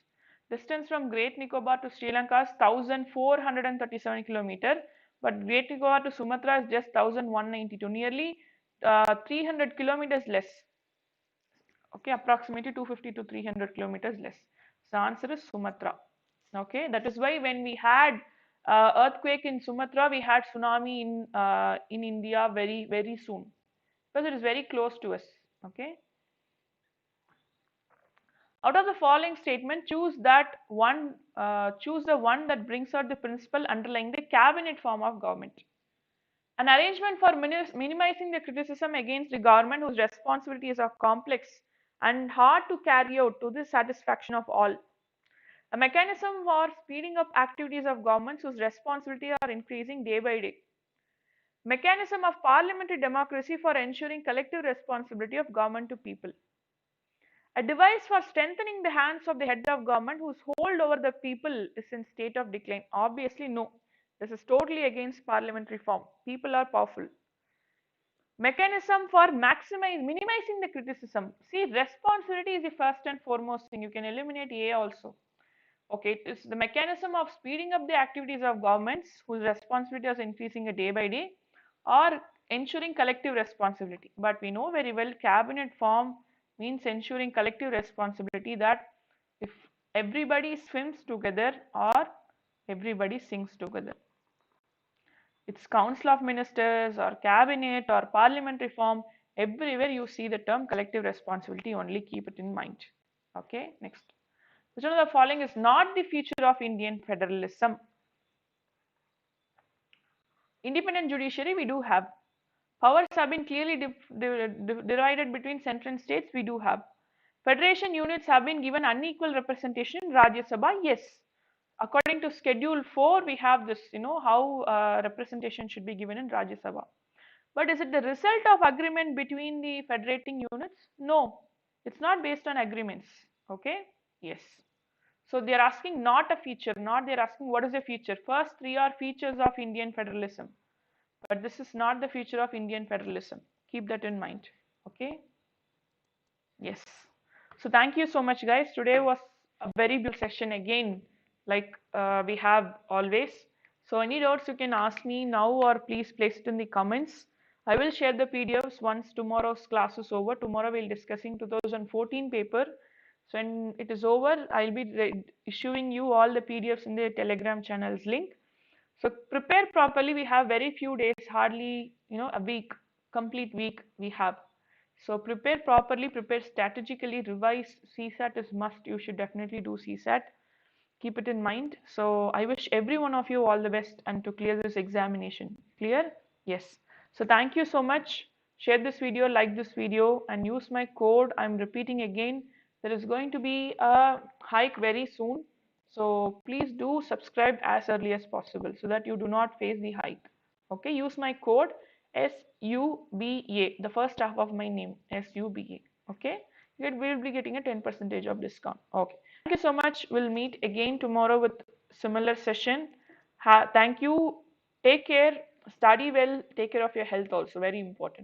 Distance from Great Nicobar to Sri Lanka is 1437 kilometer, but Great Nicobar to Sumatra is just 1192, nearly 300 kilometers less. Okay, approximately 250 to 300 kilometers less. So answer is Sumatra. Okay, that is why when we had earthquake in Sumatra, we had tsunami in India very soon, because it is very close to us. Okay. Out of the following statement, choose the one that brings out the principle underlying the cabinet form of government. An arrangement for minimizing the criticism against the government whose responsibilities are complex and hard to carry out to the satisfaction of all. A mechanism for speeding up activities of governments whose responsibilities are increasing day by day. Mechanism of parliamentary democracy for ensuring collective responsibility of government to people. A device for strengthening the hands of the head of government whose hold over the people is in state of decline. Obviously, no. This is totally against parliamentary form. People are powerful. Mechanism for minimizing the criticism. See, responsibility is the first and foremost thing. You can eliminate A also. Okay, it is the mechanism of speeding up the activities of governments whose responsibility is increasing day by day, or ensuring collective responsibility. But we know very well cabinet form means ensuring collective responsibility, that if everybody swims together or everybody sings together. It's council of ministers or cabinet or parliamentary form. Everywhere you see the term collective responsibility, only keep it in mind. Okay, next. Which one of the following is not the feature of Indian federalism? Independent judiciary, we do have. Powers have been clearly divided between central and states, we do have. Federation units have been given unequal representation in Rajya Sabha, yes. According to Schedule 4, we have this, how representation should be given in Rajya Sabha. But is it the result of agreement between the federating units? No, it's not based on agreements. Okay, yes. So they are asking not a feature, not they are asking what is a feature. First three are features of Indian federalism, but this is not the feature of Indian federalism. Keep that in mind. Okay. Yes. So thank you so much, guys. Today was a very good session again, like we have always. So any doubts you can ask me now, or please place it in the comments. I will share the PDFs once tomorrow's class is over. Tomorrow we'll discussing 2014 paper. So when it is over, I'll be issuing you all the PDFs in the Telegram channel's link. So prepare properly. We have very few days, hardly a week, complete week we have. So prepare properly, prepare strategically, revise. CSAT is must. You should definitely do CSAT. Keep it in mind. So I wish every one of you all the best and to clear this examination. Clear? Yes. So thank you so much. Share this video, like this video, and use my code. I'm repeating again. There is going to be a hike very soon. So please do subscribe as early as possible so that you do not face the hike. Okay, use my code SUBA, the first half of my name, SUBA. Okay, you will be getting a 10% of discount. Okay, thank you so much. We'll meet again tomorrow with similar session. Thank you. Take care. Study well. Take care of your health also. Very important.